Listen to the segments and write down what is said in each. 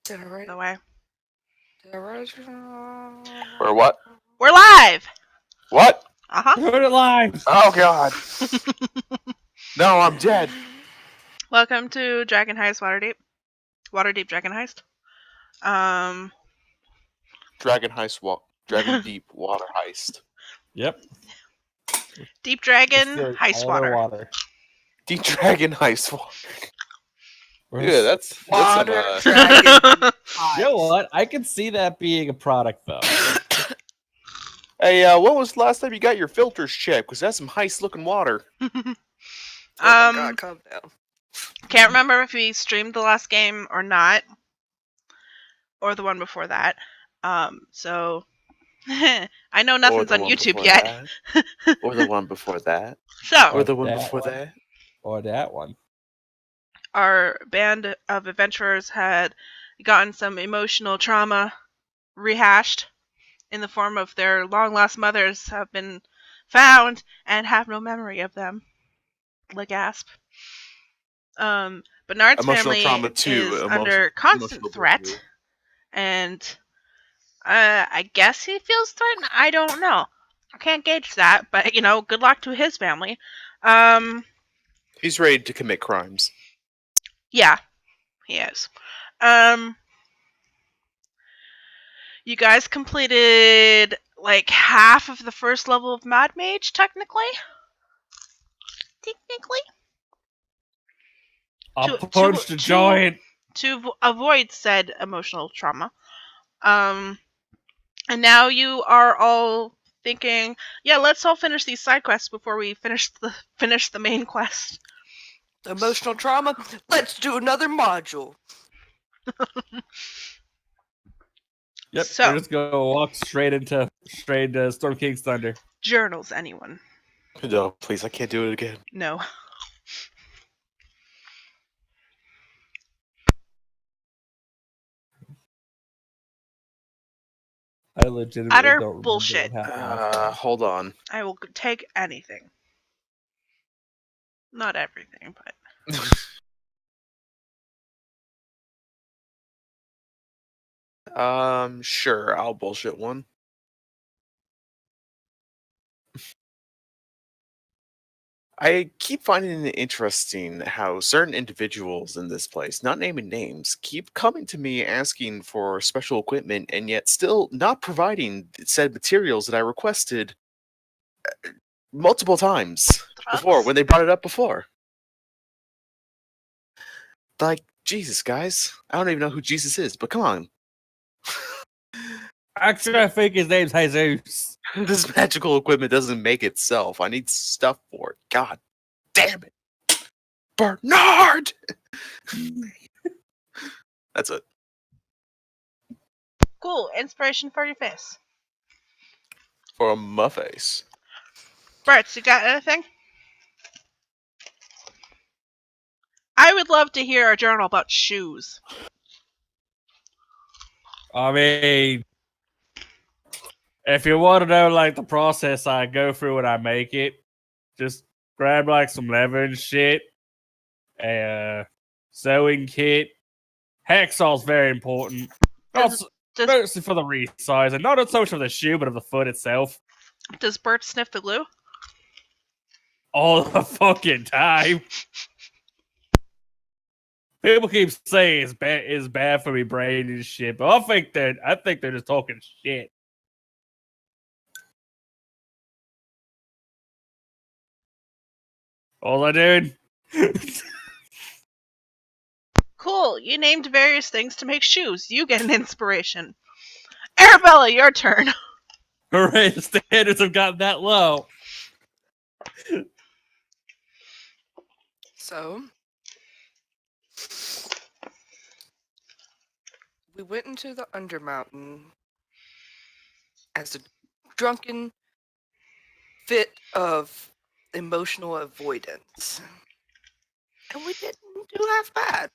Did I write? The way. Did I write? Or what? We're live! What? Uh-huh. Put it live. Oh god. No, I'm dead. Welcome to Dragon Heist Waterdeep. Waterdeep Dragon Heist. Dragon Deep Water Heist. Yep. Deep Dragon Stealing Heist all their Water. water. Deep Dragon Heist Water. Where's- Yeah, that's Water some, dragon. You know what? I can see that being a product, though. Hey, when was the last time you got your filters checked? Because that's some heist-looking water. Oh my god, calm down. Can't remember if we streamed the last game or not. Or the one before that. So I know nothing's on YouTube yet. Or the one before that. So Or the one that before one. that. Or that one. our band of adventurers had gotten some emotional trauma rehashed in the form of their long lost mothers have been found and have no memory of them. Gasp. Bernard's Emotional family trauma too. is under constant threat, and I guess he feels threatened. I don't know. I can't gauge that, but good luck to his family. He's ready to commit crimes. Yeah, he is. You guys completed like half of the first level of Mad Mage, technically. I punched a giant. To avoid said emotional trauma. And now you are all thinking, yeah, let's all finish these side quests before we finish the main quest. Emotional trauma? Let's do another module. Yep. So- We're just gonna walk straight into Storm King's Thunder. Journals, anyone? No, please, I can't do it again. No. I legitimately Utter don't remember bullshit. what happened. Hold on. I will take anything. Not everything, but Sure, I'll bullshit one. I keep finding it interesting how certain individuals in this place, not naming names, keep coming to me asking for special equipment and yet still not providing said materials that I requested multiple times before, when they brought it up before. Like, Jesus, guys. I don't even know who Jesus is, but come on. Actually, I think his name's Jesus. This magical equipment doesn't make itself. I need stuff for it. God damn it. Bernard! That's it. cool. Inspiration for your face. For my face. Bert, you got anything? I would love to hear a journal about shoes. I mean, if you want to know like the process I go through when I make it, just grab like some leather and shit, a sewing kit. Hacksaw's very important. Mostly for the resize, and not so much of the shoe, but of the foot itself. Does Bert sniff the glue? All the fucking time. People keep saying it's bad for me brain and shit, but I think they're just talking shit. All I doing? Cool. You named various things to make shoes. You get an inspiration. Arabella, your turn. Hooray, the standards have gotten that low. So, we went into the Undermountain as a drunken fit of emotional avoidance. And we didn't do half bad.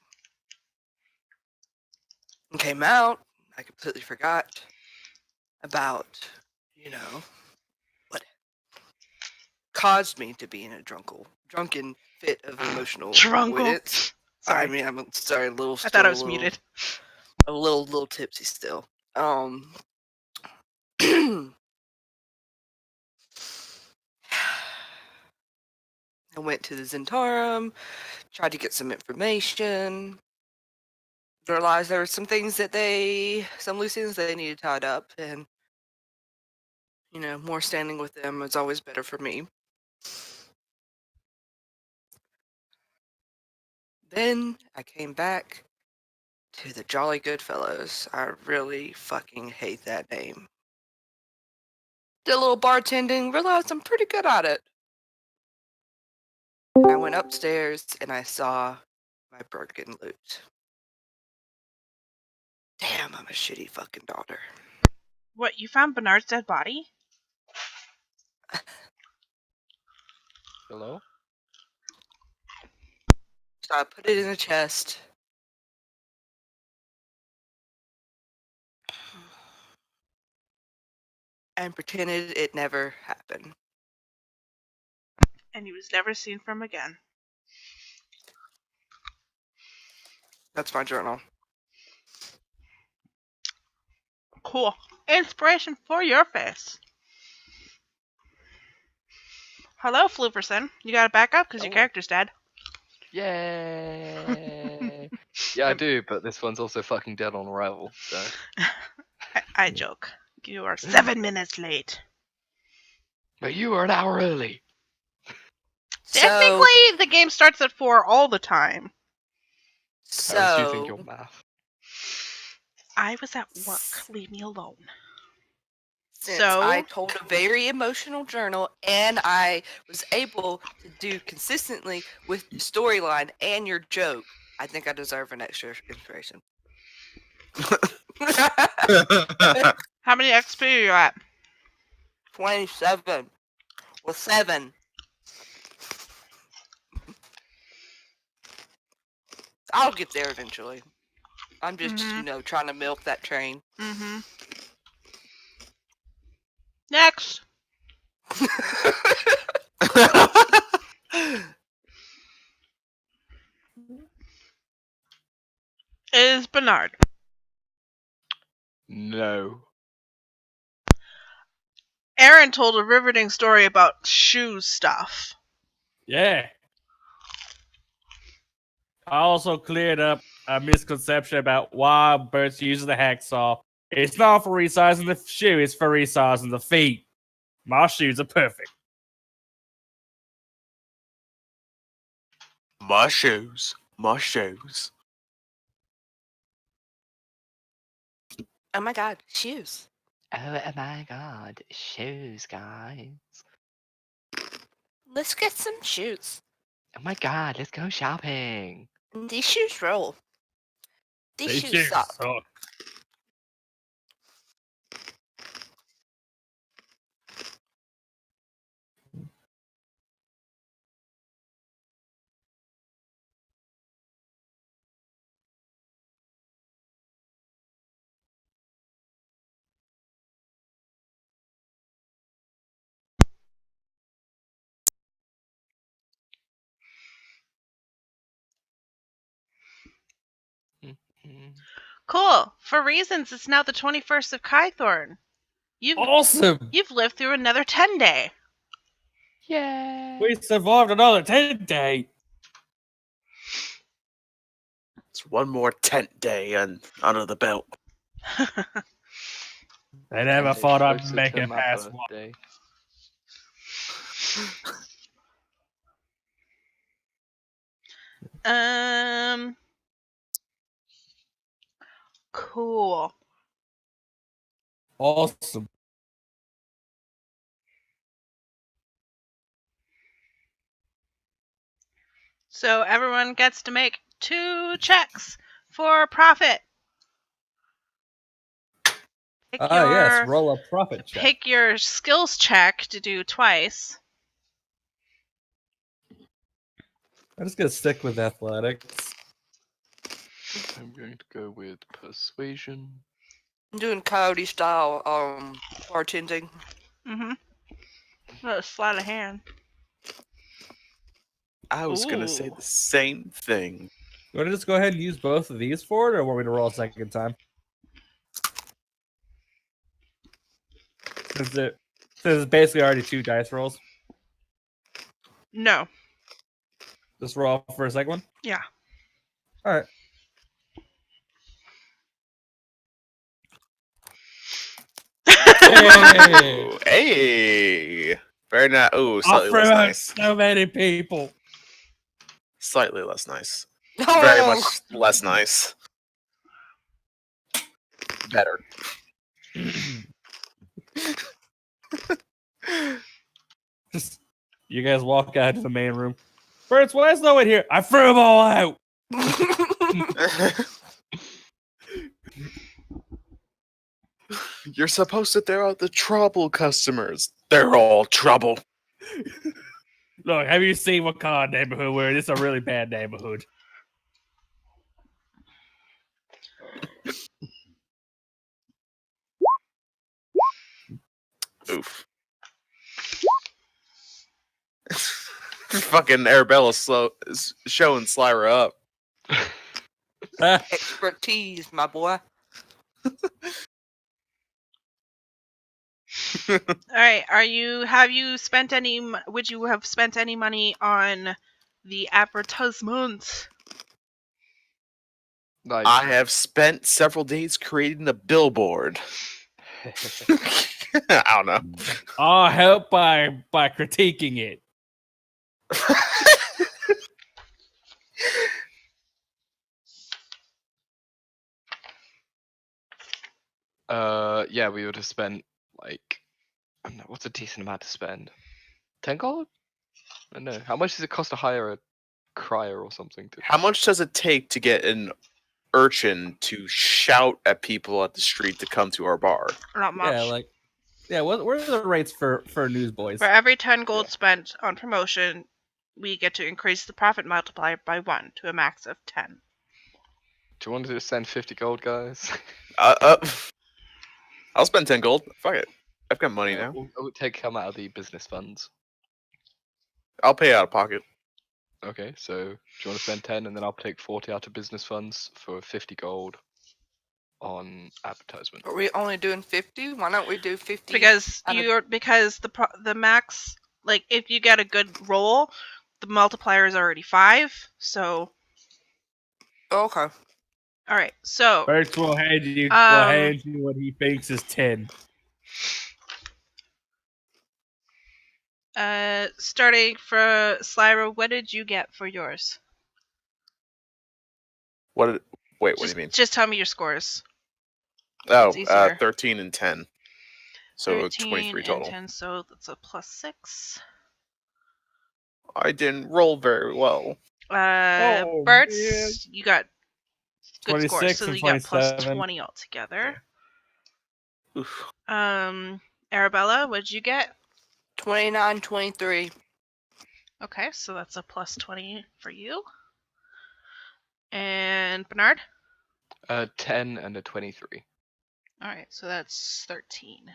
And came out, I completely forgot about, what caused me to be in a drunken fit of emotional avoidance. Sorry. I mean, I'm sorry, a little. I thought I was muted. a little tipsy still. I went to the Zentarum, tried to get some information. Realized there were some things that some loose ends they needed tied up, and more standing with them is always better for me. Then I came back to the Jolly Good Fellows. I really fucking hate that name. Did a little bartending, realized I'm pretty good at it. And I went upstairs and I saw my broken loot. Damn, I'm a shitty fucking daughter. What, you found Bernard's dead body? Hello? So I put it in a chest. And pretended it never happened. And he was never seen from again. That's my journal. Cool. Inspiration for your face. Hello, Flooperson. You got to back up because your Oh. character's dead. Yay! Yeah, I do, but this one's also fucking dead on arrival, so. I joke. You are 7 minutes late. But you were an hour early. Technically, the game starts at 4 all the time. So How do you think your math? I was at work. Leave me alone. Since So? I told a very emotional journal and I was able to do consistently with the storyline and your joke, I think I deserve an extra inspiration. How many XP are you at? 27 with 7. I'll get there eventually. I'm just, trying to milk that train. Mm-hmm. Next. Is Bernard. No. Aaron told a riveting story about shoe stuff. Yeah. I also cleared up a misconception about why Bert's using the hacksaw. It's not for resizing the shoe, it's for resizing the feet. My shoes are perfect. My shoes. My shoes. Oh my god, shoes. Oh my god, shoes, guys. Let's get some shoes. Oh my god, let's go shopping. These shoes roll. These shoes suck. Cool. For reasons, it's now the 21st of Kythorn. Awesome! You've lived through another 10 day. Yay! We survived another 10 day. It's one more tent day under the belt. I never thought I'd make it past one. Day. Cool. Awesome. So everyone gets to make 2 checks for profit. Yes, roll a profit check. Pick your skills check to do twice. I'm just gonna stick with athletics. I'm going to go with persuasion. I'm doing coyote style bartending. Mm-hmm. Oh, sleight of hand. I was gonna say the same thing. You want to just go ahead and use both of these for it, or want me to roll a second time? Since it's basically already 2 dice rolls. No. Just roll for a second one? Yeah. Alright. Hey! Ooh, hey, very nice. Ooh, I'll slightly throw less out nice. so many people. Slightly less nice. Oh, Very much less nice. Better. Just you guys walk out to the main room. Birds, why is no one here? I threw them all out. You're supposed to throw out the trouble customers. They're all trouble. Look, have you seen what kind of neighborhood we're in? It's a really bad neighborhood. Oof. Fucking Arabella is showing Slyra up. expertise, my boy. All right. Have you spent any? Would you have spent any money on the advertisement? Like, I have spent several days creating a billboard. I don't know. I'll help by critiquing it. yeah, we would have spent like, I don't know, what's a decent amount to spend? 10 gold? I don't know. How much does it cost to hire a crier or something? How much does it take to get an urchin to shout at people at the street to come to our bar? Not much. What are the rates for newsboys? For every 10 gold spent on promotion, we get to increase the profit multiplier by 1 to a max of 10. Do you want to send 50 gold, guys? I'll spend 10 gold. Fuck it. I've got money now. We'll come out of the business funds. I'll pay out of pocket. Okay, so do you want to spend 10 and then I'll take 40 out of business funds for 50 gold on advertisement? Are we only doing 50? Why don't we do 50? Because out of- the max, like if you get a good roll, the multiplier is already 5. So Okay. all right. So Birch will hand you what he thinks is 10. starting for Slyra, what did you get for yours? What do you mean? Just tell me your scores. Oh, It's easier. 13 and 10. So 13 23 total. and 10, so that's a +6. I didn't roll very well. Oh, Bert's, man. you got good 26 scores, so and you got 27. +20 altogether. Oof. Arabella, what did you get? 29, 23. Okay, so that's a +20 for you. And Bernard? 10 and a 23. Alright, so that's 13.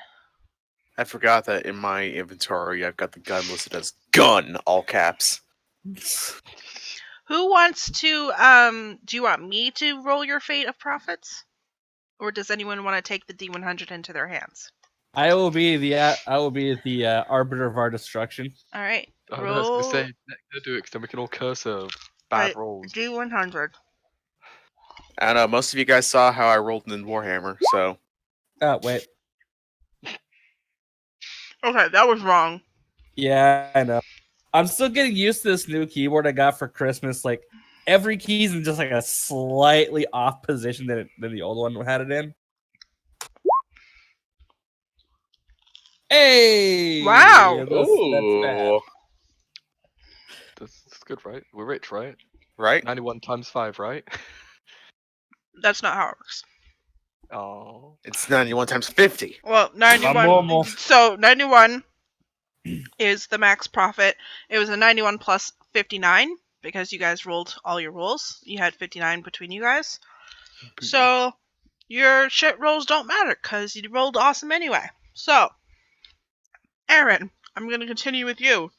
I forgot that in my inventory I've got the gun listed as gun, all caps. Who wants to, do you want me to roll your fate of profits? Or does anyone want to take the D100 into their hands? I will be the arbiter of our destruction. Alright, Oh, roll. no, I was going to say, don't do it because then we can all curse her bad rolls. D100. I don't know, most of you guys saw how I rolled in Warhammer, so... Oh, wait. Okay, that was wrong. Yeah, I know. I'm still getting used to this new keyboard I got for Christmas. Like, every key's in just like a slightly off position than the old one had it in. Hey! Wow! That's bad. That's good, right? We're rich, right? Right? 91 times 5, right? That's not how it works. Oh. It's 91 times 50. Well, 91. normal. So 91 is the max profit. It was a 91 plus 59 because you guys rolled all your rolls. You had 59 between you guys. So your shit rolls don't matter because you rolled awesome anyway. So, Aaron, I'm going to continue with you.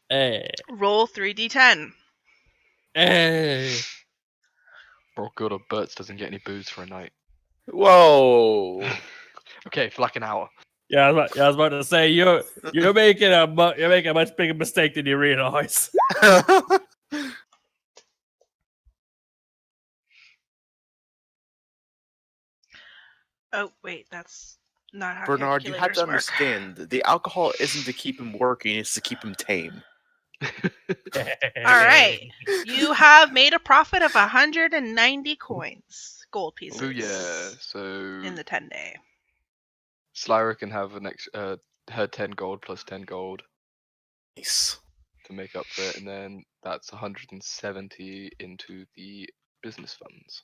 Hey. Roll 3d10. Hey. Oh god, or Bert's doesn't get any booze for a night. Whoa. Okay, for like an hour. Yeah, I was about to say you're making a much bigger mistake than you realize. Oh, wait, that's not how Bernard, you have to calculators work. understand, the alcohol isn't to keep him working, it's to keep him tame. All right. You have made a profit of 190 coins, gold pieces, Booyah. So in the 10-day. Slyra can have her 10 gold plus 10 gold Nice. to make up for it, and then that's 170 into the business funds.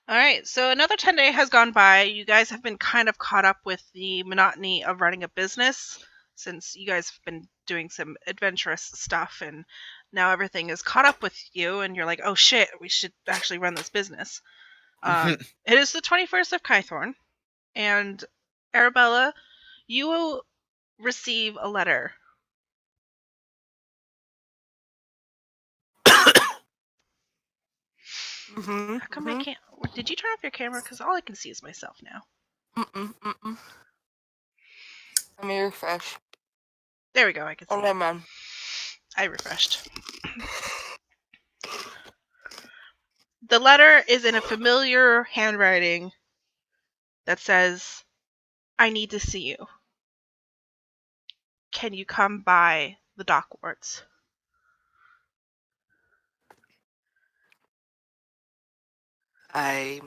All right, so another 10-day has gone by. You guys have been kind of caught up with the monotony of running a business since you guys have been doing some adventurous stuff, and now everything is caught up with you, and you're like, oh shit, we should actually run this business. It is the 21st of Kythorn, and Arabella, you will receive a letter. How come I can't? Did you turn off your camera? Because all I can see is myself now. Let me refresh. There we go. I can see. Oh, never mind. I refreshed. The letter is in a familiar handwriting that says, I need to see you. Can you come by the dock wards? I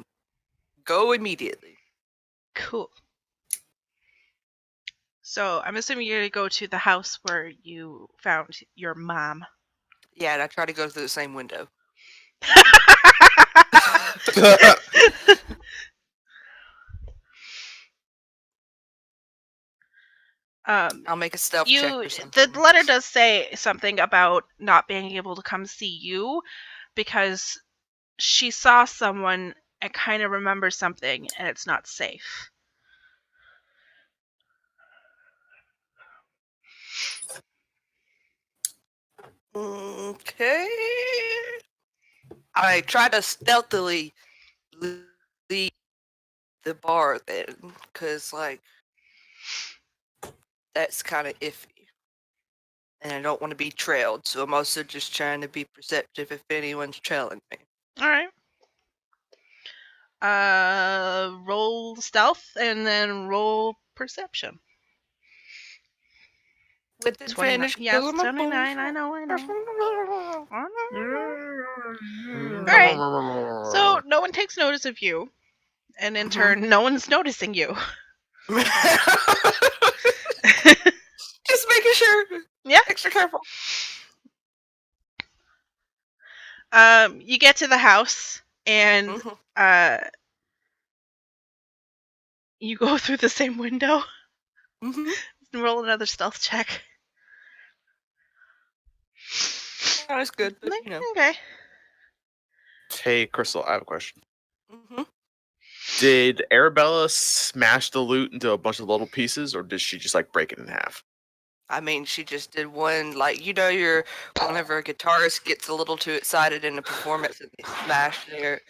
go immediately. Cool. So I'm assuming you're going to go to the house where you found your mom. Yeah, and I try to go through the same window. I'll make a stealth check or something. The letter does say something about not being able to come see you because she saw someone and kind of remembers something and it's not safe. Okay. I try to stealthily leave the bar then, because, like, that's kind of iffy. And I don't want to be trailed, so I'm also just trying to be perceptive if anyone's trailing me. Alright. Roll stealth and then roll perception. With 29. advantage. Yes, 29. I know. Alright. So no one takes notice of you, and in turn, no one's noticing you. Just making sure. Yeah. Extra careful. You get to the house, and you go through the same window. Roll another stealth check. That was good, but you know. Okay. Hey, Crystal, I have a question. Did Arabella smash the loot into a bunch of little pieces, or did she just like break it in half? I mean, she just did one, like, you know, whenever a guitarist gets a little too excited in a performance and they smash their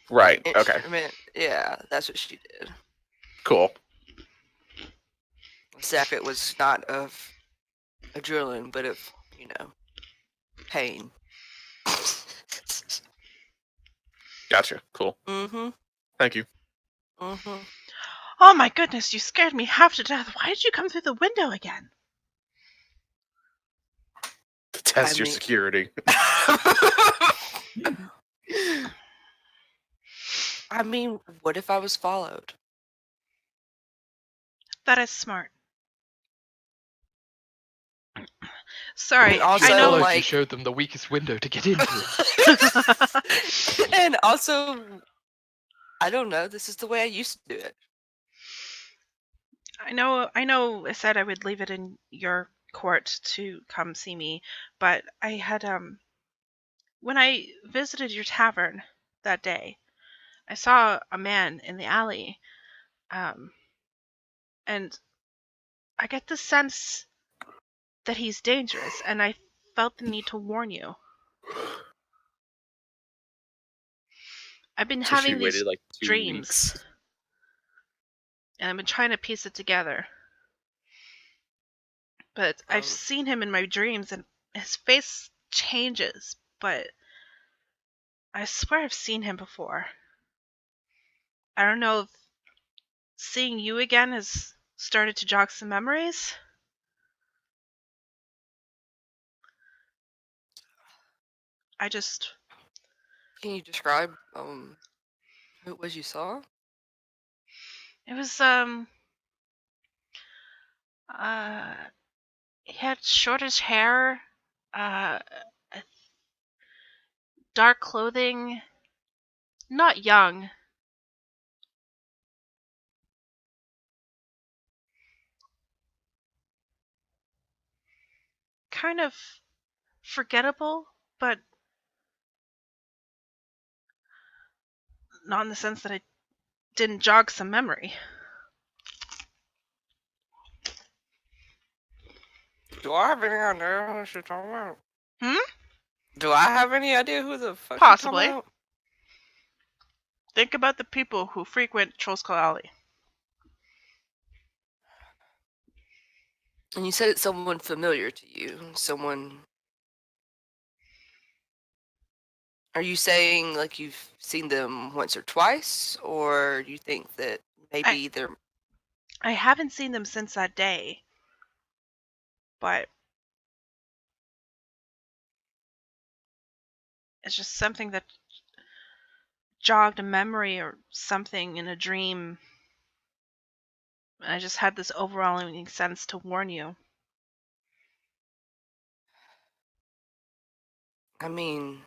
Right. Okay. instrument. Yeah, that's what she did. Cool. Except it was not of adrenaline, but of, you know, pain. Gotcha. Cool. Thank you. Oh my goodness, you scared me half to death. Why did you come through the window again? To test your security. I mean, what if I was followed? That is smart. Sorry, And also, I know. Like, you showed them the weakest window to get into. And also, I don't know. This is the way I used to do it. I know. I said I would leave it in your court to come see me, but I had when I visited your tavern that day, I saw a man in the alley, and I get the sense that he's dangerous, and I felt the need to warn you. I've been So she having these waited like 2 dreams, weeks. and I've been trying to piece it together. But I've Um, seen him in my dreams, and his face changes, but I swear I've seen him before. I don't know if seeing you again has started to jog some memories. I just can you describe who it was you saw? it was uh he had shortish hair, uh dark clothing, not young. Kind of forgettable, but not in the sense that it didn't jog some memory. Do I have any idea who she's talking about? Hmm? Do I have any idea who the fuck she's talking Possibly. about? Think about the people who frequent Trollskull Alley. And you said it's someone familiar to you. Someone. Are you saying like you've seen them once or twice, or you think that maybe they're. I haven't seen them since that day, but it's just something that jogged a memory or something in a dream. And I just had this overwhelming sense to warn you. I mean.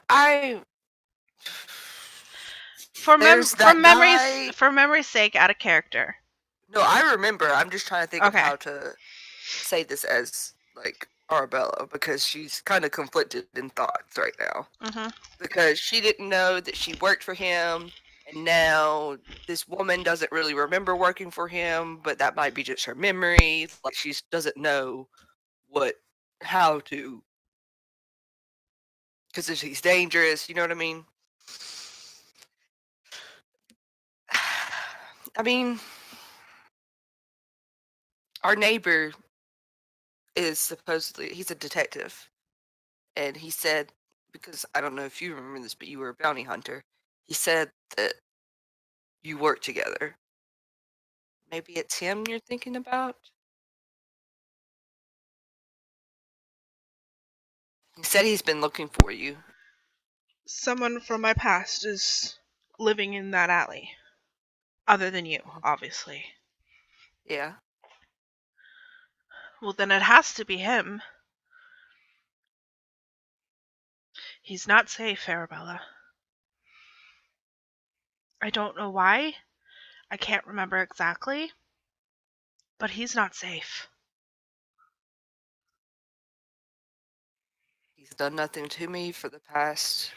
I. There's that guy. For memory's sake, out of character. No, I remember. I'm just trying to think of Okay. how to say this as like Arabella because she's kind of conflicted in thoughts right now. Mm-hmm. Because she didn't know that she worked for him, and now this woman doesn't really remember working for him, but that might be just her memory. Like she doesn't know how to, because he's dangerous. You know what I mean? I mean, our neighbor is supposedly he's a detective, and he said because I don't know if you remember this, but you were a bounty hunter. He said that you work together. Maybe it's him you're thinking about? He said he's been looking for you. Someone from my past is living in that alley. Other than you, obviously. Yeah. Well, then it has to be him. He's not safe, Arabella. I don't know why. I can't remember exactly. But he's not safe. He's done nothing to me for the past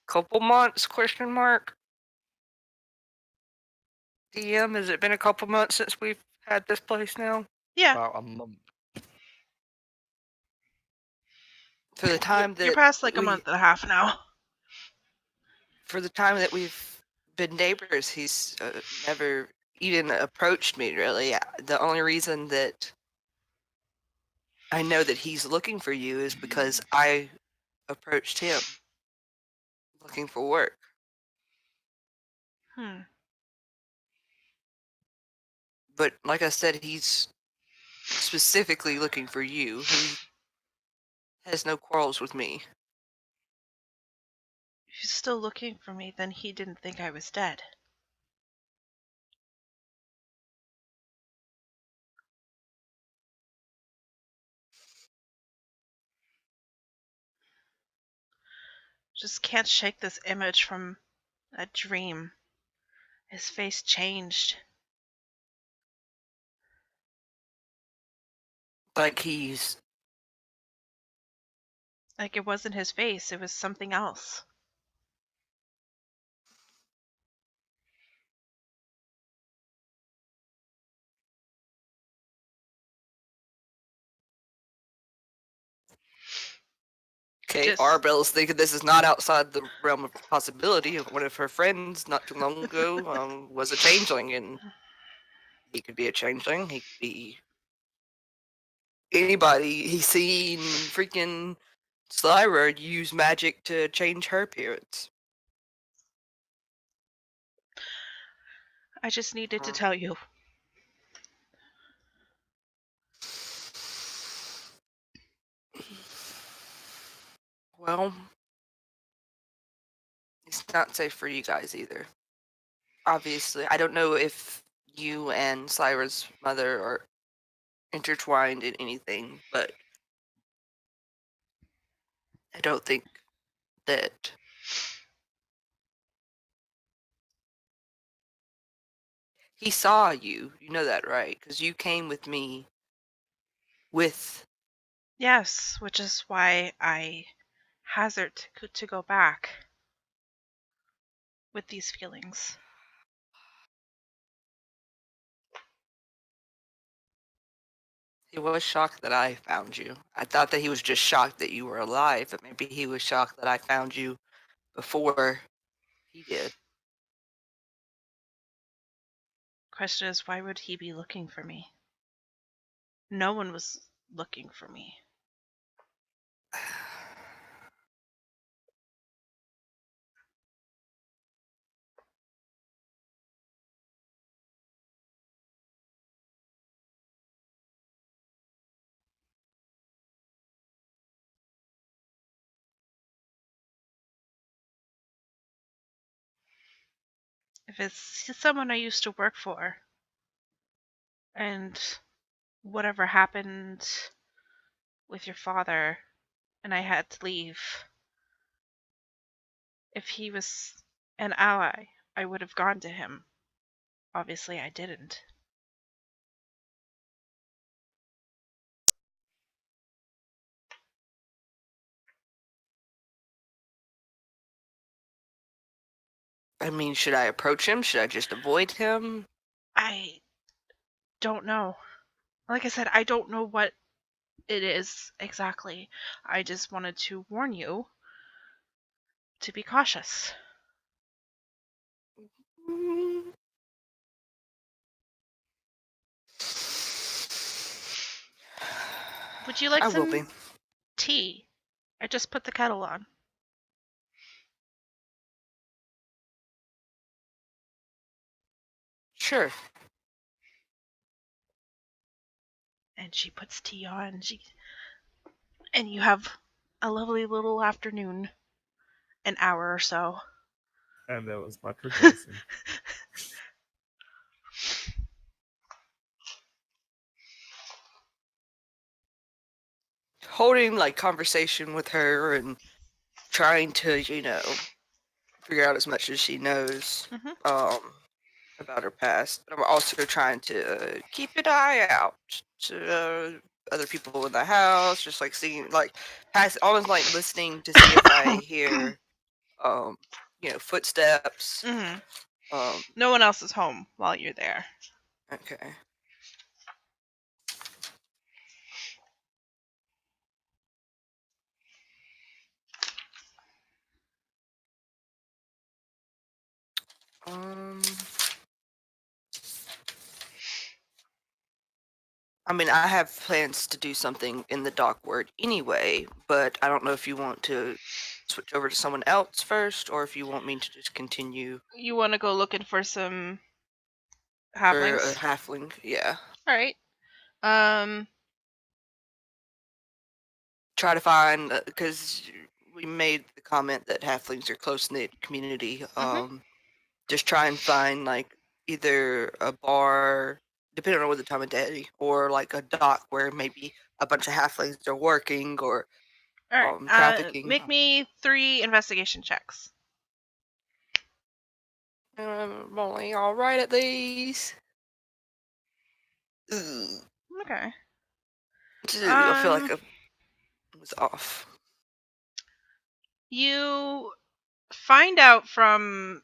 couple months, question mark. DM, has it been a couple months since we've had this place now? Yeah. About a month. For the time You're that past like a month and a half now. for the time that we've been neighbors, he's never even approached me really. The only reason that I know that he's looking for you is because I approached him looking for work. But like I said, he's specifically looking for you. He has no quarrels with me. If he's still looking for me, then he didn't think I was dead. Just can't shake this image from a dream. His face changed. Like he's Like it wasn't his face, it was something else. Okay, Just Arbel's thinking this is not outside the realm of possibility. One of her friends not too long ago was a changeling, and he could be a changeling. He could be anybody. He's seen freaking Slyra use magic to change her appearance. I just needed to Uh, tell you. Well, it's not safe for you guys either. Obviously, I don't know if you and Slyra's mother are intertwined in anything, but I don't think that he saw you. You know that, right? Because you came with me with. Yes, which is why I hazard to go back with these feelings. He was shocked that I found you. I thought that he was just shocked that you were alive, but maybe he was shocked that I found you before he did. Question is, why would he be looking for me? No one was looking for me. If it's someone I used to work for, and whatever happened with your father, and I had to leave, if he was an ally, I would have gone to him. Obviously, I didn't. I mean, should I approach him? Should I just avoid him? I don't know. Like I said, I don't know what it is exactly. I just wanted to warn you to be cautious. Mm. Would you like I will be. some tea? I just put the kettle on. Sure. And she puts tea on. And you have a lovely little afternoon, an hour or so. And there was much rejoicing. Holding like conversation with her and trying to, figure out as much as she knows Mhm. about her past. But I'm also trying to keep an eye out to other people in the house, just like seeing, like, almost like listening to see if I hear, um, footsteps. Mhm. Um, No one else is home while you're there. okay. Um, I mean, I have plans to do something in the dock ward anyway, but I don't know if you want to switch over to someone else first, or if you want me to just continue You want to go looking for some for a halflings? halfling. Yeah. All right. Um. Try to find, because we made the comment that halflings are close-knit community. Mhm. Just try and find, like, either a bar, depending on what the time of day, or like a dock where maybe a bunch of halflings are working, or All right. trafficking. Make me 3 investigation checks. I'm only all right at these. Ugh. Okay. I feel like I was off. You find out from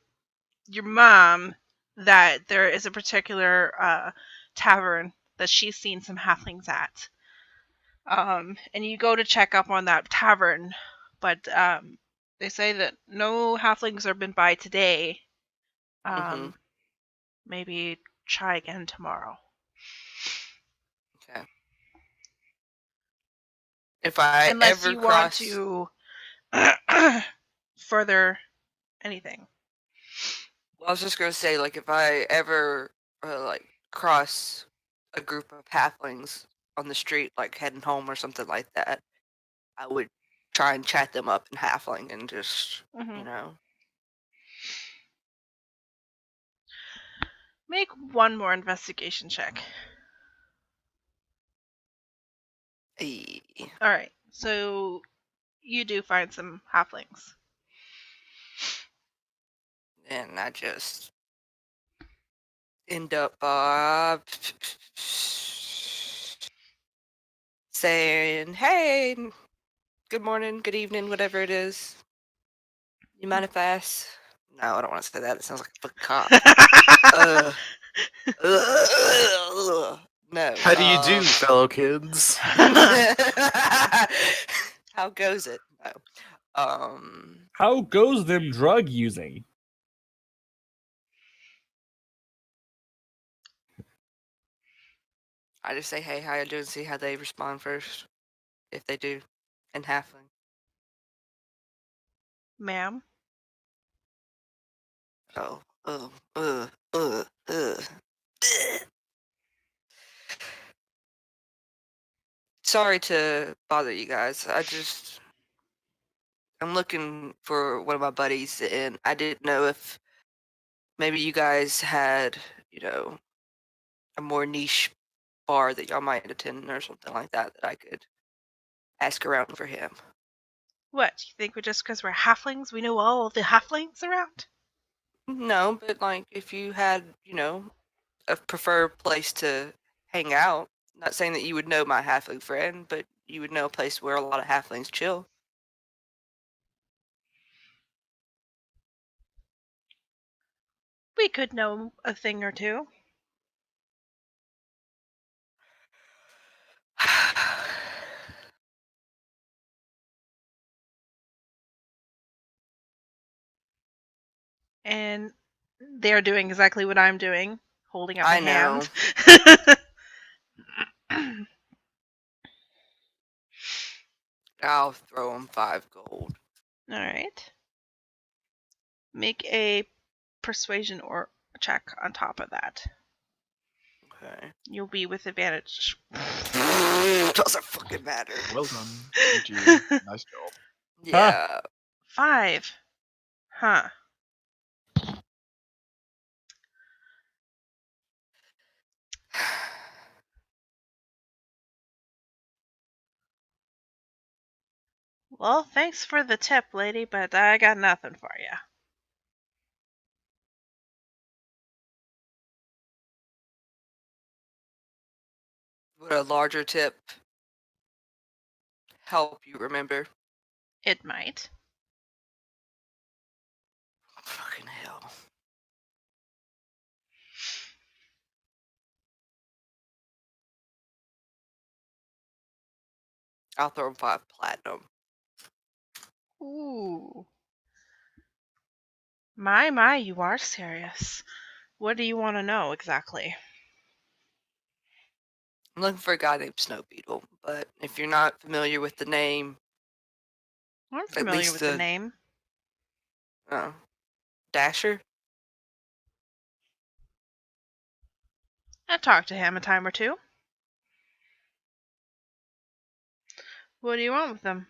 your mom that there is a particular tavern that she's seen some halflings at. And you go to check up on that tavern, but they say that no halflings have been by today. Mhm. Maybe try again tomorrow. Okay. If I Unless ever you want cross, to further anything. well, I was just gonna say, like, if I ever like cross a group of halflings on the street, like heading home or something like that, I would try and chat them up in halfling and just, Mhm. Make one more investigation check. eh, All right. So you do find some halflings. and I just end up saying, "Hey, good morning, good evening, whatever it is. You mind if I ask?" No, I don't want to say that. It sounds like a fucking cop. Uh, no. How do you do, fellow kids? How goes it? No. How goes them drug using? I just say, "Hey, how you doing?" See how they respond first, if they do, in halfling. Ma'am. Oh, uh, uh. Sorry to bother you guys. I'm looking for one of my buddies, and I didn't know if maybe you guys had, a more niche bar that y'all might attend or something like that that I could ask around for him. What? You think just because we're halflings, we know all of the halflings around? No, but like if you had, a preferred place to hang out. Not saying that you would know my halfling friend, but you would know a place where a lot of halflings chill. We could know a thing or two. And they're doing exactly what I'm doing, holding up a I know. hand. I'll throw him 5 gold. All right. Make a persuasion or check on top of that. Okay. You'll be with advantage. Doesn't fucking matter. Well done. GG. Nice job. Yeah. 5. Huh. Well, thanks for the tip, lady, but I got nothing for you. Would a larger tip help you remember? It might. Fucking hell. I'll throw him 5 platinum. Ooh. My, you are serious. What do you want to know exactly? I'm looking for a guy named Snow Beetle, but if you're not familiar with the name, I'm at familiar least with the name. Dasher? I talked to him a time or two. What do you want with him?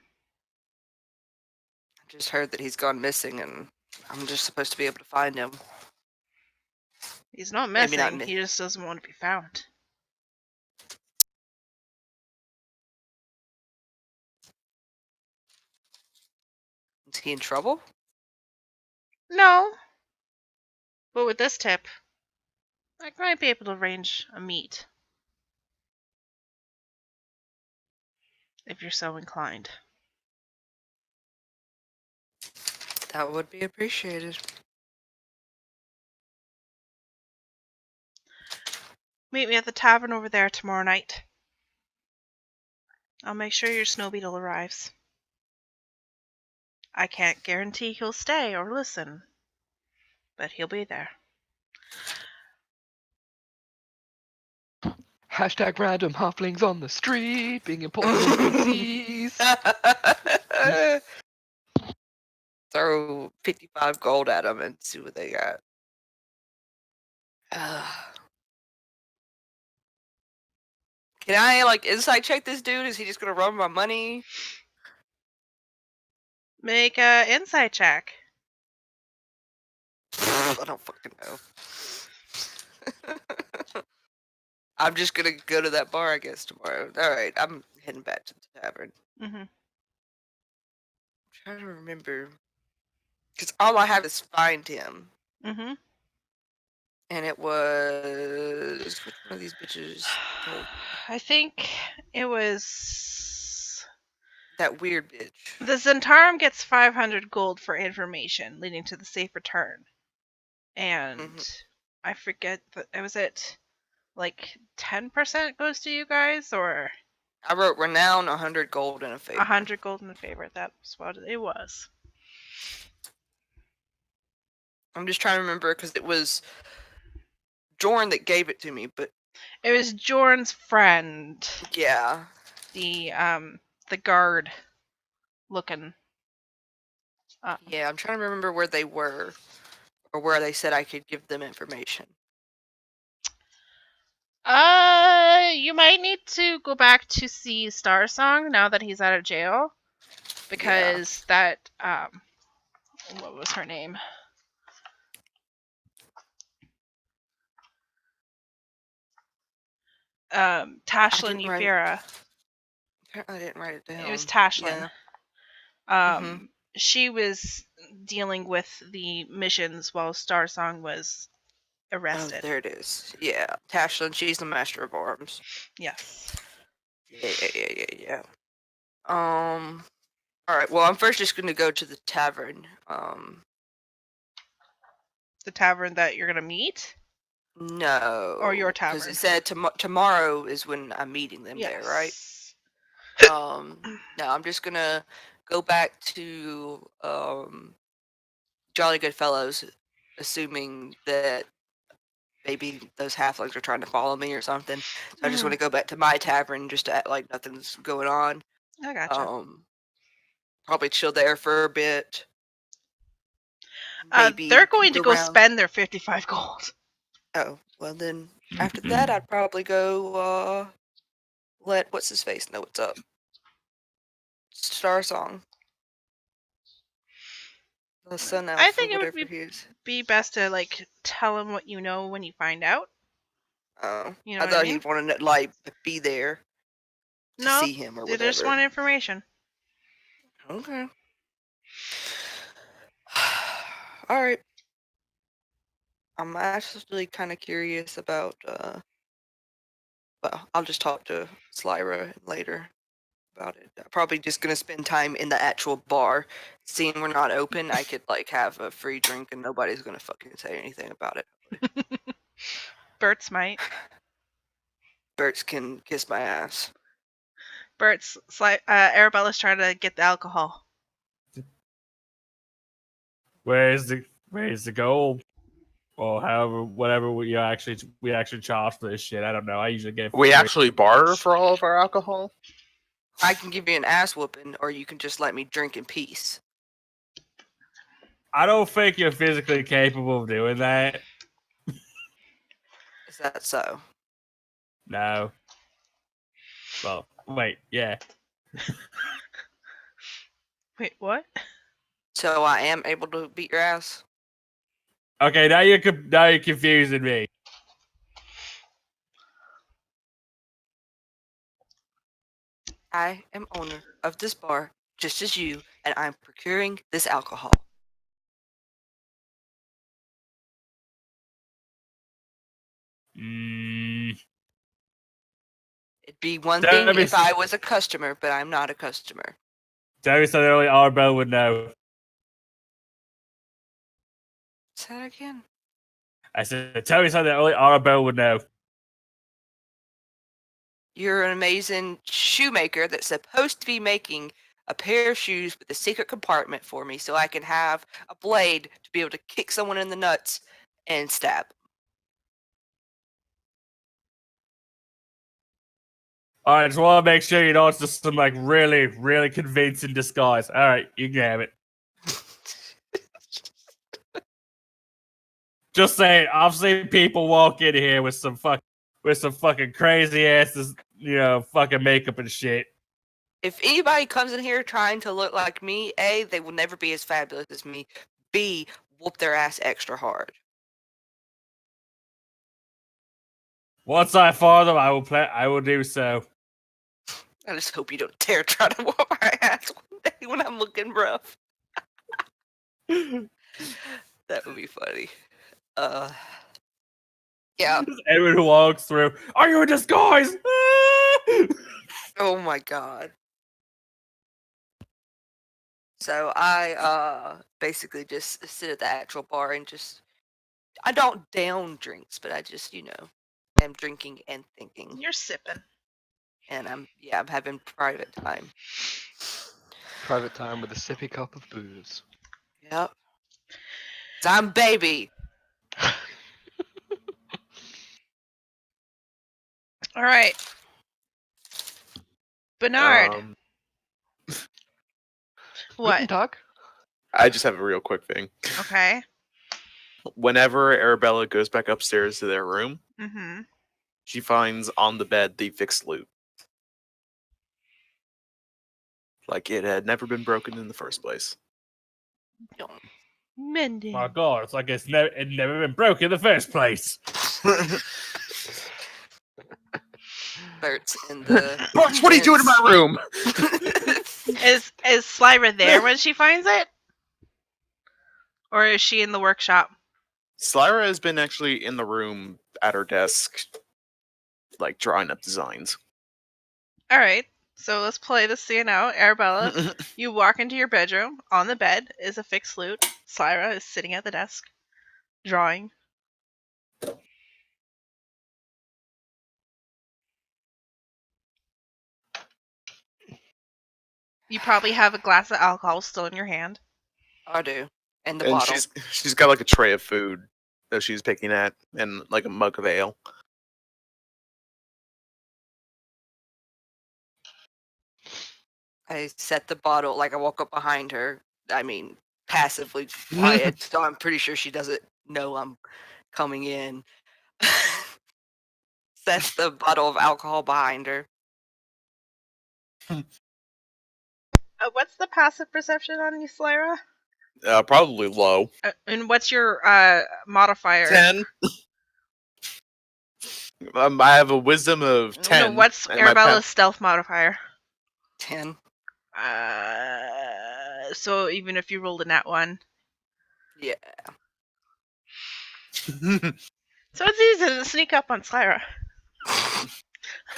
I just heard that he's gone missing, and I'm just supposed to be able to find him. He's not Maybe not missing. mi- He just doesn't want to be found. Is he in trouble? No. But with this tip, I might be able to arrange a meet. If you're so inclined. That would be appreciated. Meet me at the tavern over there tomorrow night. I'll make sure your snow beetle arrives. I can't guarantee he'll stay or listen, but he'll be there. Hashtag random halflings on the street being important NPCs. Throw 55 gold at them and see what they got. Can I like insight check this dude? Is he just gonna run my money? Make a insight check. I don't fucking know. I'm just gonna go to that bar, I guess, tomorrow. Alright, I'm heading back to the tavern. Mm-hmm. I'm trying to remember. Because all I have is find him. Mm-hmm. And it was. Which one of these bitches told I think it was. that weird bitch? The Zentarum gets 500 gold for information, leading to the safe return. And I forget, was it like 10% goes to you guys, or I wrote renown 100 gold in a favor. 100 gold in a favor? That's what it was. I'm just trying to remember because it was Jorn that gave it to me, but It was Jorn's friend, yeah. the guard looking. Yeah, I'm trying to remember where they were or where they said I could give them information. You might need to go back to see Star Song now that he's out of jail, because that what was her name? Tashlin Euphira. Apparently I didn't write it down. It was Tashlin. Yeah. She was dealing with the missions while Star Song was arrested. Oh, there it is. Yeah, Tashlin, she's the master of arms. Yes. Yeah. Alright, well, I'm first just gonna go to the tavern. The tavern that you're gonna meet? No. Or your tavern? Because it said tomorrow is when I'm meeting them there, right? No, I'm just gonna go back to Jolly Good Fellows, assuming that maybe those halflings are trying to follow me or something. So I just want to go back to my tavern just to act like nothing's going on. I gotcha. Probably chill there for a bit. They're going to go spend their 55 gold. Oh, well then, after that I'd probably go, let what's-his-face know what's up. Star Song. The sun elf, I think or it whatever would he is. be best to like tell him what you know when you find out. Oh, You know I what I thought mean? he wanted to like be there to No, see him or they whatever. just want information. Okay. All right. I'm actually kind of curious about. Well, I'll just talk to Slyra later about it. I'm probably just gonna spend time in the actual bar. Seeing we're not open, I could like have a free drink and nobody's gonna fucking say anything about it. Bert's might. Bert's can kiss my ass. Arabella's trying to get the alcohol. Where's the gold? Or however, whatever we actually charge for this shit. I don't know. I usually get. We actually barter for all of our alcohol? I can give you an ass whooping, or you can just let me drink in peace. I don't think you're physically capable of doing that. Is that so? No. Well, wait, yeah. Wait, what? So I am able to beat your ass? Okay, now you're confusing me. I am owner of this bar, just as you, and I'm procuring this alcohol. It'd be one thing if I was a customer, but I'm not a customer. Tell me something only Arbel would know. Say that again. I said, tell me something only Arbel would know. You're an amazing shoemaker that's supposed to be making a pair of shoes with a secret compartment for me so I can have a blade to be able to kick someone in the nuts and stab. All right, just want to make sure you know it's just some like really, really convincing disguise. All right, you can have it. Just saying, I've seen people walk in here with some fucking crazy asses, fucking makeup and shit. If anybody comes in here trying to look like me, A, they will never be as fabulous as me. B, whoop their ass extra hard. Once I find them, I will do so. I just hope you don't dare try to whoop my ass one day when I'm looking rough. That would be funny. Yeah. Everyone who walks through, are you in disguise? Oh my god. So I basically just sit at the actual bar and just I don't down drinks, but I just, am drinking and thinking. You're sipping. And I'm having private time. Private time with a sippy cup of booze. Yep. 'Cause I'm baby. All right. Bernard. Guten What? Tag. I just have a real quick thing. Okay. Whenever Arabella goes back upstairs to their room, Mm-hmm. she finds on the bed the fixed loot. Like it had never been broken in the first place. Mending. My god, it's like it never been broken in the first place. Bert's in the Barks, what are you doing in my room? Is Slyra there when she finds it? Or is she in the workshop? Slyra has been actually in the room at her desk, like drawing up designs. All right. So let's play this scene out. Arabella, you walk into your bedroom. On the bed is a fixed loot. Slyra is sitting at the desk, drawing. You probably have a glass of alcohol still in your hand. I do. And the And bottle. she's got like a tray of food that she's picking at, and like a mug of ale. I set the bottle, like I walk up behind her. I mean, passively quiet, so I'm pretty sure she doesn't know I'm coming in. Set the bottle of alcohol behind her. What's the passive perception on you, Slyra? Probably low. And what's your modifier? 10. I have a wisdom of 10. No, what's and my Arabella's stealth modifier? 10. So even if you rolled a nat 1. Yeah. So it's easy to sneak up on Slyra.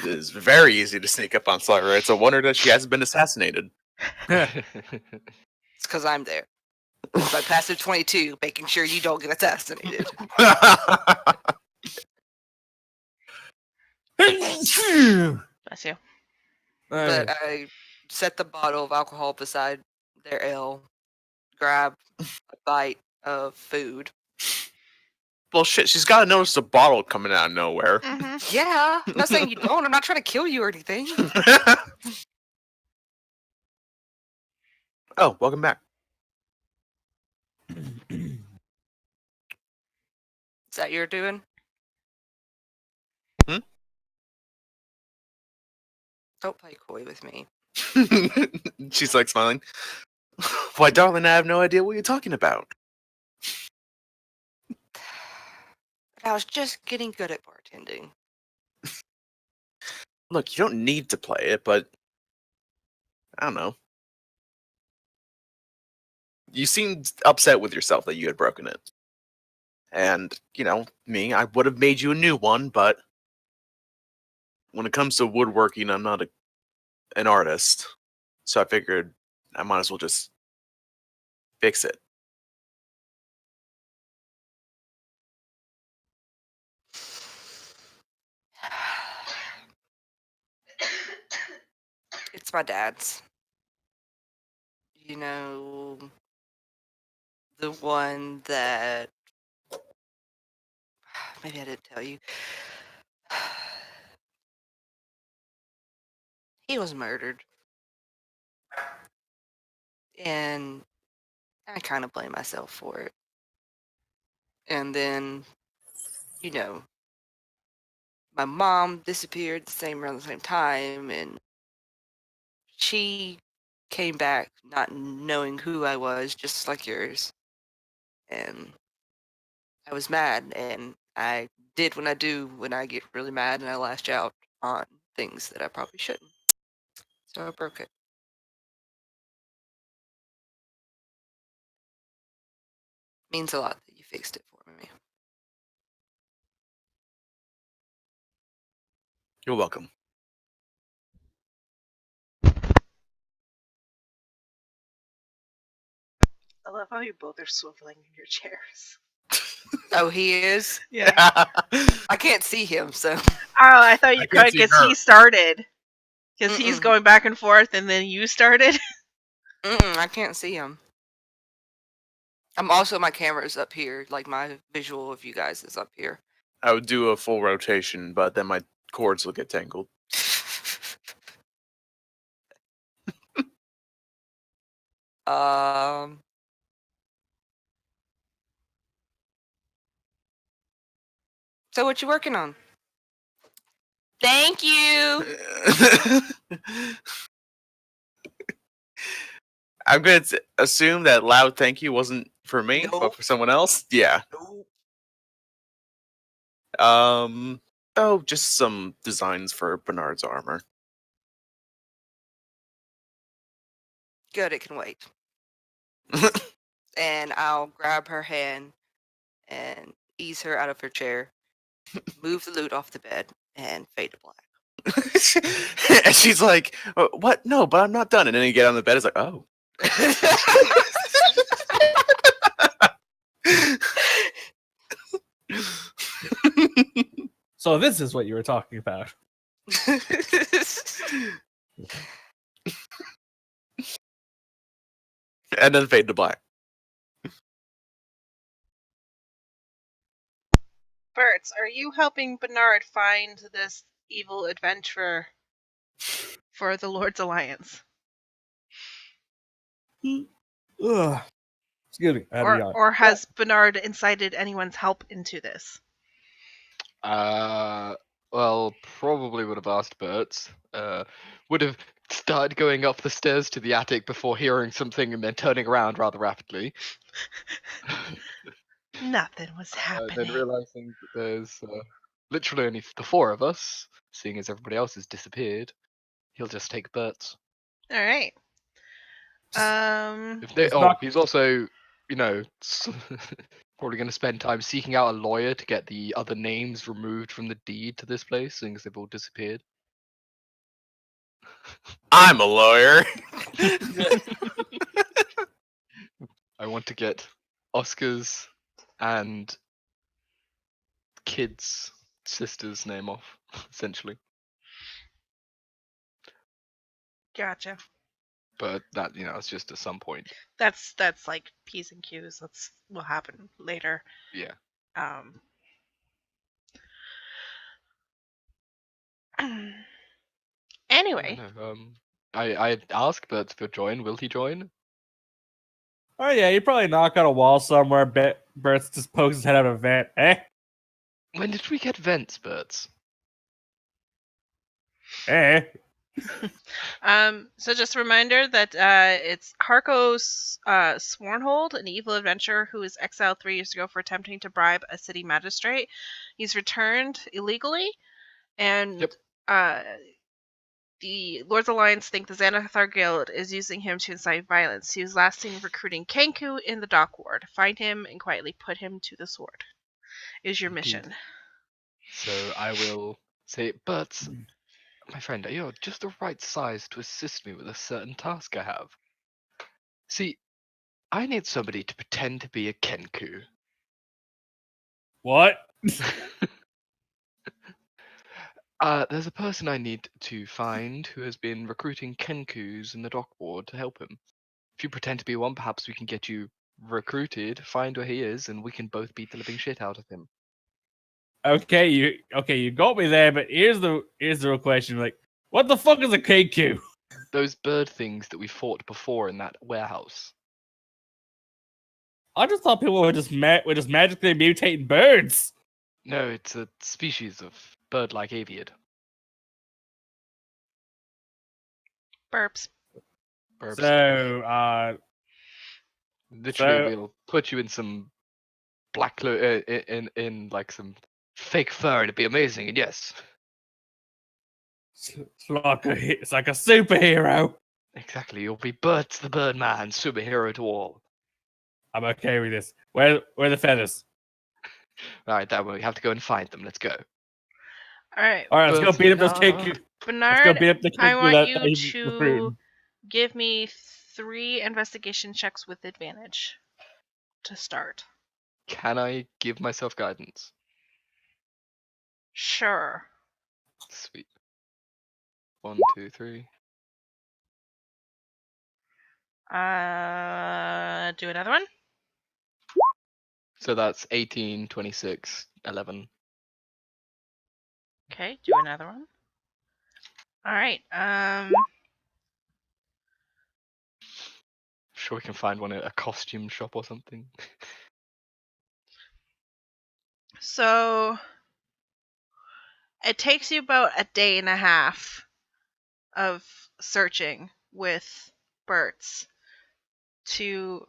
It is very easy to sneak up on Slyra. It's a wonder that she hasn't been assassinated. It's because I'm there. It's my passive 22, making sure you don't get assassinated. Bless you. But I set the bottle of alcohol beside their ale, grab a bite of food. Well, shit, she's got to notice a bottle coming out of nowhere. Mm-hmm. Yeah, I'm not saying you don't. I'm not trying to kill you or anything. Oh, welcome back. Is that you're doing? Hmm? Don't play coy with me. She's like smiling. Why, darling, I have no idea what you're talking about. I was just getting good at bartending. Look, you don't need to play it, but I don't know. You seemed upset with yourself that you had broken it. And, me, I would have made you a new one, but when it comes to woodworking, I'm not an artist. So I figured I might as well just fix it. It's my dad's. You know, the one that maybe I didn't tell you. He was murdered, and I kind of blame myself for it. And then, you know, my mom disappeared around the same time, and she came back not knowing who I was, just like yours. And I was mad, and I did what I do when I get really mad, and I lash out on things that I probably shouldn't. So I broke it. Means a lot that you fixed it for me. You're welcome. I love how you both are swiveling in your chairs. Oh, he is? Yeah. I can't see him, so. Oh, I thought you I can't could see because her. he started. Because he's Mm-mm. going back and forth, and then you started. I can't see him. I'm also, my camera's up here. Like, my visual of you guys is up here. I would do a full rotation, but then my cords will get tangled. um. So what you working on? Thank you. I'm going to assume that loud thank you wasn't for me, but Nope. for someone else. Yeah. Nope. Oh, just some designs for Bernard's armor. Good, it can wait. And I'll grab her hand and ease her out of her chair, move the loot off the bed, and fade to black. And she's like, "What? No, but I'm not done." And then you get on the bed. It's like, "Oh." So this is what you were talking about. And then fade to black. Bertz, are you helping Bernard find this evil adventurer for the Lord's Alliance? Ugh. Excuse me. I had a yawn. Or has Bernard incited anyone's help into this? Well, probably would have asked Bert. Would have started going up the stairs to the attic before hearing something and then turning around rather rapidly. Nothing was happening. Then realizing that there's literally only the four of us, seeing as everybody else has disappeared, he'll just take Bert's. All right. If they, It's not- he's also, you know, probably going to spend time seeking out a lawyer to get the other names removed from the deed to this place, seeing as they've all disappeared. I'm a lawyer. I want to get Oscar's and kid's sister's name off, essentially. Gotcha. But that, it's just at some point. That's like P's and Q's. That's will happen later. Yeah. Anyway, I ask Bert to join. Will he join? Oh yeah, you probably knock on a wall somewhere. Bert's just pokes his head out of a vent. Eh? When did we get vents, Berts? Eh? so just a reminder that it's Harko's Swornhold, an evil adventurer who was exiled 3 years ago for attempting to bribe a city magistrate. He's returned illegally, and Yep. The Lord's Alliance think the Xanathar Guild is using him to incite violence. He was last seen recruiting Kenku in the dock ward. Find him and quietly put him to the sword. Is your Indeed. mission. So I will say, Berts, my friend, you're just the right size to assist me with a certain task I have. See, I need somebody to pretend to be a Kenku. What? There's a person I need to find who has been recruiting Kenkus in the dock ward to help him. If you pretend to be one, perhaps we can get you recruited, find where he is, and we can both beat the living shit out of him. Okay, you got me there, but here's the real question: like, what the fuck is a KQ? Those bird things that we fought before in that warehouse. I just thought people were just magically mutating birds. No, it's a species of bird-like aviid. Burps. Burbs. So, Literally, so we'll put you in some black in like some fake fur. It'd be amazing. And yes, it's like a superhero. exactly. You'll be Bert the Birdman, superhero to all. I'm okay with this. Where are the feathers? All right, that way we have to go and find them. Let's go. All right, All right, let's go Birds beat of up this the KQ. Let's go Bernard, beat up the I KQ want that you he's to recruiting. give me 3 investigation checks with advantage to start. Can I give myself guidance? Sure. Sweet. 1, 2, 3. Do another one. So that's 18, 26, 11. Okay, do another one. All right. Sure, we can find one at a costume shop or something. So it takes you about a day and a half of searching with Bert's to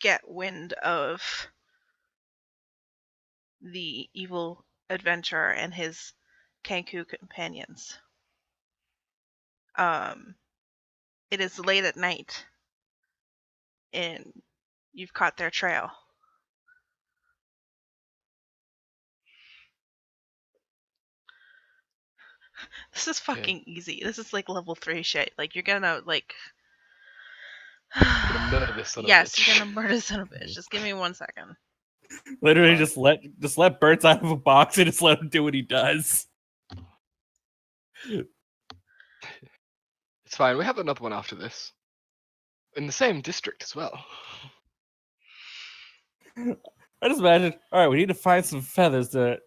get wind of the evil adventurer and his Kanku companions. It is late at night, and you've caught their trail. This is fucking easy. This is like level 3 shit. Like, you're gonna, like... Gonna murder this son of a yes, bitch. you're gonna murder this son of a bitch. Just give me 1 second. Literally, Alright. just let birds out of a box and just let him do what he does. It's fine. We have another one after this. In the same district as well. I just imagine. All right, we need to find some feathers to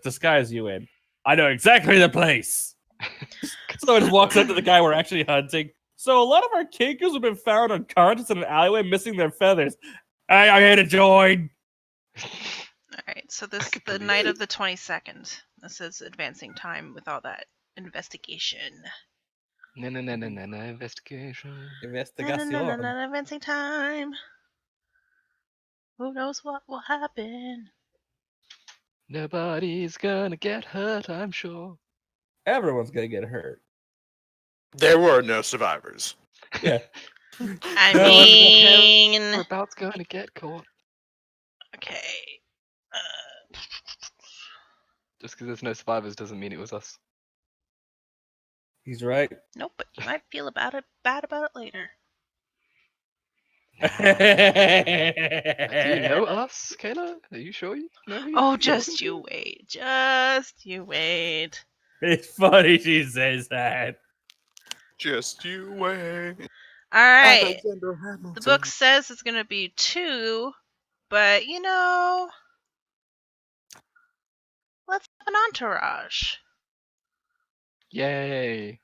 disguise you in. I know exactly the place. So I just walks up to the guy we're actually hunting. So a lot of our kinkers have been found unconscious in an alleyway, missing their feathers. I'm here to join. Alright, so this could the believe night it. of the 22nd. This is advancing time with all that investigation. No, investigation. Investigación. Advancing time. Who knows what will happen? Nobody's gonna get hurt, I'm sure. Everyone's gonna get hurt. There were no survivors. Yeah. I No, mean, We're about gonna get caught. okay. Just because there's no survivors doesn't mean it was us. He's right. Nope, but you might feel bad about it later. Do you know us, Kayla? Are you sure you know who Oh, you're just talking you to? wait. Just you wait. It's funny she says that. Just you wait. Alright. Alexander Hamilton. The book says it's gonna be 2, but you know, let's have an entourage. Yay!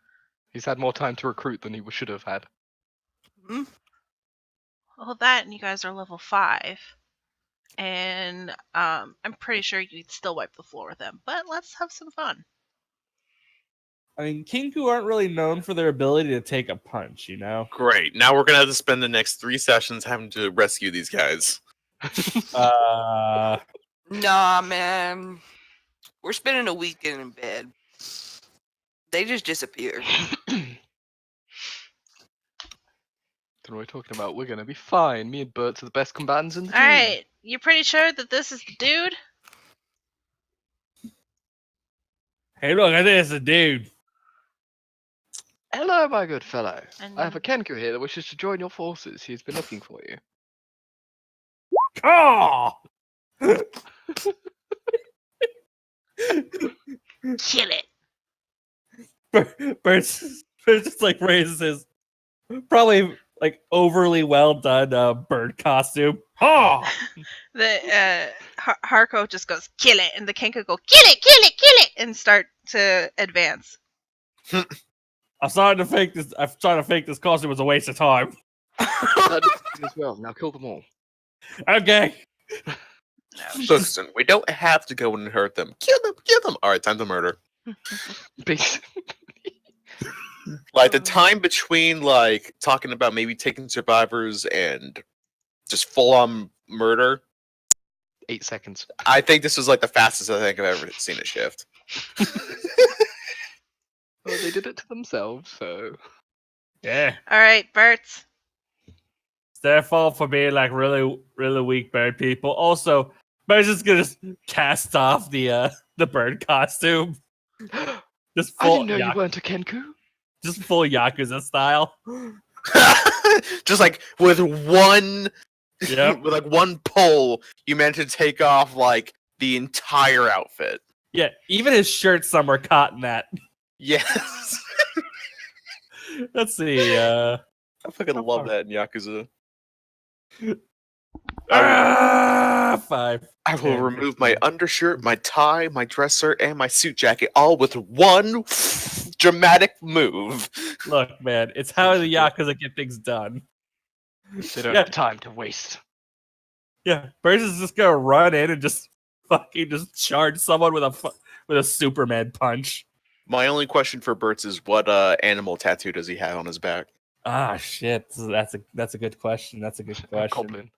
He's had more time to recruit than he should have had. Hmm? Well, that and you guys are level 5. And I'm pretty sure you'd still wipe the floor with them. But let's have some fun. I mean, Kinku aren't really known for their ability to take a punch, you know? Great. Now we're gonna have to spend the next 3 sessions having to rescue these guys. Uh, Nah, man. We're spending a weekend in bed. They just disappear. Don't know what we're talking about. We're gonna be fine. Me and Bert are the best combatants in the team. Alright, you're pretty sure that this is the dude? hey, look, I think it's a dude. Hello, my good fellow. And I have a Kenku here that wishes to join your forces. He's been looking for you. Oh! kill it. Bert's just like raises his, probably like overly well done bird costume. Oh, The Harko just goes, kill it, and the Kenku go, kill it, kill it, kill it, and start to advance. I'm starting to think this. I'm trying to think this costume was a waste of time. That is as well. Now kill them all. Okay. Listen, we don't have to go and hurt them. Kill them, kill them. All right, time to murder. Basically. Like the time between like talking about maybe taking survivors and just full on murder. 8 seconds. I think this was like the fastest I think I've ever seen it shift. Well, they did it to themselves, so. Yeah. All right, Bert's. It's their fault for being like really, really weak bird people. Also, Bird's just gonna cast off the bird costume. Just I full, didn't know you weren't a Kenku. just full Yakuza style. Just like with one Yep. with like one pull, you managed to take off like the entire outfit. Yeah, even his shirt some are caught in that. Yes. Let's see. I fucking love that in Yakuza. 5. I will 10, remove my 15. undershirt, my tie, my dresser, and my suit jacket all with one dramatic move. Look, man, it's how the Yakuza get things done. They don't Yeah. have time to waste. Yeah, Burns is just gonna run in and just fucking just charge someone with a Superman punch. My only question for Bertz is what animal tattoo does he have on his back? Ah, shit. That's a good question. That's a good A question. goblin.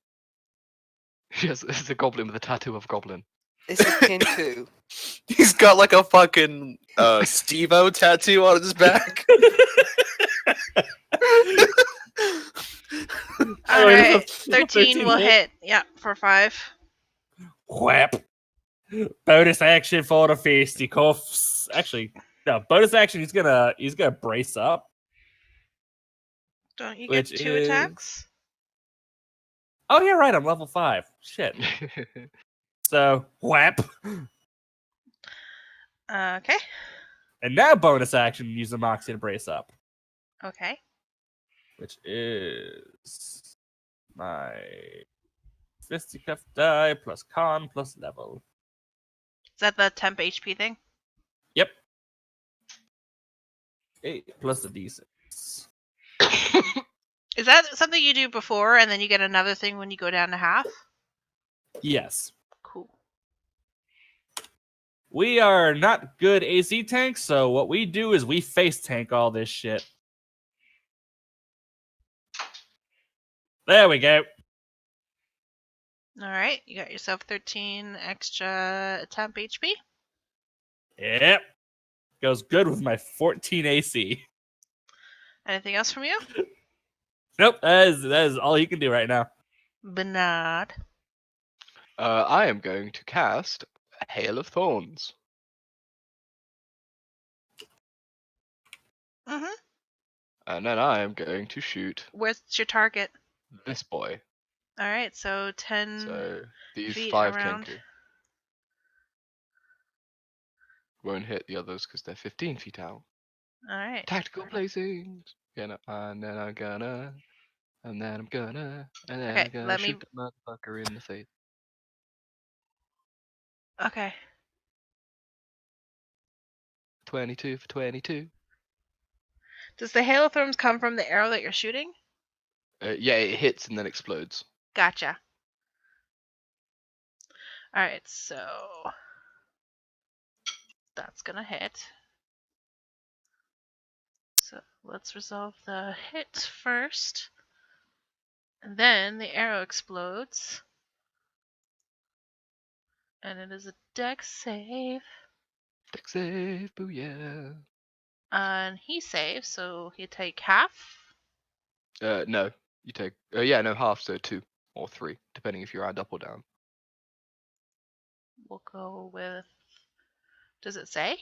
Yes, it's a goblin with a tattoo of goblin. It's a Kenku. He's got like a fucking Steve-O tattoo on his back. All Oh, right, it's a 13 will hit. hit. Yeah, for 5. Whap. Bonus action for the fisticuffs. Actually, no. Bonus action. He's gonna brace up. Don't you Which get 2 is- attacks? Oh yeah, right. I'm level 5. Shit. So whap. Okay. And now bonus action. Use the Moxie to brace up. Okay. Which is my fisticuff die plus con plus level. Is that the temp HP thing? Yep. 8 plus the d6. Is that something you do before and then you get another thing when you go down to half? Yes. Cool. We are not good AC tanks, so what we do is we face tank all this shit. There we go. All right, you got yourself 13 extra temp HP. Yep. Goes good with my 14 AC. Anything else from you? Nope, that is all he can do right now. Bernard. I am going to cast a Hail of Thorns. Mm-hmm. And then I am going to shoot Where's your target? this boy. All right, so 10 So these feet 5 around. Kenku won't hit the others because they're 15 feet out. All right. Tactical placings. And then I'm gonna, and then I'm gonna, and then Okay, I'm gonna let me- shoot the motherfucker in the face. Okay. 22 for 22. Does the hail of thorns come from the arrow that you're shooting? Yeah, it hits and then explodes. Gotcha. All right, so that's gonna hit. So let's resolve the hit first. And then the arrow explodes. And it is a dex save. Dex save, booyah. And he saves, so he'll take half. No, you take. Yeah, no, half, so 2 or 3, depending if you add up or down. We'll go with. Does it say?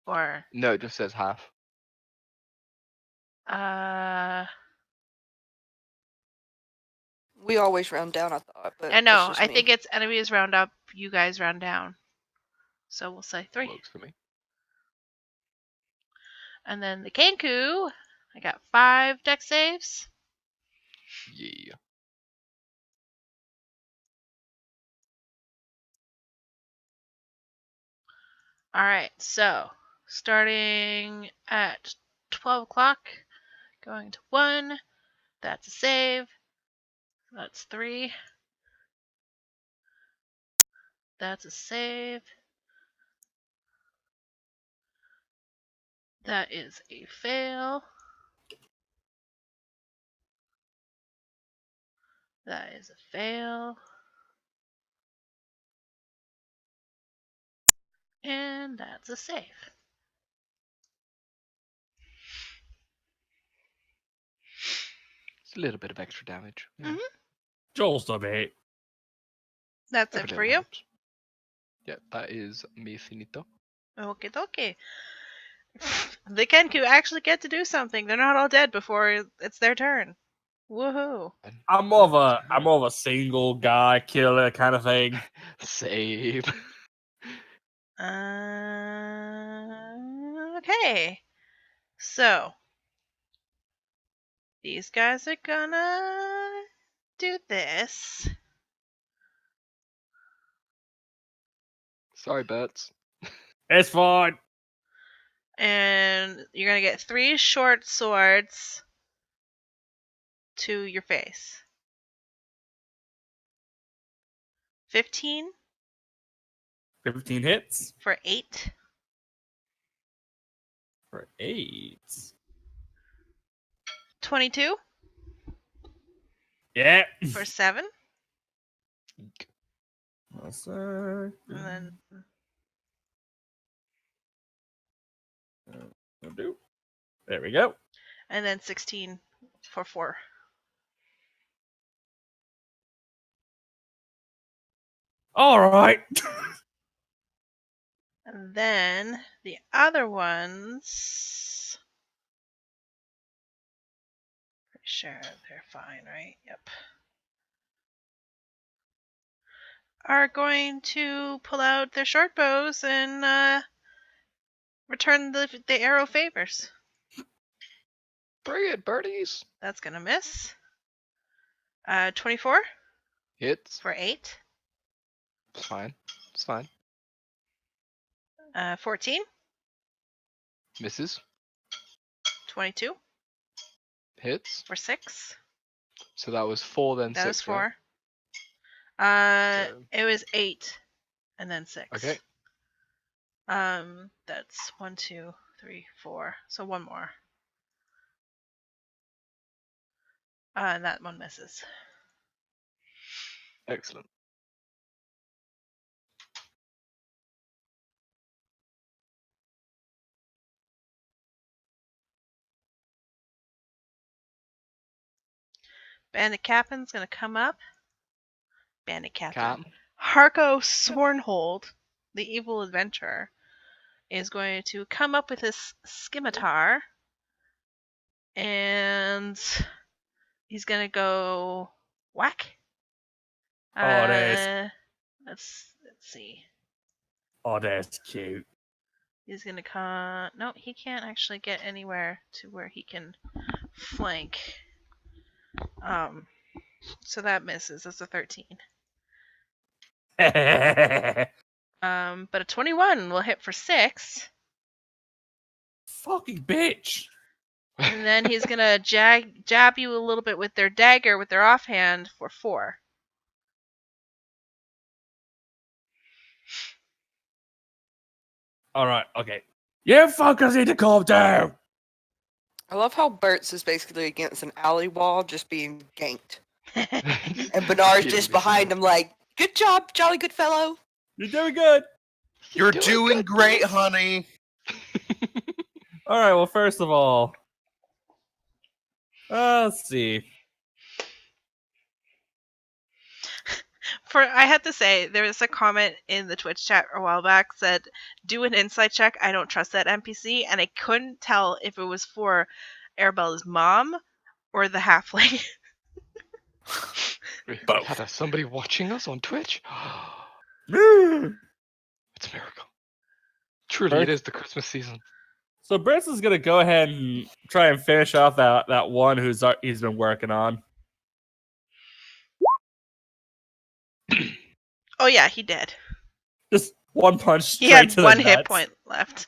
Or. No, it just says half. We always round down, I thought. But I know. that's just I me. think it's enemies round up, you guys round down. So we'll say 3. Works for me. And then the Kenku, I got 5 dex saves. Yeah. All right, so starting at 12 o'clock, going to 1. That's a save. That's 3. That's a save. That is a fail. That is a fail. And that's a save. It's a little bit of extra damage. Yeah. Just a bit. That's Every it for little you. helps. Yeah, that is mi finito. Okie dokie. The Kenku actually get to do something. They're not all dead before it's their turn. Woohoo. I'm more of a single guy killer kind of thing. Save. Okay. So, these guys are gonna do this. Sorry, Bets. It's fine. And you're gonna get 3 short swords to your face. 15 15 hits for 8. for 8. 22 Yeah. for 7. And And then there we go. 16 for 4. All right. And then the other ones. Pretty sure they're fine, right? Yep. Are going to pull out their short bows and return the arrow favors. Bring it, birdies. That's gonna miss. 24 Hits. for 8. It's fine. It's fine. 14, Misses. 22 Hits. for 6. So that was 4 then That 6, was 4. right? It was 8 and then 6. Okay. That's 1, 2, 3, 4. So one more. And that one misses. Excellent. Bandit Captain's gonna come up. Bandit Captain. Cap. Harko Swornhold, the evil adventurer, is going to come up with his scimitar. And he's gonna go whack. Oh, that's Let's see. oh, that's cute. He's gonna come. No, he can't actually get anywhere to where he can flank. So that misses. That's a 13. But a 21 will hit for 6. Fucking bitch. And then he's gonna jab you a little bit with their dagger with their offhand for 4. All right. Okay. You fuckers need to calm down. I love how Bert's is basically against an alley wall just being ganked. And Bernard's just behind him like, good job, jolly good fellow. You're doing good. You're doing great, honey. All right. Well, first of all, let's see. I had to say, there was a comment in the Twitch chat a while back said, do an insight check. I don't trust that NPC. And I couldn't tell if it was for Arabella's mom or the halfling. Both. Had somebody watching us on Twitch? It's a miracle. Truly, it is the Christmas season. So Branson's gonna go ahead and try and finish off that one he's been working on. Oh yeah, he did. Just one punch He straight had to the one hit nuts. point left.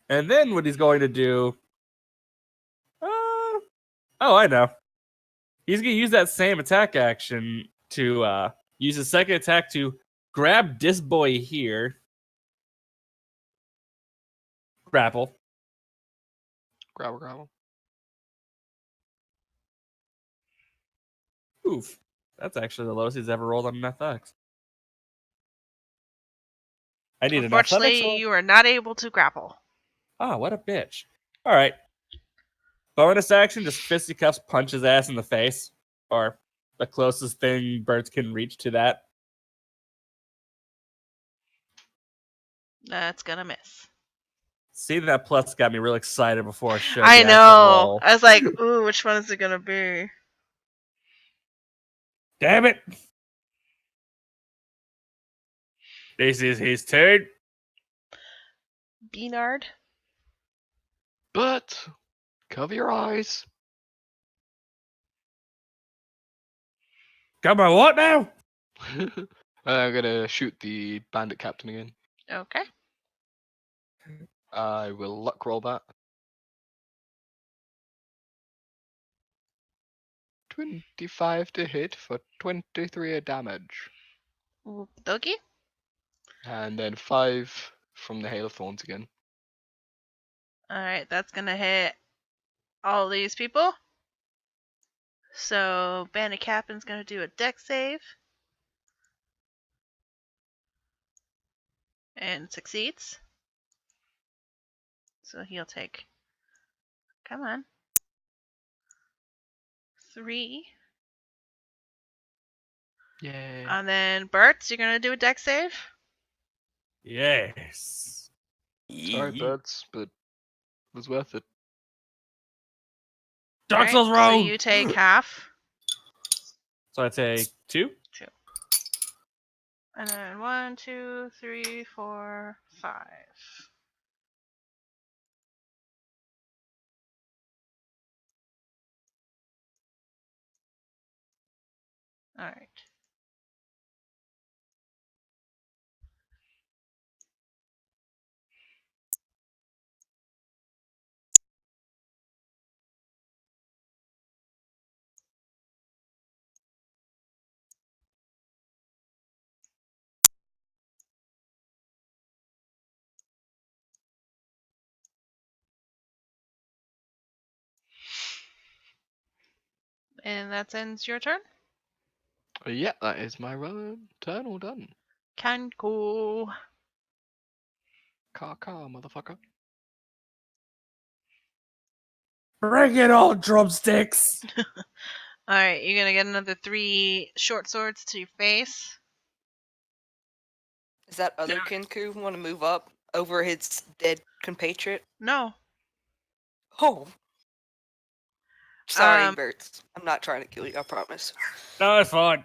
and then what he's going to do? Oh, I know. He's going to use that same attack action to use his second attack to grab this boy here. Grapple. Grapple. Oof. That's actually the lowest he's ever rolled on an FX. I need an athletics Unfortunately, roll. you are not able to grapple. Oh, what a bitch. All right. Bonus action, just fisticuffs, punch his ass in the face. Or the closest thing birds can reach to that. That's gonna miss. See, that plus got me real excited before I showed I the actual know. roll. I was like, ooh, which one is it gonna be? Damn it! This is his turn. Beanard? But cover your eyes. Come on, what now? I'm gonna shoot the bandit captain again. Okay. I will luck roll that. 25 to hit for 23 damage. Dokie? And then 5 from the Hail of Thorns again. Alright, that's gonna hit all these people. So, Bandit Captain's gonna do a dex save. And succeeds. So he'll take. Come on. 3. Yay. And then, Bert, you're gonna do a dex save? Yes. Sorry, birds, but it was worth it. Dark Souls So roll. you take half. So I take 2. 2. And then 1, 2, 3, 4, 5. Alright. And that ends your turn? Yeah, that is my turn all done. Kanko. Car, motherfucker. Bring it on, drumsticks. Alright, you're gonna get another 3 short swords to your face. Does that other Kenku want to move up over his dead compatriot? No. Oh. Sorry, Um, Bert. I'm not trying to kill you, I promise. No, it's fine.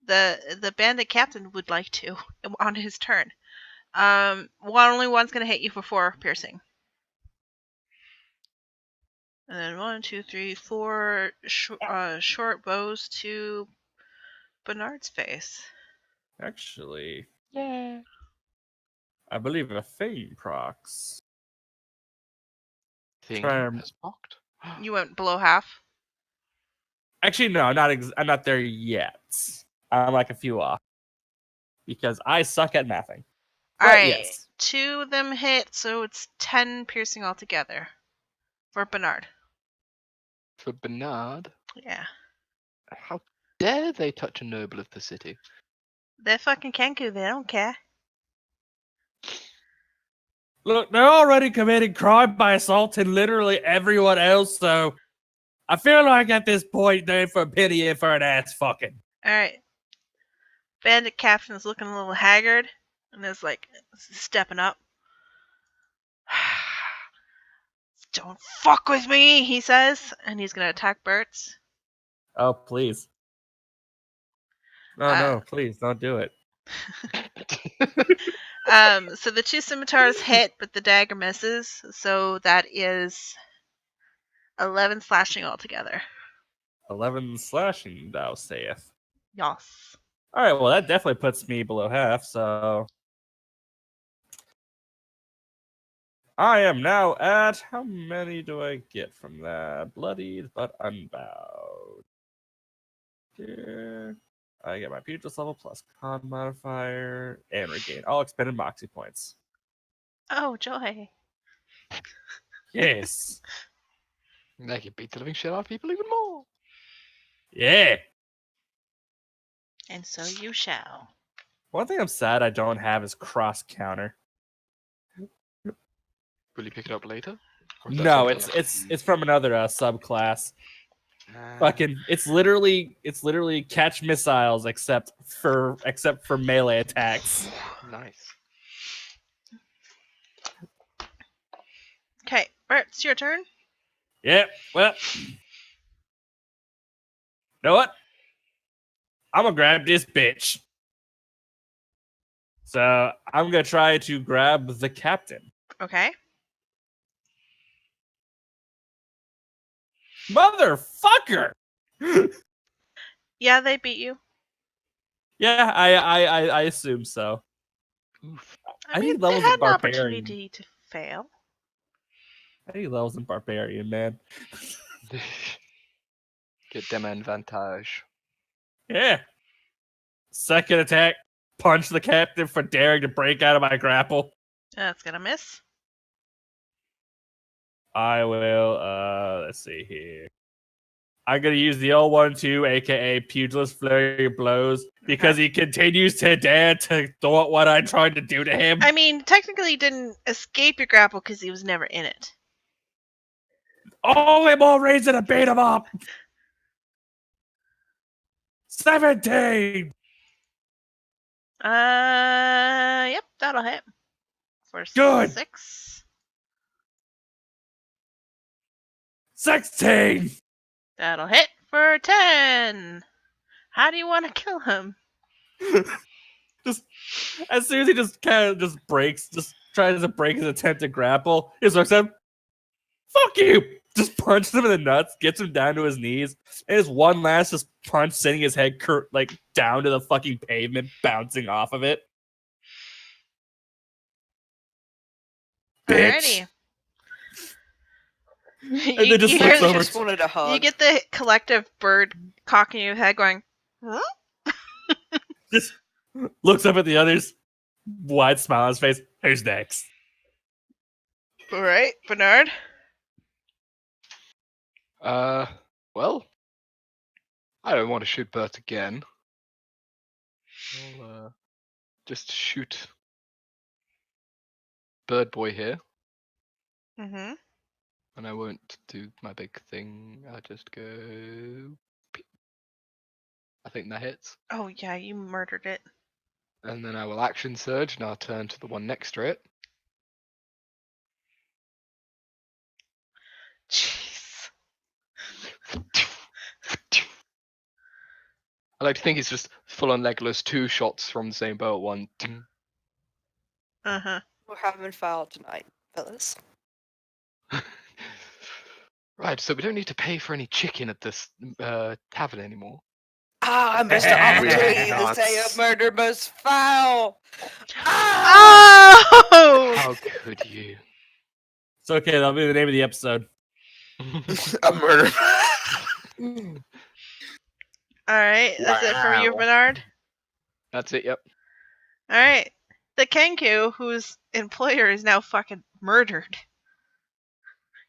The bandit captain would like to on his turn. Only one's gonna hit you for 4 piercing. And then 1, 2, 3, 4 short bows to Bernard's face. Actually, Yeah. I believe a Fame procs. Thing Charm. has blocked. You went below half. Actually, no, I'm not there yet. I'm like a few off. Because I suck at mathing. But Alright, yes. 2 of them hit, so it's 10 piercing altogether. For Bernard. For Bernard, Yeah. how dare they touch a noble of the city? They're fucking Kenku, they don't care. Look, they're already committing crime by assaulting literally everyone else, so I feel like at this point they're for pity and for an ass fucking. Alright. Bandit Captain is looking a little haggard and is like stepping up. Don't fuck with me, he says, and he's gonna attack Bert's. Oh, please. No, please, don't do it. So the 2 scimitars hit, but the dagger misses. So that is 11 slashing altogether. 11 slashing, thou sayest. Yes. All right, well, that definitely puts me below half, so I am now at, how many do I get from that? Bloodied but unbowed. Yeah. I get my pugilist level plus con modifier and regain all expended moxie points. Oh, joy. Yes. They can beat the living shit out of people even more. Yeah. And so you shall. One thing I'm sad I don't have is cross counter. Will you pick it up later? Or is that No, something it's from another subclass. Nah. Fucking, it's literally catch missiles except for melee attacks. Nice. Okay, Bert, it's your turn. Yep. Well, you know what? I'm gonna grab this bitch. So I'm gonna try to grab the captain. Okay. Motherfucker! Yeah, they beat you. Yeah, I assume so. Oof. I mean, need they levels had in an barbarian. opportunity to fail. I need levels in barbarian, man. Get them advantage. Yeah. Second attack, punch the captain for daring to break out of my grapple. That's gonna miss. I will, let's see here. I'm gonna use the old one too, aka Pugilist Flurry of Blows, because he continues to dare to thwart what I'm trying to do to him. I mean, technically he didn't escape your grapple because he was never in it. Only more reason to beat him up! 17! Yep, that'll hit. For Good. 6. 16! That'll hit for 10. How do you want to kill him? Just as soon as he just kind of just tries to break his attempt to grapple, he just looks at him. Fuck you! Just punches him in the nuts, gets him down to his knees, and just one last just punch, sending his head down to the fucking pavement, bouncing off of it. Bitch. Alrighty. And then just looks hear, over. Just wanted a hug. you get the collective bird cocking your head going, huh? Just looks up at the others, wide smile on his face. Who's next? Alright, Bernard. Well, I don't want to shoot Bert again. I'll just shoot Bird Boy here, Mm-hmm. and I won't do my big thing. I'll just go. Pew. I think that hits, Oh yeah, you murdered it. and then I will action surge, and I'll turn to the one next to it. Jeez. I like to think it's just full on Legolas, 2 shots from the same bow at one. Uh-huh. We're having foul tonight, fellas. Right, so we don't need to pay for any chicken at this tavern anymore. Ah, I missed the opportunity to Nuts. say a murder most foul. Oh! How could you? It's okay, that'll be the name of the episode. A murder. Alright, that's it for you, Wow. Bernard. That's it, yep. Alright. The Kenku, whose employer is now fucking murdered.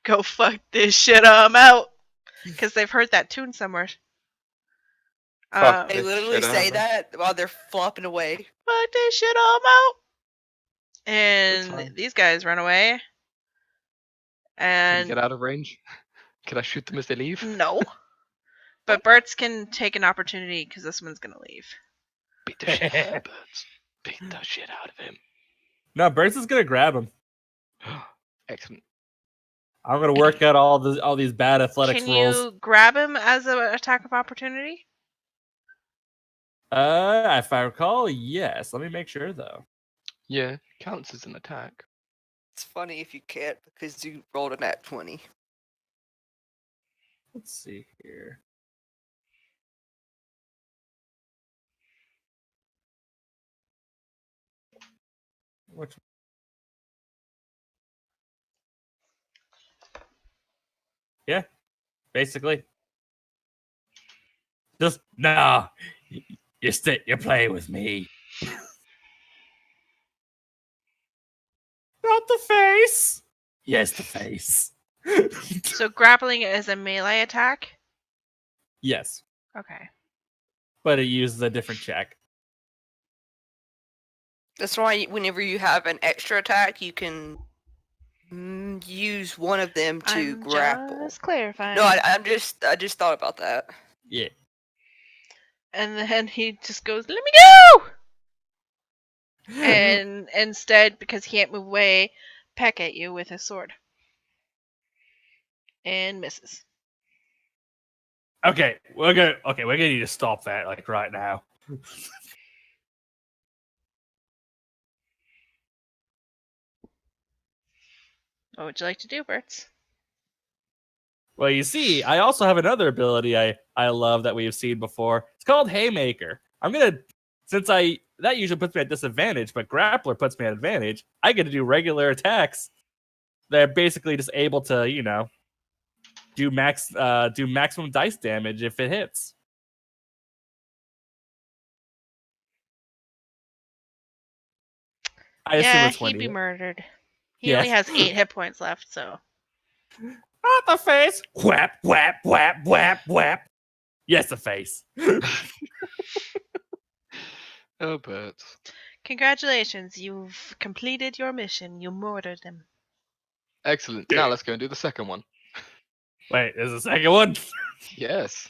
Go fuck this shit, I'm out. Because they've heard that tune somewhere. Fuck They this literally shit say out. that while they're flopping away. Fuck this shit, I'm out. Good And time. these guys run away. Can you And get out of range? Can I shoot them as they leave? no. But Bert's can take an opportunity because this one's gonna leave. Beat the shit out of the birds. Beat the shit out of him. No, Burns is gonna grab him. Excellent. I'm gonna work out all these bad athletics Can rules. you grab him as an attack of opportunity? If I recall, yes. Let me make sure though. Yeah, counts as an attack. It's funny if you can't because you rolled a nat 20. Let's see here. Which? Yeah, basically. Just nah. You play with me. Not the face. Yes, the face. So grappling is a melee attack? Yes, Okay. but it uses a different check. That's why whenever you have an extra attack, you can use one of them to I'm grapple. just clarifying. No, I just thought about that. Yeah. And then he just goes, "Let me go!" And instead, because he can't move away, peck at you with his sword. And misses. Okay, we're gonna need to stop that like right now. What would you like to do, Bertz? Well, you see, I also have another ability I love that we've seen before. It's called Haymaker. I'm gonna that usually puts me at disadvantage, but Grappler puts me at advantage. I get to do regular attacks. They're basically just able to, do maximum dice damage if it hits. I assume Yeah, it's he'd 20. be murdered. He Yes. only has 8 hit points left, so. Not the face. Whap, whap, whap, whap, whap. Yes, the face. Oh, Bert. Congratulations, you've completed your mission. You murdered him. Excellent. Now let's go and do the second one. Wait, there's a second one? Yes.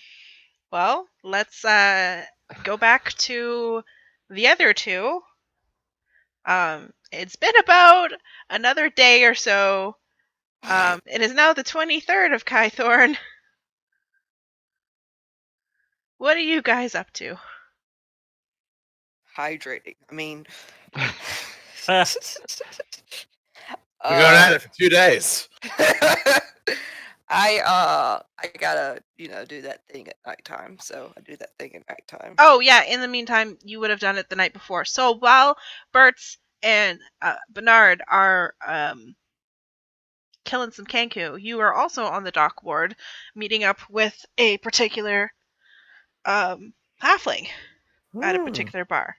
Well, let's go back to the other two. It's been about another day or so. It is now the 23rd of Kythorn. What are you guys up to? Hydrating. I mean, We're going at it for 2 days. I gotta do that thing at nighttime, so I do that thing at nighttime. Oh, yeah, in the meantime, you would have done it the night before. So while Bertz and Bernard are killing some Kenku, you are also on the dock ward, meeting up with a particular halfling at a particular bar.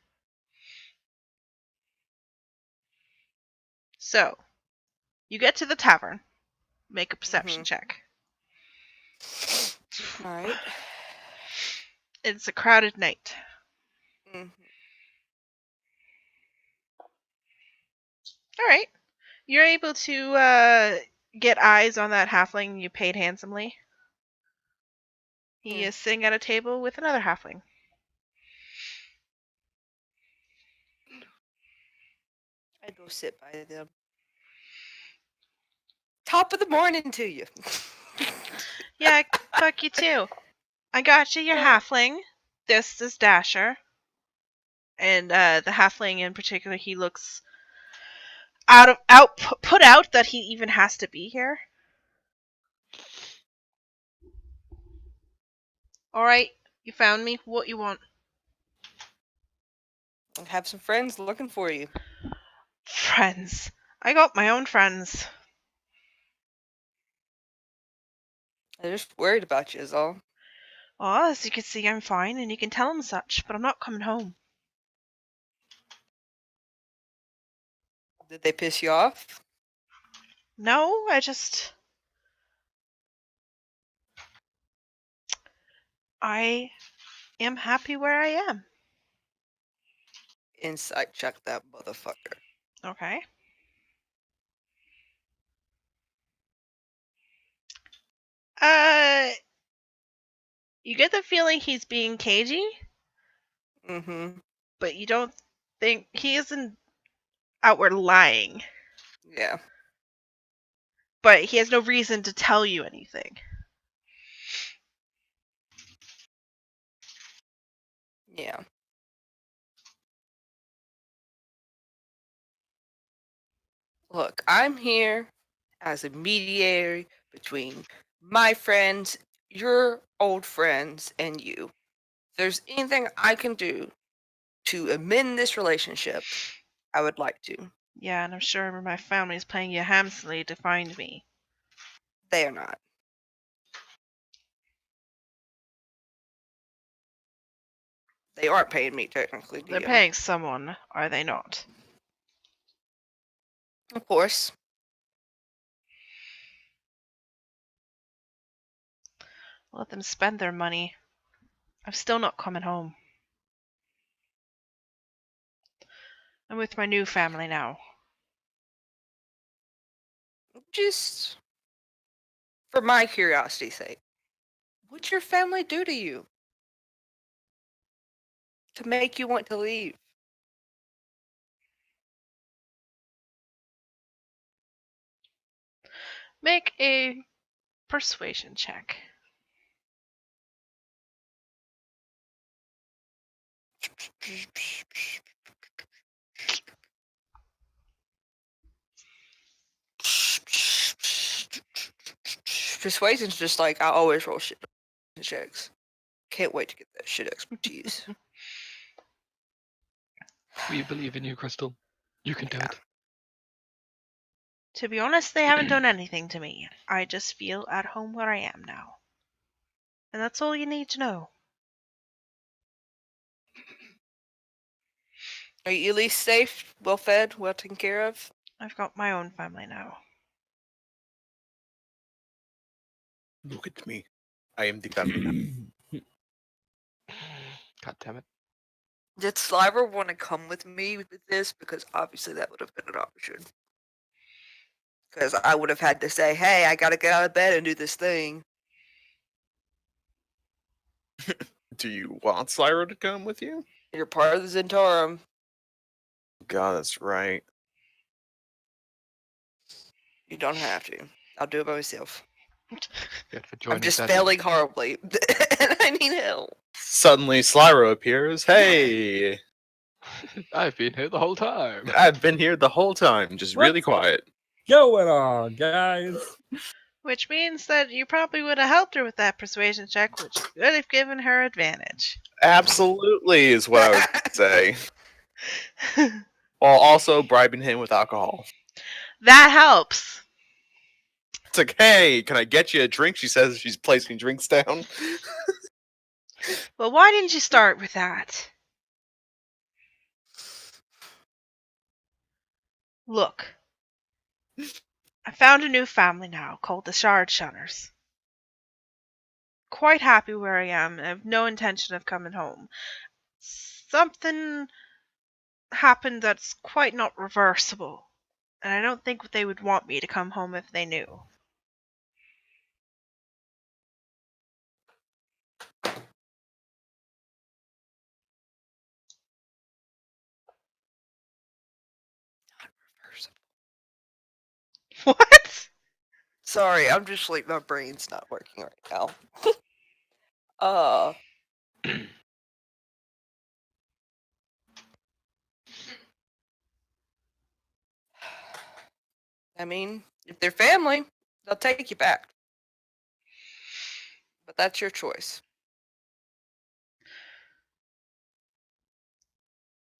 So, you get to the tavern. Make a perception check. All right. It's a crowded night. Mhm. All right. You're able to get eyes on that halfling you paid handsomely. He is sitting at a table with another halfling. I go sit by them. Top of the morning to you. Yeah, fuck you too. I got you your halfling. This is Dasher. And the halfling in particular, he looks put out that he even has to be here. All right, you found me. What you want? I have some friends looking for you. Friends. I got my own friends. They're just worried about you is all. Well, as you can see, I'm fine, and you can tell them such, but I'm not coming home. Did they piss you off? No, I am happy where I am. Insight check that motherfucker. Okay. Uh, you get the feeling he's being cagey, Mm-hmm. but you don't think he isn't outward lying. Yeah. But he has no reason to tell you anything. Yeah. Look, I'm here as a mediator between my friends your old friends and you. If there's anything I can do to amend this relationship, I would like to. Yeah, and I'm sure my family's playing you handsomely to find me. They are not. They aren't paying me technically, They're DM. paying someone, are they not? Of course. Let them spend their money. I'm still not coming home. I'm with my new family now. Just for my curiosity's sake, what'd your family do to you to make you want to leave? Make a persuasion check. Persuasion's just like I always roll shit checks. Can't wait to get that shit expertise. We believe in you, Crystal. You can do Yeah. it. To be honest, they haven't done anything to me. I just feel at home where I am now. And that's all you need to know. Are you at least safe, well fed, well taken care of? I've got my own family now. Look at me. I am the family now. God damn it. Did Sliver want to come with me with this? Because obviously that would have been an option. Because I would have had to say, hey, I gotta get out of bed and do this thing. Do you want Slyro to come with you? You're part of the Zentarum. God, that's right. You don't have to. I'll do it by myself. Good for I'm joining just Daddy. failing horribly. And I need help. Suddenly, Slyro appears. Hey, I've been here the whole time. I've been here the whole time, just What? really quiet. Going on, guys? Which means that you probably would have helped her with that persuasion check, which would have given her advantage. Absolutely, is what I was going to say. While also bribing him with alcohol. That helps. It's like, hey, can I get you a drink? She says she's placing drinks down. Well, why didn't you start with that? Look, I found a new family now called the Shard Shunners. Quite happy where I am and have no intention of coming home. Something happened that's quite not reversible, and I don't think they would want me to come home if they knew. What? Sorry, I'm just like, my brain's not working right now. uh. I mean, if they're family, they'll take you back. But that's your choice.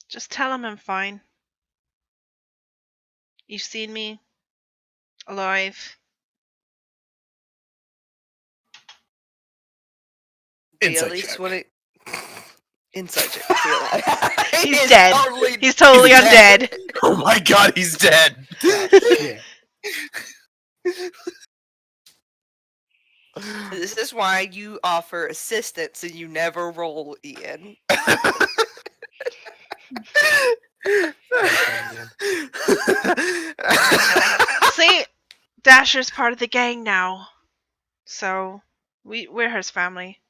Just tell them I'm fine. You've seen me alive. Do you at Insight least check. want to inside check to see alive. He's Is dead. He's totally He's undead. Oh my god, he's dead! Shit. This is why you offer assistance and you never roll, Ian. See, Dasher's part of the gang now. So, we're his family.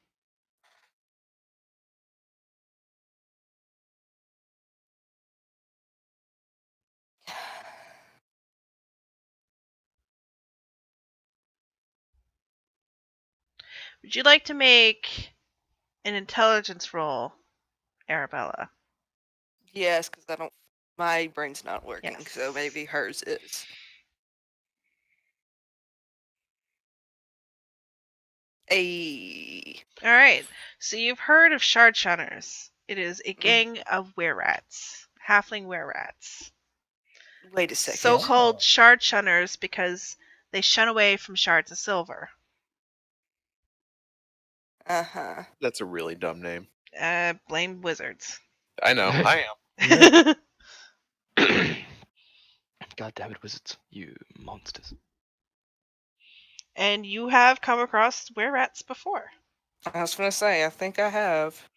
Would you like to make an intelligence roll, Arabella? Yes, because I don't. My brain's not working, Yes. so maybe hers is. All right. So you've heard of shard shunners. It is a gang of were-rats, halfling were-rats. Wait a second. So-called shard shunners because they shun away from shards of silver. Uh-huh. That's a really dumb name. Blame wizards. I know. I am. God damn it, wizards. You monsters. And you have come across were-rats before. I was gonna say, I think I have.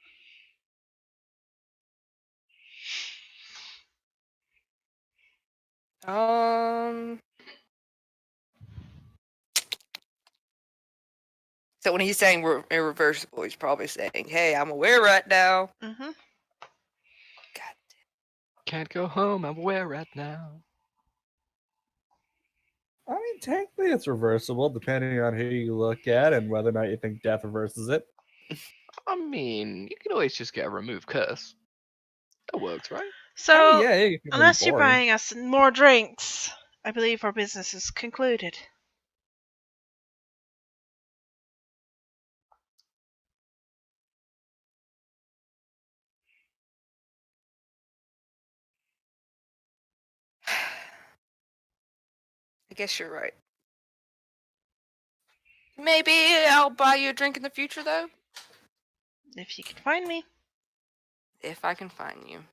So when he's saying we're irreversible, he's probably saying, "Hey, I'm aware right now." Mm-hmm. God. Can't go home, I'm where rat now. I mean, technically it's reversible depending on who you look at and whether or not you think death reverses it. I mean, you can always just get a remove curse. That works, right? So, I mean, yeah, it can be unless you're boring. buying us more drinks, I believe our business is concluded. I guess you're right. Maybe I'll buy you a drink in the future, though, If you can find me. if I can find you.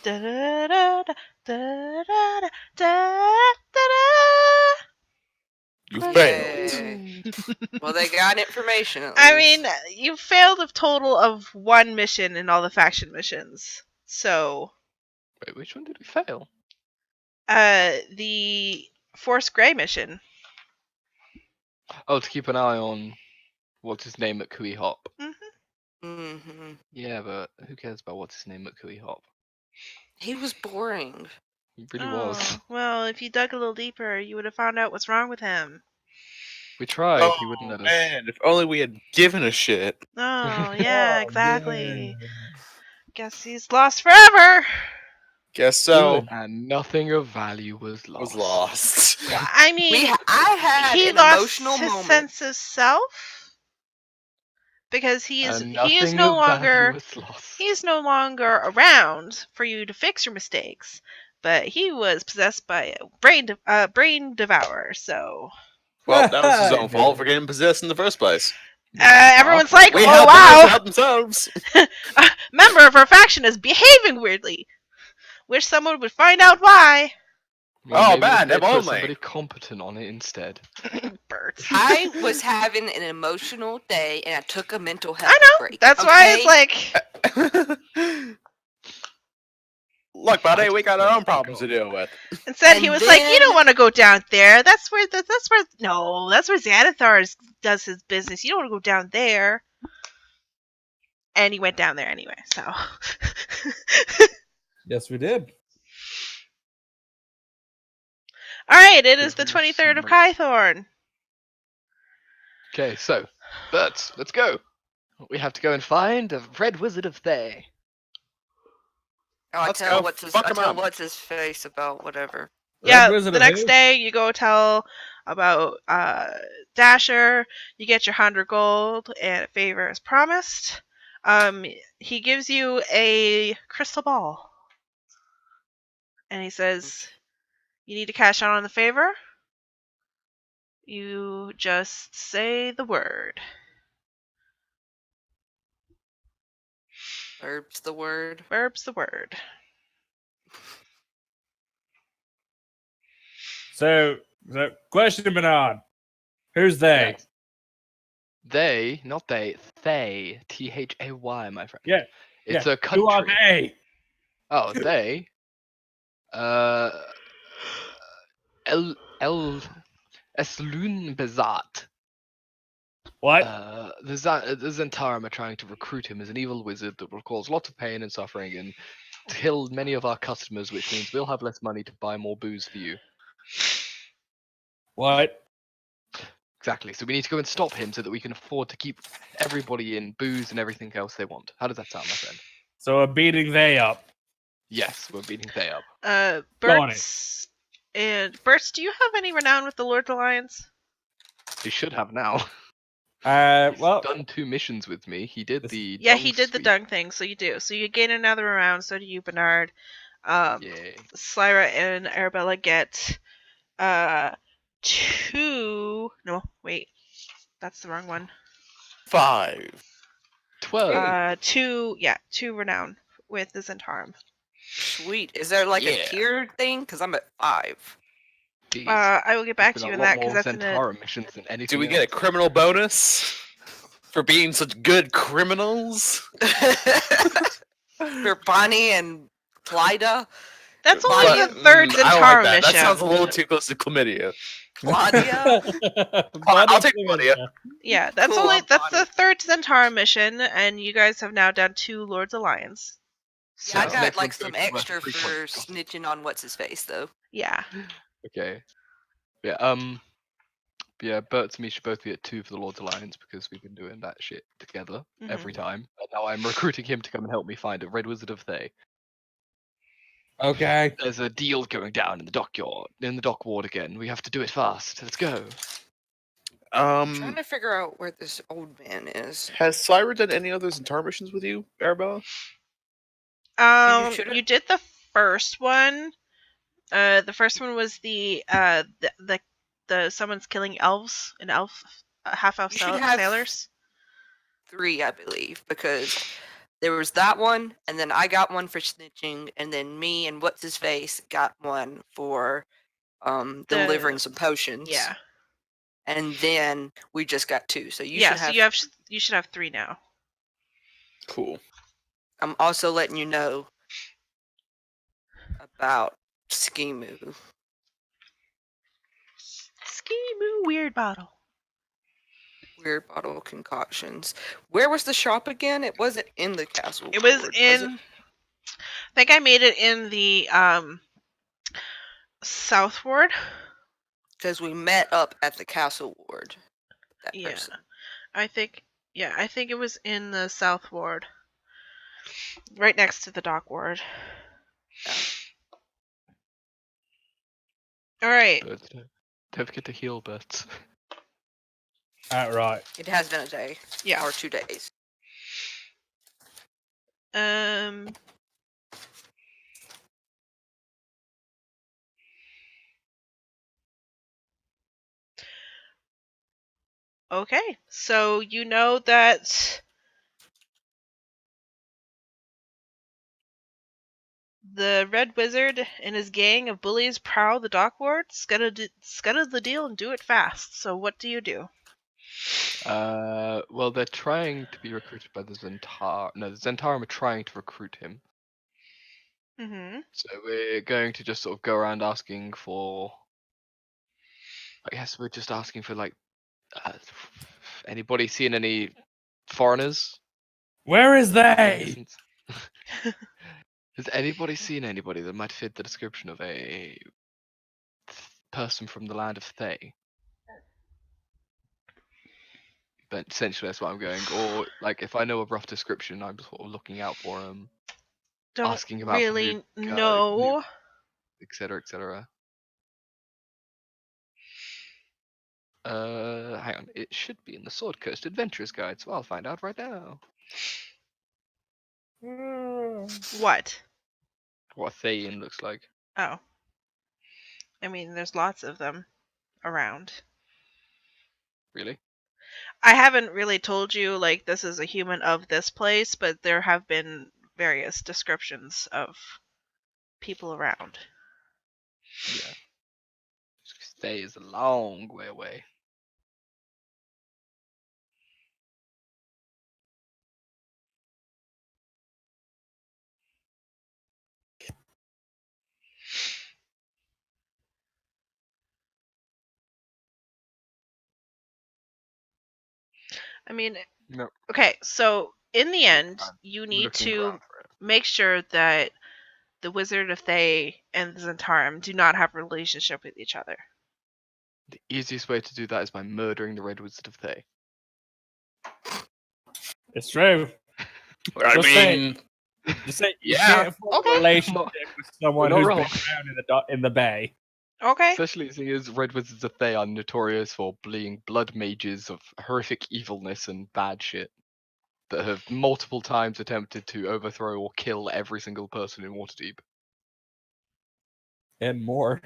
Da da da da da da da da. You Click. failed. Well, they got information at I least. mean, you failed a total of 1 mission in all the faction missions. So, Wait, which one did we fail? the Force Grey mission. Oh, to keep an eye on what's his name at Kui Hop. Mm-hmm. Yeah, but who cares about what's his name at Kui Hop? He was boring. He really was. Well, if you dug a little deeper, you would have found out what's wrong with him. We tried, Oh he wouldn't let us. man, if only we had given a shit. Oh, yeah, Oh, exactly. man. Guess he's lost forever. Guess so. Good. And nothing of value was Was lost. lost. Well, I mean, I had he an lost emotional his moment. sense of self because he is And no nothing of value longer was lost. he's no longer around for you to fix your mistakes. But he was possessed by a brain devourer. So Well, that was his own I fault did for it. getting possessed in the first place. everyone's Our like, We "Oh helped others to wow, help themselves. a member of our faction is behaving weirdly. Wish someone would find out why." Well, Oh, maybe man, they if put only. somebody competent on it instead. Bert. I was having an emotional day, and I took a mental health I know. break. That's why it's like Look, buddy, I we got just our let own that problems go. to deal with. instead he And was like, "You don't then want to go down there. That's where that's where Xanathar does his business. You don't want to go down there." And he went down there anyway. So Yes, we did. all right, it is the Good 23rd of smoke. Kythorn. Okay, so, Bert, let's go. We have to go and find a Red Wizard of Thay. I Let's tell go I fuck him tell up. what's his face about whatever. Red Yeah, Wizard the of next who? day you go tell about Dasher. You get your 100 gold and a favor as promised. He gives you a crystal ball, and he says, "You need to cash out on the favor. You just say the word." Verb's the word. Verb's the word. So question Bernard. Who's they? Yes. They, not they, Thay. Thay, my friend. Yeah. It's Yeah. a Who are country. they? Oh, they. Uh, El Eslun Bezat. What? The Zentarum are trying to recruit him as an evil wizard that will cause lots of pain and suffering and kill many of our customers, which means we'll have less money to buy more booze for you. What? Exactly. So we need to go and stop him so that we can afford to keep everybody in booze and everything else they want. How does that sound, my friend? So we're beating they up. Yes, we're beating they up. Go on Bert's do you have any renown with the Lord's Alliance? He should have now. He's Well, done 2 missions with me. He did the Yeah, dung he did the sweep. dung thing, so you do. So you gain another round, so do you, Bernard. Yay. Slyra and Arabella get 2. No, wait. That's the wrong one. 5. 12. 2 renown with the Zentarum. Sweet. Is there like a Yeah. tiered thing? Because I'm at 5. Jeez. I will get back There's to you been on a lot that because more that's in a. Zentara missions than anything Do we get a else. criminal bonus for being such good criminals? For Bonnie and Clyda? That's only Claudia? the third I don't like Zentarum that. mission. That sounds a little too close to chlamydia. Claudia? I'll take Claudia. Yeah, that's Cool, I'm that's the Bonnie. third Zentarum mission, and you guys have now done 2 Lords Alliance. Yeah, I That's got next like one's some going to be worth extra 3 for points. snitching on what's his face though. Yeah. Okay. Yeah, yeah, Bert and me should both be at 2 for the Lord's Alliance because we've been doing that shit together every time. And now I'm recruiting him to come and help me find a Red Wizard of Thay. okay. There's a deal going down in the dockyard, in the dock ward again. We have to do it fast. Let's go. I'm trying to figure out where this old man is. Has Slyra done any other Zentara missions with you, Arabella? should've- You did the first one. The first one was the someone's killing elves and half elf You should have sailors. 3, I believe, because there was that one, and then I got one for snitching, and then me and what's his face got one for delivering some potions. Yeah. And then we just got 2, so you Yeah, should so have. you should have 3 now. Cool. I'm also letting you know about Skimu. Ski-moo weird bottle. Weird bottle concoctions. Where was the shop again? It wasn't in the castle. It was ward, in. it? I think I made it in the South Ward. Because we met up at the castle ward. That Yeah. person. I think it was in the South Ward. Right next to the dock ward. Yeah. Alright. Don't forget to heal, Bert. Right. It has been a day. Yeah. Or 2 days. Okay, so you know that the Red Wizard and his gang of bullies prowl the dock ward, scuttle the deal and do it fast. So what do you do? Well, they're trying to be recruited by the Zentara. No, the Zentarum are trying to recruit him. Mm-hmm. So we're going to just sort of go around asking for. I guess we're just asking for like, anybody seen any foreigners? Where is they? Has anybody seen anybody that might fit the description of a person from the land of Thay? But essentially, that's what I'm going. Or like, if I know a rough description, I'm sort of looking out for them, Don't asking about really know. etc. etc. Hang on. It should be in the Sword Coast Adventurers Guide, so I'll find out right now. What? What Thayin looks like. Oh. I mean, there's lots of them around. Really? I haven't really told you, like, this is a human of this place, but there have been various descriptions of people around. Yeah. Thay is a long way away. I mean, No. okay, so in the end, you need Looking to around for it. make sure that the Wizard of Thay and the Zentarum do not have a relationship with each other. The easiest way to do that is by murdering the Red Wizard of Thay. It's true. I Just mean, Just say you Yeah. can't form Okay. a relationship Not- with someone not who's wrong. been drowned in the bay. Okay. Especially seeing as Red Wizards of Thay are notorious for being blood mages of horrific evilness and bad shit that have multiple times attempted to overthrow or kill every single person in Waterdeep. And more.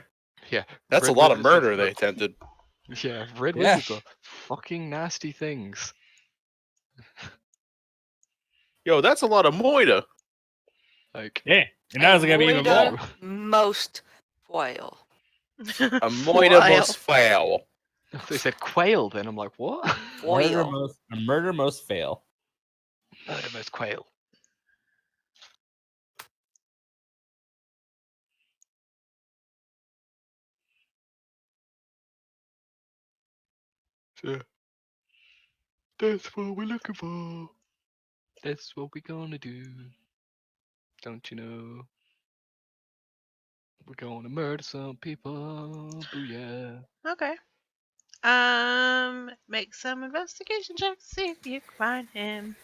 Yeah, That's a Red lot of Wizards murder they attempted. Yeah, Red Yeah. Wizards are fucking nasty things. Yo, that's a lot of moida. Like, Yeah. And now it's gonna be even Moida more. most foil. A moida Foil. most foul. they said quail, then I'm like, what? Foil. Murder most fail. Murder most quail. So, that's what we're looking for. That's what we're gonna do. Don't you know? We're gonna murder some people. Booyah. Okay. Make some investigation checks. See if you can find him.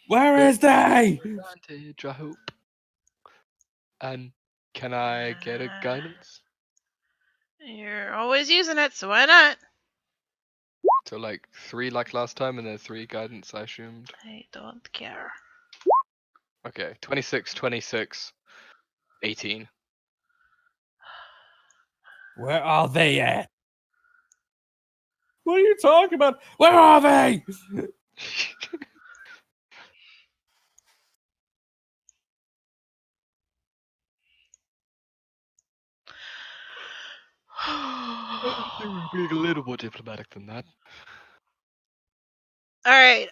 Where is they? Advantage, I hope. And can I get a guidance? You're always using it, so why not? So like 3 like last time and then 3 guidance, I assumed. I don't care. Okay, 26, 26, 18. Where are they at? What are you talking about? Where are they? Being a little more diplomatic than that. All right.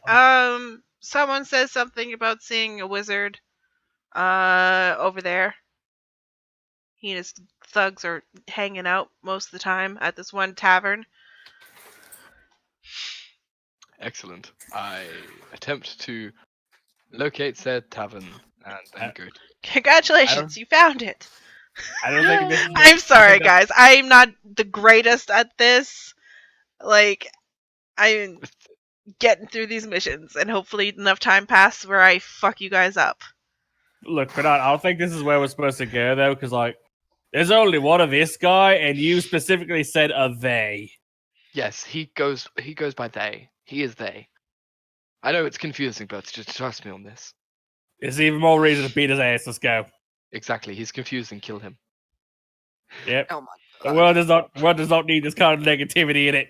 Someone says something about seeing a wizard. Over there. He and his thugs are hanging out most of the time at this one tavern. Excellent. I attempt to locate said tavern and then go to it. Congratulations, you found it. I don't think this is. I'm I sorry, think that's- guys. I'm not the greatest at this. Like, I'm getting through these missions, and hopefully enough time passes where I fuck you guys up. Look, Bernard, I don't think this is where we're supposed to go though, because like, there's only one of this guy, and you specifically said a they. Yes, he goes by they. He is they. I know it's confusing, but just trust me on this. There's even more reason to beat his ass. Let's go. Exactly, he's confusing, kill him. Yep. Oh my The god. world does not need this kind of negativity in it.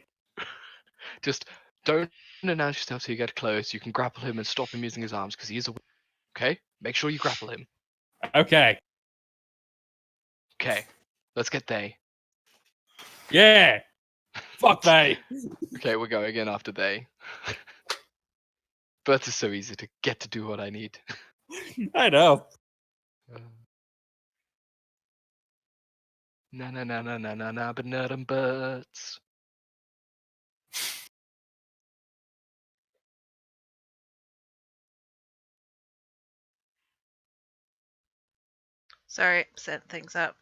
Just don't announce yourself till you get close. You can grapple him and stop him using his arms because he is a. Okay, make sure you grapple him. Okay. Okay, let's get they. Yeah. Fuck they. Okay, we're going again after they. But it's so easy to get to do what I need. I know. Na na na na na na na but nut 'em butts. Sorry, set things up.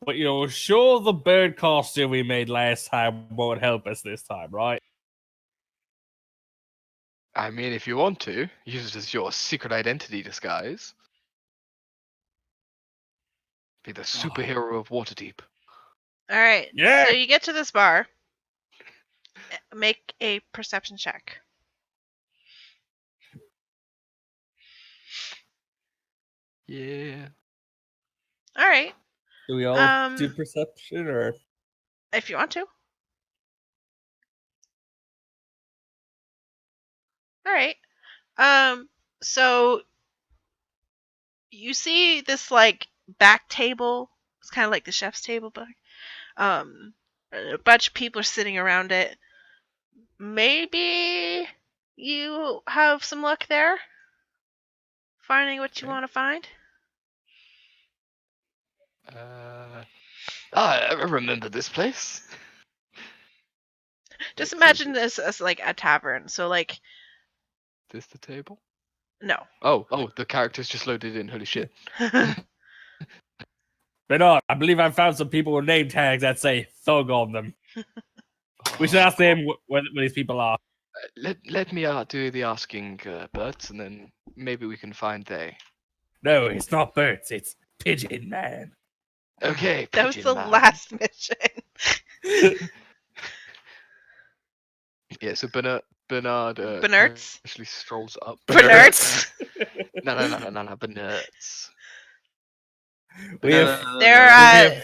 But you know, sure the bird costume we made last time won't help us this time, right? I mean, if you want to, use it as your secret identity disguise. Be the superhero of Waterdeep. All right. Yeah. So you get to this bar. Make a perception check. Yeah. All right. Do we all do Um, perception or? if you want to. All right. So you see this like back table. It's kind of like the chef's table, but a bunch of people are sitting around it. Maybe you have some luck there, finding what you Okay. want to find. I remember this place. Just Like, imagine this as like a tavern. So like, this the table? no. Oh, the character's just loaded in. Holy shit. Bernard, I believe I found some people with name tags that say thug on them. We should ask them where these people are. Let me do the asking, Bert, and then maybe we can find they. No, it's not Bert, it's Pigeon Man. Okay, That was Pigeon the Man. last mission. Yeah, so Bernard Benerts? actually strolls up. Benerts? No, Benerts. We have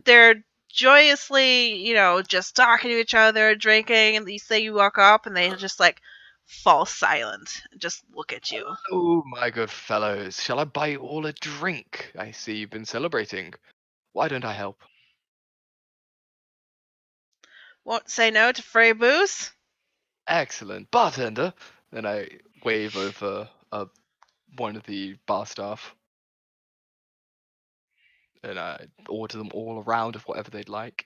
They're joyously, just talking to each other, drinking, and you say you walk up, and they just like fall silent and just look at you. Oh, my good fellows, shall I buy you all a drink? I see you've been celebrating. Why don't I help? Won't say no to free booze. Excellent. Bartender! Then I wave over one of the bar staff. And I order them all a round of whatever they'd like.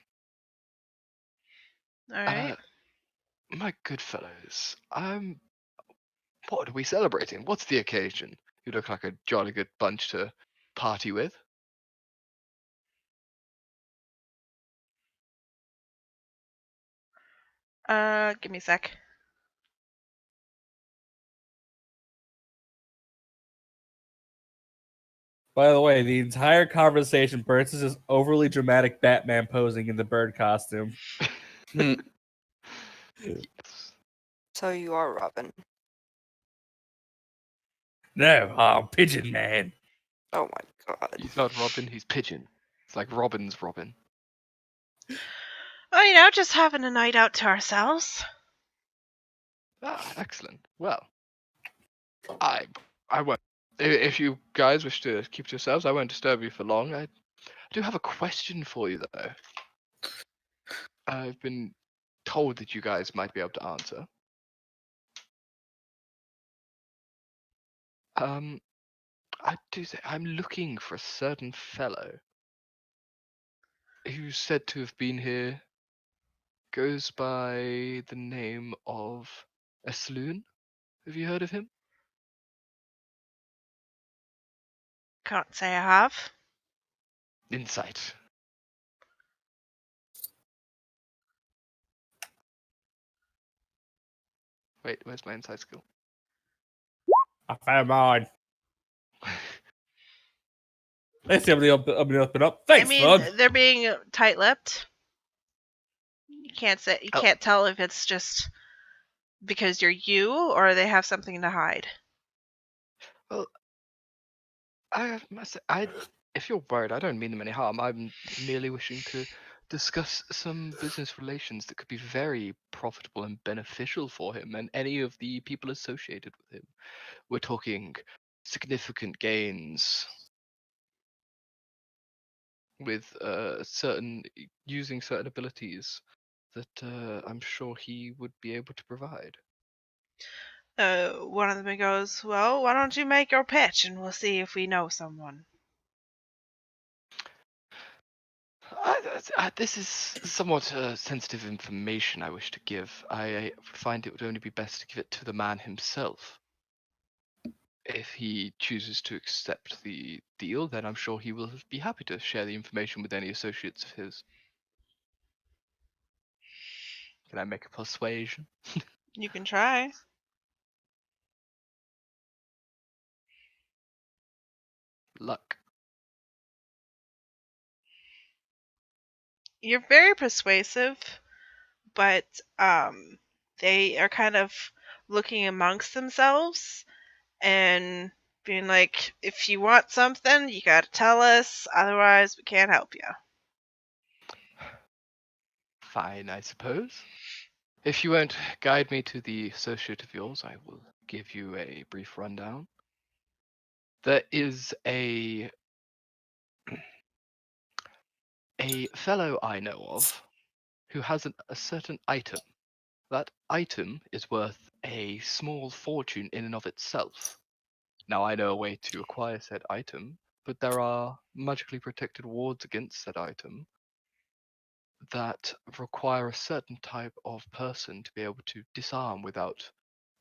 All right. My good fellows, what are we celebrating? What's the occasion? You look like a jolly good bunch to party with. Give me a sec. By the way, the entire conversation, Bert is just overly dramatic Batman posing in the bird costume. Yes. So you are Robin. No, I'm Pigeon Man. Oh my god. He's not Robin, he's Pigeon. It's like Robin's Robin. Well, just having a night out to ourselves. Ah, excellent. Well, I won't. If you guys wish to keep to yourselves, I won't disturb you for long. I do have a question for you, though. I've been told that you guys might be able to answer. I do say I'm looking for a certain fellow who's said to have been here, goes by the name of a Sloon. Have you heard of him? Can't say I have. Insight. Wait, where's my insight skill? I found mine. Let's see how many up and up. Thanks, I mean, Thug. they're being tight-lipped. You Oh. can't tell if it's just because you're you or they have something to hide. Well, I must say, if you're worried, I don't mean them any harm. I'm merely wishing to discuss some business relations that could be very profitable and beneficial for him and any of the people associated with him. We're talking significant gains with using certain abilities that I'm sure he would be able to provide. One of them goes, well, why don't you make your pitch and we'll see if we know someone. This is somewhat sensitive information I wish to give. I find it would only be best to give it to the man himself. If he chooses to accept the deal, then I'm sure he will be happy to share the information with any associates of his. Can I make a persuasion? You can try. Luck. You're very persuasive, but they are kind of looking amongst themselves and being like, if you want something, you gotta tell us, otherwise we can't help you. Fine, I suppose. If you won't guide me to the associate of yours, I will give you a brief rundown. There is a fellow I know of who has a certain item. That item is worth a small fortune in and of itself. Now I know a way to acquire said item, but there are magically protected wards against said item that require a certain type of person to be able to disarm without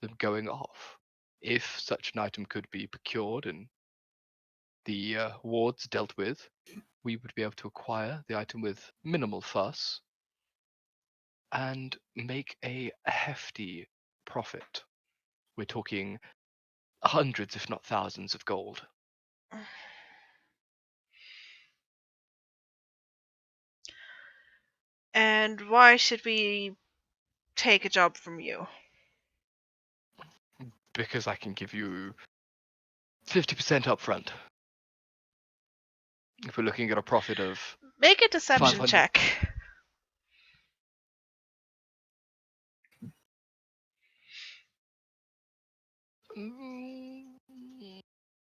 them going off. If such an item could be procured and the wards dealt with, we would be able to acquire the item with minimal fuss and make a hefty profit. We're talking hundreds, if not thousands, of gold. And why should we take a job from you? Because I can give you 50% upfront. If we're looking at a profit of Make a deception 500. check.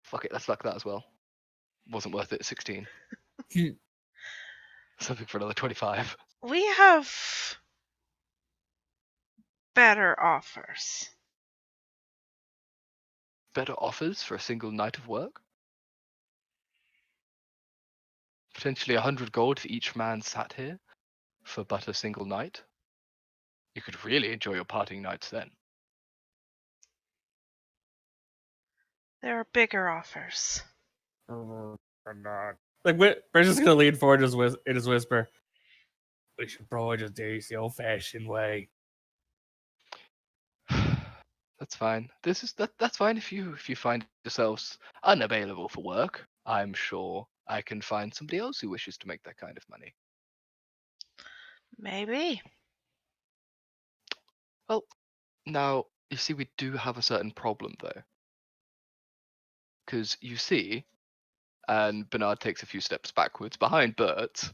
Fuck it, let's luck that as well. Wasn't worth it. 16. Something for another 25. We have better offers. Better offers for a single night of work. Potentially 100 gold for each man sat here for but a single night. You could really enjoy your partying nights then. There are bigger offers. Or not. Like, we're just gonna lean forward in his whisper. We should probably just do this the old-fashioned way. That's fine. That's fine if you find yourselves unavailable for work. I'm sure I can find somebody else who wishes to make that kind of money. Maybe. Well, now you see we do have a certain problem though. Because you see, and Bernard takes a few steps backwards behind Bert.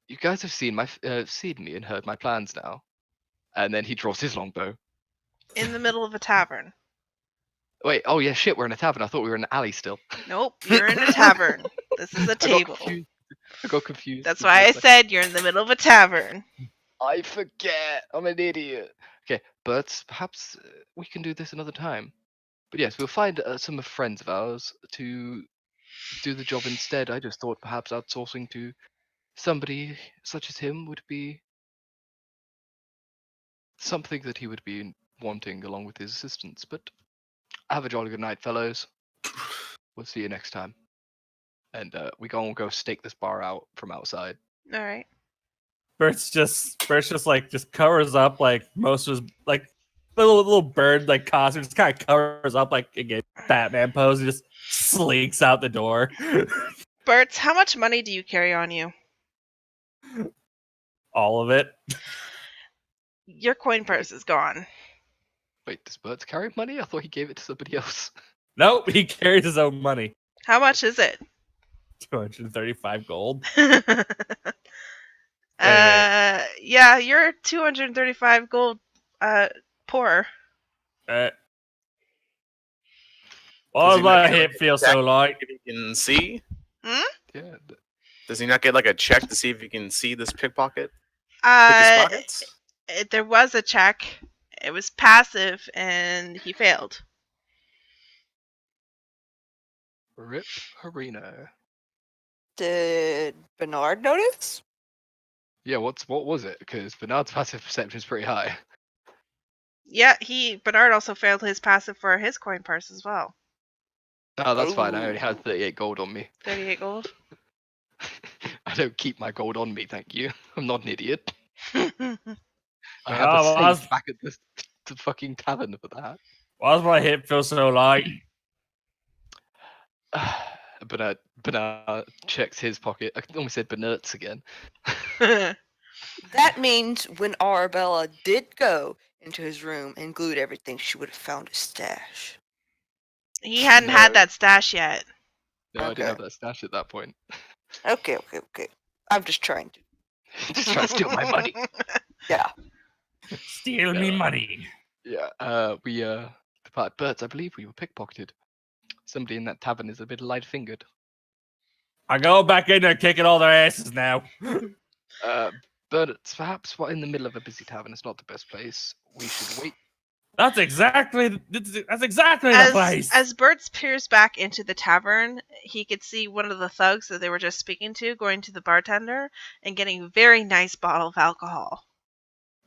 You guys have seen me and heard my plans now. And then he draws his longbow. In the middle of a tavern. Wait, oh yeah, shit, we're in a tavern. I thought we were in an alley still. Nope, you're in a tavern. This is a table. I got confused. That's why I said you're in the middle of a tavern. I forget. I'm an idiot. Okay, but perhaps we can do this another time. But yes, we'll find some friends of ours to do the job instead. I just thought perhaps outsourcing to somebody such as him would be something that he would be wanting along with his assistants. But have a jolly good night, fellows. We'll see you next time. And we go stake this bar out from outside. All right. Bert's just like just covers up like most of his like the little bird like costume just kind of covers up like again Batman pose and just slinks out the door. Bert, how much money do you carry on you? All of it. Your coin purse is gone. Wait, does Bert carry money? I thought he gave it to somebody else. Nope, he carries his own money. How much is it? 235 gold. Yeah, you're 235 gold poor. Does Why he does my not get, hip like, feel a check so light? if he can see? Yeah. Does he not get like a check to see if he can see this pickpocket? Pick his pockets? There was a check. It was passive, and he failed. Rip Harino. Did Bernard notice? Yeah, what was it? Because Bernard's passive perception is pretty high. Yeah, Bernard also failed his passive for his coin purse as well. Oh, that's fine. I only Ooh. had 38 gold on me. 38 gold. I don't keep my gold on me, thank you. I'm not an idiot. I Oh, have a well, safe back at the fucking tavern for that. Why does my hip feel so light? Bernard checks his pocket. I almost said Bernert's again. That means when Arabella did go into his room and glued everything, she would have found his stash. He hadn't No. had that stash yet. No, I didn't Okay. have that stash at that point. Okay. I'm just trying to. Just trying to steal my money. Yeah. Steal me money. Yeah, we departed. Birds, I believe we were pickpocketed. Somebody in that tavern is a bit light-fingered. I go back in there kicking all their asses now. Birds, perhaps we're in the middle of a busy tavern. It's not the best place. We should wait. That's exactly the place. As Bert peers back into the tavern, he could see one of the thugs that they were just speaking to going to the bartender and getting a very nice bottle of alcohol.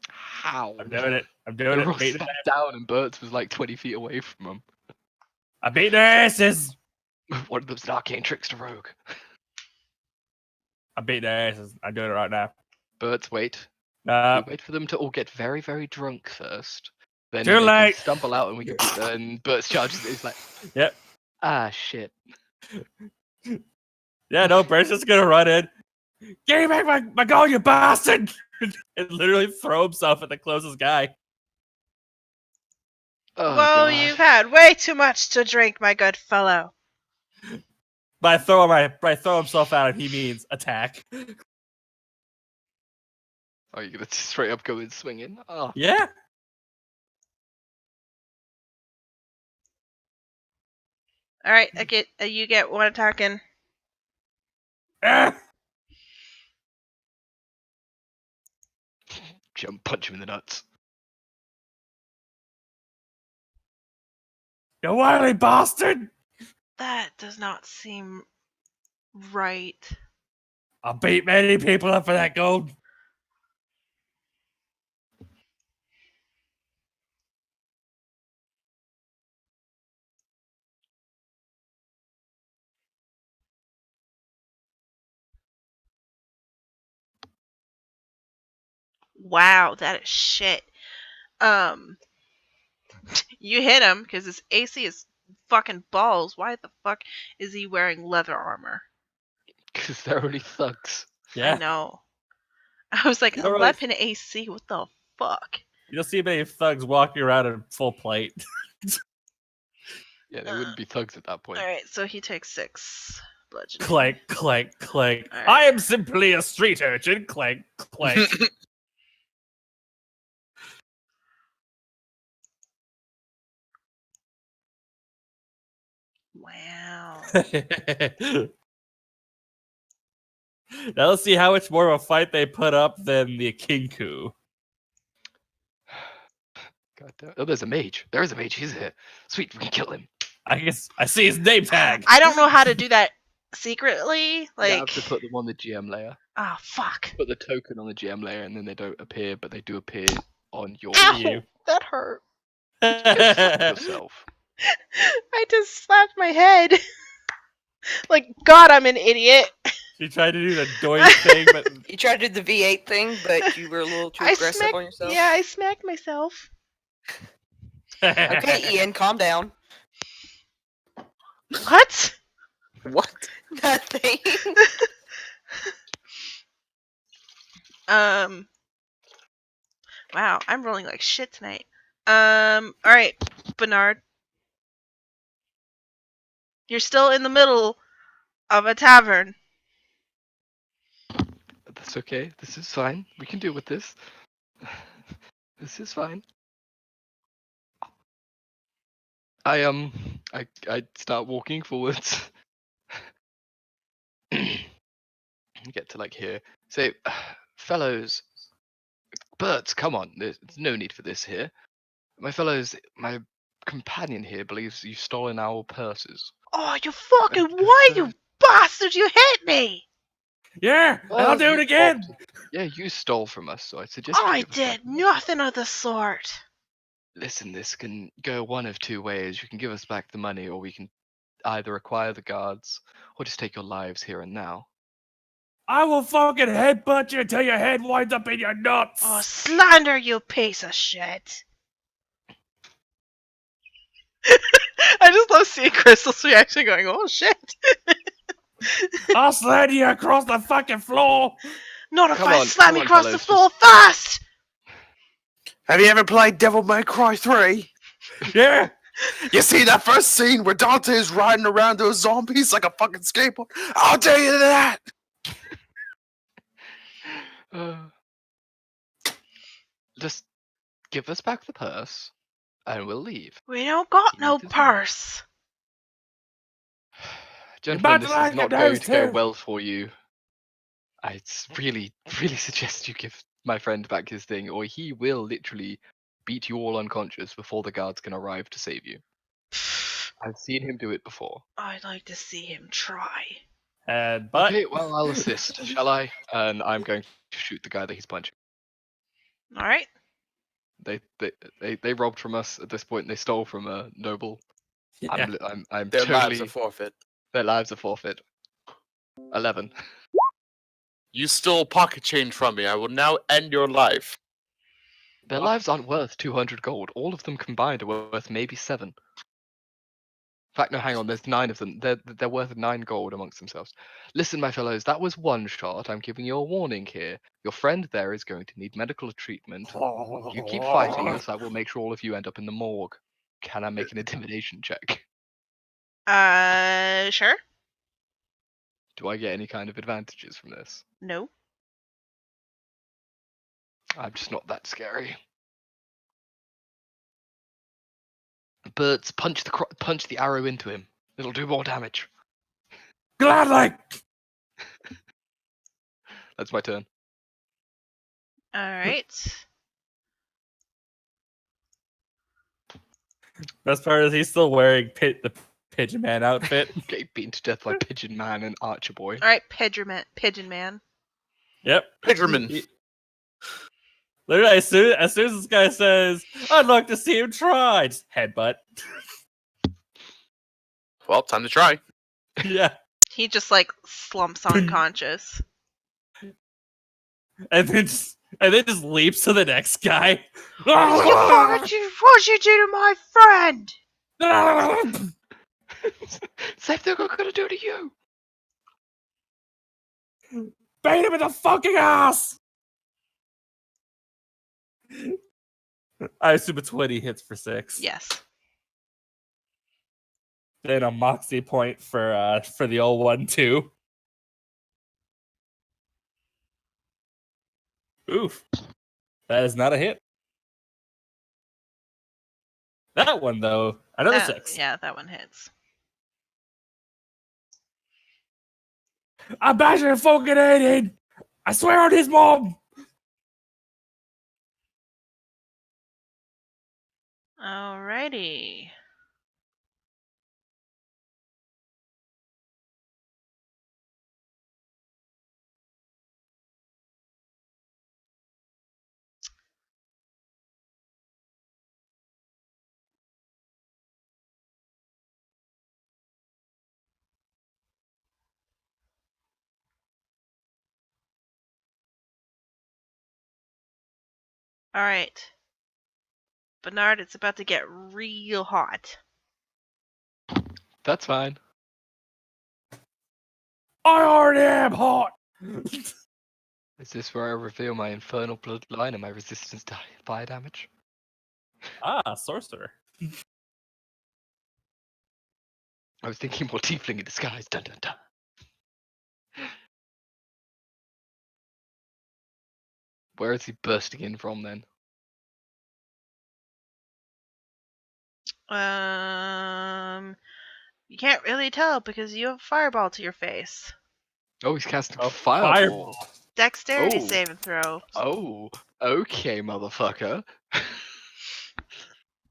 How? I'm doing it. They were all sat down and Birds was like 20 feet away from them. I beat their asses. One of them's an arcane trickster rogue. I beat their asses. I'm doing it right now. Birds, wait. Uh, We wait for them to all get very, very drunk first. Then Too they late. can stumble out and we can beat them. And Birds charges. It's like, Yep. ah, shit. Yeah, no, Bert's just gonna run in. Give me back my gold, you bastard! And literally throw himself at the closest guy. Oh, Whoa, God. you've had way too much to drink, my good fellow. By throw himself out, he means attack. Are you gonna straight up go in swinging? Oh, Yeah. All right, you get one attack in. Ah! jump, punch him in the nuts. You wily bastard! That does not seem right. I beat many people up for that gold. Wow, that is shit. You hit him because his AC is fucking balls. Why the fuck is he wearing leather armor? Because they're only thugs. Yeah. I know. I was like, You don't really- 11 AC? What the fuck? You don't see many thugs walking around in full plate. Yeah, they wouldn't be thugs at that point. Alright, so he takes 6 bludgeoning. Clank, clank, clank. Alright. I am simply a street urchin. Clank, clank. Wow. Now let's see how much more of a fight they put up than the Kinku. God damn. Oh, there's a mage. There is a mage. He's here. Sweet, we can kill him. I guess I see his name tag. I don't know how to do that secretly. You Like, have to put them on the GM layer. oh fuck. Put the token on the GM layer, and then they don't appear, but they do appear on your. Ow! You. That hurt. Get slapped yourself. I just slapped my head. Like, God, I'm an idiot. You tried to do the doink thing, but You tried to do the V8 thing, but you were a little too I aggressive smacked, on yourself. yeah, I smacked myself. Okay, Ian, calm down. What? What? Nothing. Wow, I'm rolling like shit tonight. Alright, Bernard. You're still in the middle of a tavern. That's okay. This is fine. We can deal with this. This is fine. I start walking forwards. Get to like here. Say, fellows, birds, come on. There's no need for this here. My fellows, my companion here believes you've stolen our purses. Oh, you fucking why, you bastard! You hit me! yeah, and I'll do you it again. Yeah, you stole from us, so I suggest you I give us back did the money. nothing of the sort. Listen, this can go one of two ways. You can give us back the money, or we can either acquire the guards, or just take your lives here and now. I will fucking headbutt you until your head winds up in your nuts. Oh, slander, you piece of shit. I just love seeing Crystal's reaction going, oh shit. I'll slander you across the fucking floor. Not if Come I on, slam come you on, across the fellas, floor fast! Have you ever played Devil May Cry 3? Yeah. You see that first scene where Dante is riding around those zombies like a fucking skateboard? I'll tell you that! Just give us back the purse, and we'll leave. We don't got You no need to- purse. Gentlemen, this like is a not going nose to go too. well for you. I really suggest you give my friend back his thing, or he will literally beat you all unconscious before the guards can arrive to save you. I've seen him do it before. I'd like to see him try. But Okay, well, I'll assist, shall I? And I'm going to shoot the guy that he's punching. Alright. They robbed from us at this point. They stole from a noble. yeah. I'm Their totally. lives are forfeit. Their lives are forfeit. 11. You stole pocket change from me. I will now end your life. Their lives aren't worth 200 gold. All of them combined are worth maybe 7. In fact, no, hang on. There's 9 of them. They're worth 9 gold amongst themselves. Listen, my fellows, that was one shot. I'm giving you a warning here. Your friend there is going to need medical treatment. You keep fighting us. I will make sure all of you end up in the morgue. Can I make an intimidation check? Sure. Do I get any kind of advantages from this? No. I'm just not that scary. Birds, punch the arrow into him. It'll do more damage. Gladly. That's my turn. All right. Best part is he's still wearing the Pigeon Man outfit. Getting beaten to death by Pigeon Man and Archer Boy. All right, Pigeon Man. Yep. Pidgerman. Literally, as soon as this guy says, "I'd like to see him try," just headbutt. Well, time to try. Yeah. He just like slumps unconscious. And then just leaps to the next guy. What you do to my friend? Same thing I'm gonna do to you. Bait him in the fucking ass! I assume a 20 hits for 6. Yes. Then a moxie point for the old one too. Oof. That is not a hit. That one though, another 6. Yeah, that one hits. I'm bashing and fucking Aiden! I swear on his mom! Alrighty. All right. Bernard, it's about to get real hot. That's fine. I already am hot! Is this where I reveal my infernal bloodline and my resistance to fire damage? Sorcerer. I was thinking more tiefling in disguise. Dun dun dun. Where is he bursting in from then? You can't really tell because you have a fireball to your face. Oh, he's casting A fireball. fireball. Dexterity Oh. saving throw. Oh, okay, motherfucker.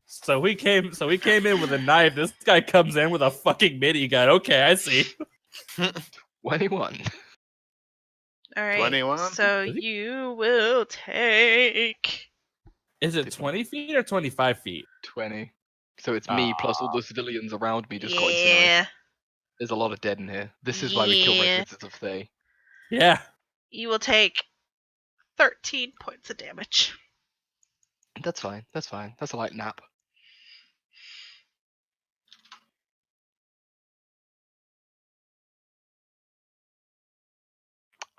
So we came in with a knife. This guy comes in with a fucking minigun. Okay, I see. 21. All right. 21? So Is he- you will take. Is it 20 feet or 25 feet? 20. So it's me plus all the civilians around me just got incinerated. Yeah. There's a lot of dead in here. This is why we kill Red Yeah. Wizards of Thay. Yeah. You will take 13 points of damage. That's fine. That's fine. That's a light nap.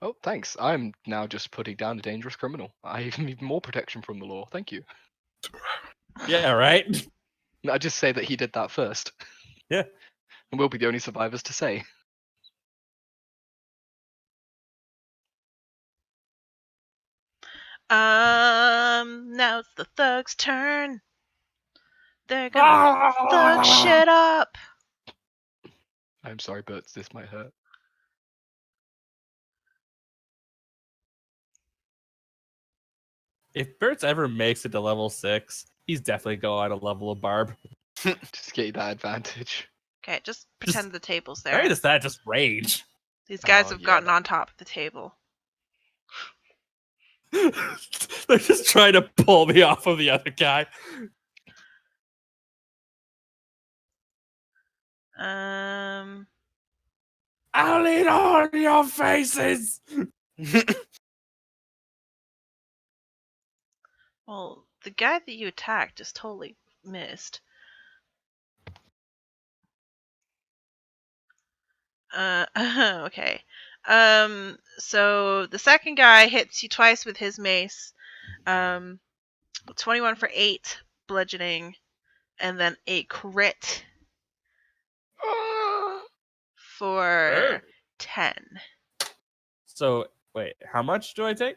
Oh, thanks. I'm now just putting down a dangerous criminal. I even need more protection from the law. Thank you. Yeah, right? I just say that he did that first. Yeah. And we'll be the only survivors to say. Now it's the thug's turn. They're gonna fuck shit up. I'm sorry, Bert. This might hurt. If Bert's ever makes it to level 6, he's definitely going a level of Barb. Just get you that advantage. Okay, just pretend the table's there. Right? Is that just rage? These guys Oh, have yeah, gotten that- on top of the table. They're just trying to pull me off of the other guy. Um, I'll eat all your faces! Well, the guy that you attacked just totally missed. Okay. So the second guy hits you twice with his mace. 21 for 8 bludgeoning, and then a crit for 10. So wait, how much do I take?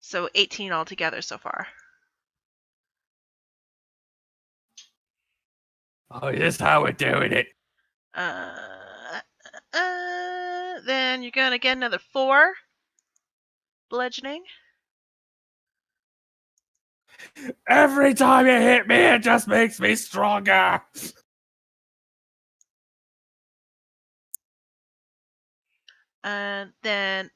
So 18 altogether so far. Oh, this is how we're doing it. Then you're gonna get another 4 bludgeoning. Every time you hit me, it just makes me stronger. And then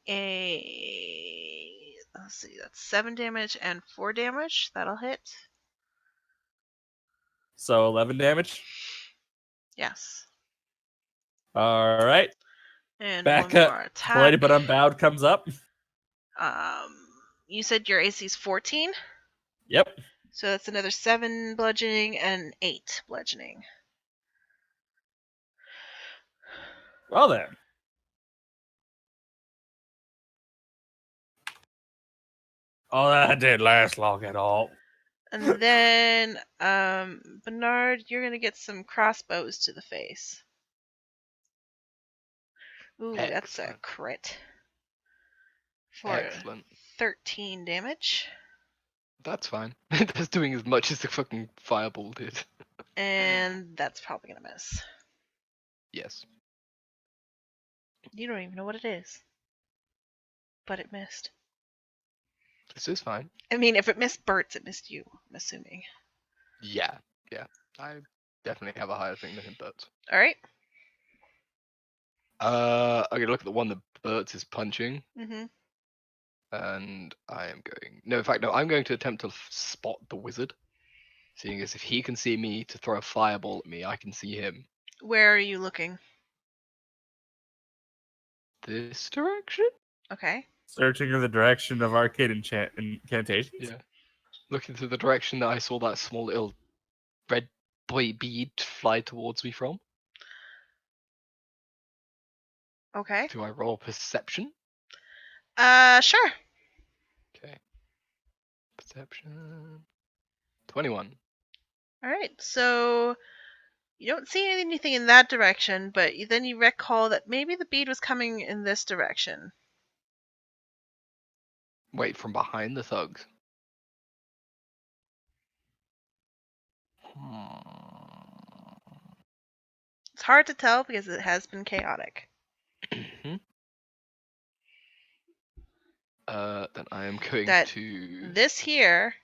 let's see, that's 7 damage and 4 damage. That'll hit. So 11 damage. Yes. All right. And Back one up. more attack. Bloody but unbowed comes up. You said your AC is 14? Yep. So that's another 7 bludgeoning and 8 bludgeoning. Well then. Oh, that didn't last long at all. And then, Bernard, you're gonna get some crossbows to the face. Ooh, that's a Excellent. crit. For Excellent. 13 damage. That's fine. That's doing as much as the fucking fireball did. And that's probably gonna miss. Yes. You don't even know what it is. But it missed. This is fine. I mean, if it missed Bert's, it missed you, I'm assuming. Yeah. I definitely have a higher thing than him, but Alright. I'm gonna look at the one that Bert is punching, Mm-hmm. and I am going. No, in fact, no. I'm going to attempt to spot the wizard, seeing as if he can see me to throw a fireball at me, I can see him. Where are you looking? This direction? Okay. Searching in the direction of arcade incantations. Yeah. Looking to the direction that I saw that small little red boy bead fly towards me from. Okay. Do I roll perception? Sure. Okay. Perception. 21. Alright, so you don't see anything in that direction, but then you recall that maybe the bead was coming in this direction. Wait, from behind the thugs. It's hard to tell because it has been chaotic. Then I am going That to. This here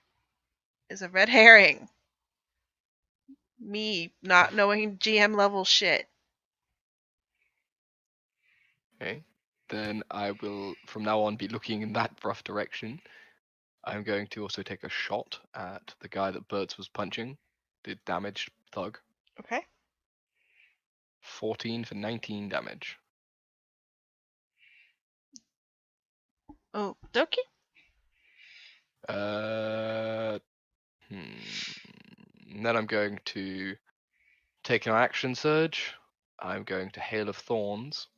is a red herring. Me not knowing GM level shit. Okay. Then I will, from now on, be looking in that rough direction. I'm going to also take a shot at the guy that Bertz was punching, the damaged thug. Okay. 14 for 19 damage. Oh, dokie. And then I'm going to take an action surge. I'm going to Hail of Thorns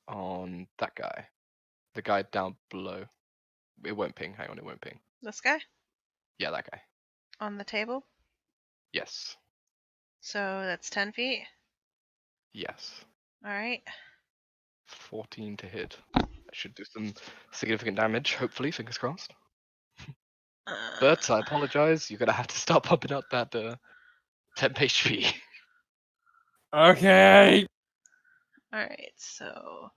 on that guy. The guy down below. It won't ping. Hang on, it won't ping. This guy Yeah, that guy. on the table. Yes. So that's 10 feet. Yes. Alright. 14 to hit. That should do some significant damage, hopefully, fingers crossed. But I apologize, you're gonna have to start pumping up that temp HP. Okay. Alright, so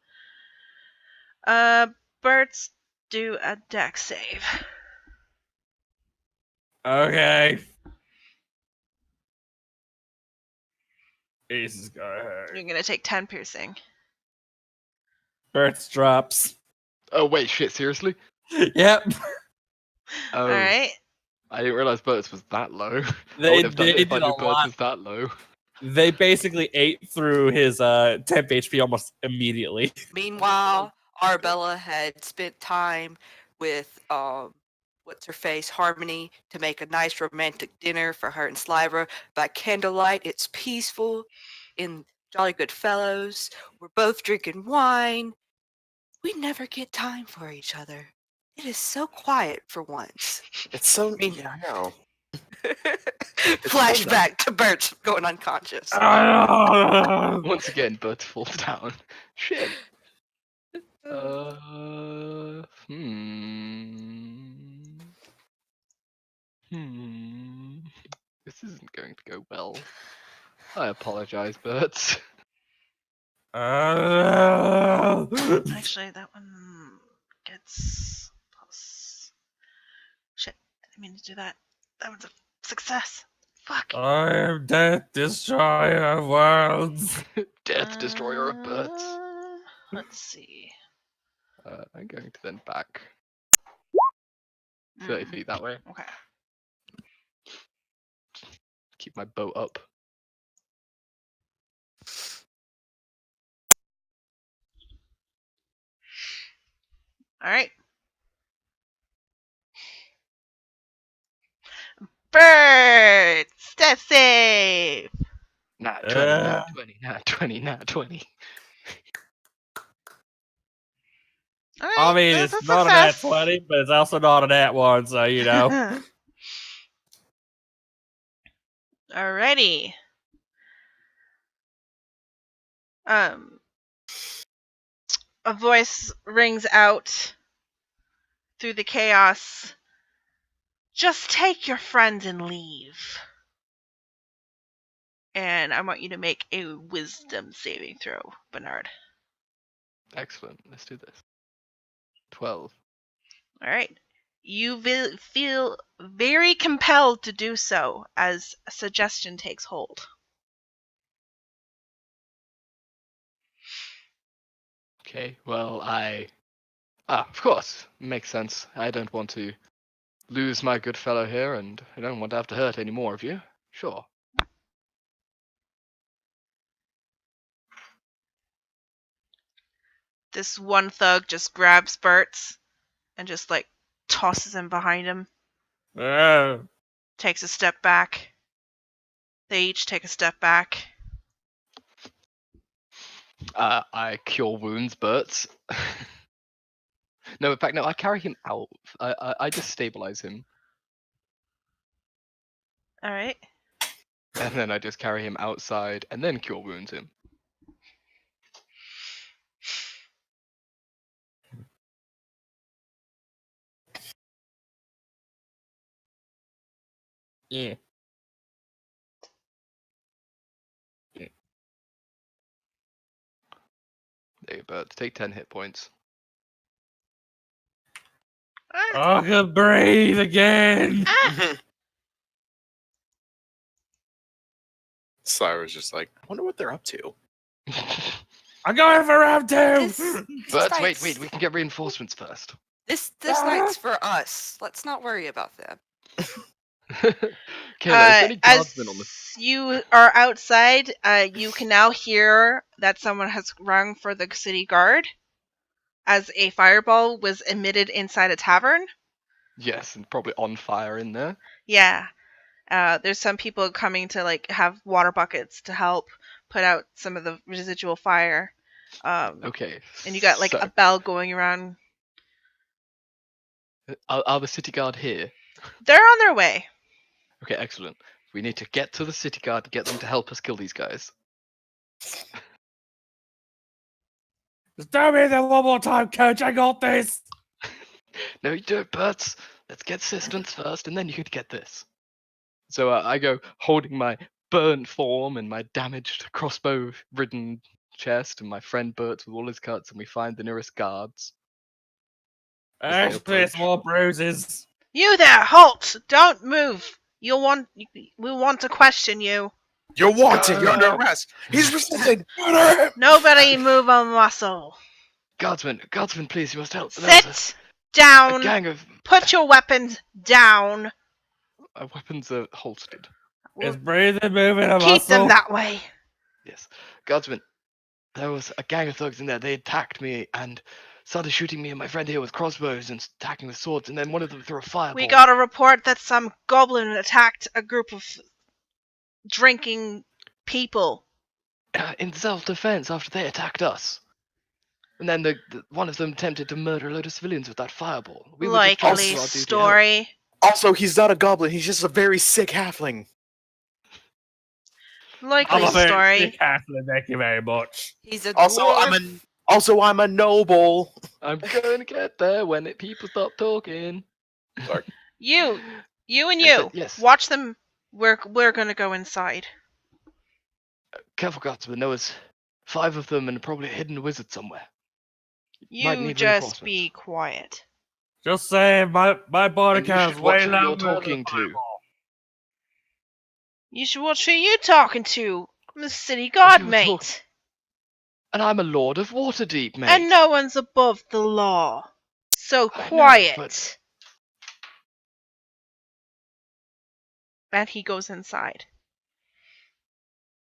birds do a dex save. Okay. Jesus, go ahead. You're gonna take 10 piercing. Bert's drops. Oh wait, shit, seriously? Yep. Oh, Alright. I didn't realize Birds was that low. I They would have done it if I did a knew Birds lot. was that low. They basically ate through his temp HP almost immediately. Meanwhile, Arabella had spent time with what's her face, Harmony, to make a nice romantic dinner for her and Sliver. By candlelight, it's peaceful in Jolly Good Fellows. We're both drinking wine. We never get time for each other. It is so quiet for once. It's so mean- yeah, I know. Flashback to Bert going unconscious. Once again, Bert falls down. Shit. Hmm. This isn't going to go well. I apologize, Bert. Actually, that one gets plus. Shit, I didn't mean to do that. That one's a success. Fuck. I am death destroyer of worlds. Death Destroyer of Berts. Let's see. I'm going to then back 30 feet that way. Okay. Keep my boat up. All right. Bird! Step safe! Nat 20, nat 20, nat 20, nat 20. All right, I mean, that's it's a not a nat success. 20, but it's also not a nat 1, so you know. Alrighty. A voice rings out through the chaos. Just take your friend and leave. And I want you to make a wisdom saving throw, Bernard. Excellent. Let's do this. 12. All right. You feel very compelled to do so as a suggestion takes hold. Okay, well, of course, makes sense. I don't want to lose my good fellow here, and I don't want to have to hurt any more of you. Sure. This one thug just grabs Bert's and just like tosses him behind him, takes a step back. They each take a step back. I cure wounds, Bert. No, in fact, no, I carry him out. I just stabilize him, All right. and then I just carry him outside, and then cure wounds him. Yeah. There you go, Bert. Take 10 hit points. I can breathe again. Cyrus just like, I wonder what they're up to. I'm going for round 2. This Bert, night's- wait, we can get reinforcements first. This night's for us. Let's not worry about them. Kayla, is there any As guardsmen on the... you are outside, you can now hear that someone has rung for the city guard as a fireball was emitted inside a tavern. Yes, and probably on fire in there. Yeah. There's some people coming to like have water buckets to help put out some of the residual fire. Okay. And you got like so, a bell going around. are the city guard here? They're on their way. Okay, excellent. We need to get to the city guard to get them to help us kill these guys. Just tell me that one more time, coach. I got this. No, you don't, Bert. Let's get assistance first, and then you can get this. So I go holding my burnt form and my damaged crossbow-ridden chest, and my friend Bert with all his cuts, and we find the nearest guards. As they Actually, it's approach. more bruises. You there, halt! Don't move. We want to question you. You're wanted. You're under arrest. He's resisting. Murder him. Nobody move a muscle. Guardsman, please, you must help. There's Sit a down. gang of Put your weapons down. weapons are holstered. Is breathing moving a Keep muscle? them that way. Yes. Guardsman, there was a gang of thugs in there. They attacked me and started shooting me and my friend here with crossbows and attacking with swords, and then one of them threw a fireball. We got a report that some goblin attacked a group of drinking people. In self-defense after they attacked us. And then one of them attempted to murder a load of civilians with that fireball. We were just trying to Likely do our duty. story. Also, he's not a goblin. He's just a very sick halfling. Likely I'm a very story. sick halfling, thank you very much. He's a Also, dwarf. I'm a noble. I'm going to get there when people stop talking. Sorry. You and I said you. yes. Watch them. We're gonna go inside. Careful, Guardsman. There was 5 of them and probably a hidden wizard somewhere. Might You need just reinforcements. be quiet. Just saying, my body And you count's should watch way who you're longer than talking the to. fireball. You should watch who you talking to. I'm a city god, you were mate. And I'm a lord of Waterdeep, mate. And no one's above the law. So I know, quiet. but- And he goes inside.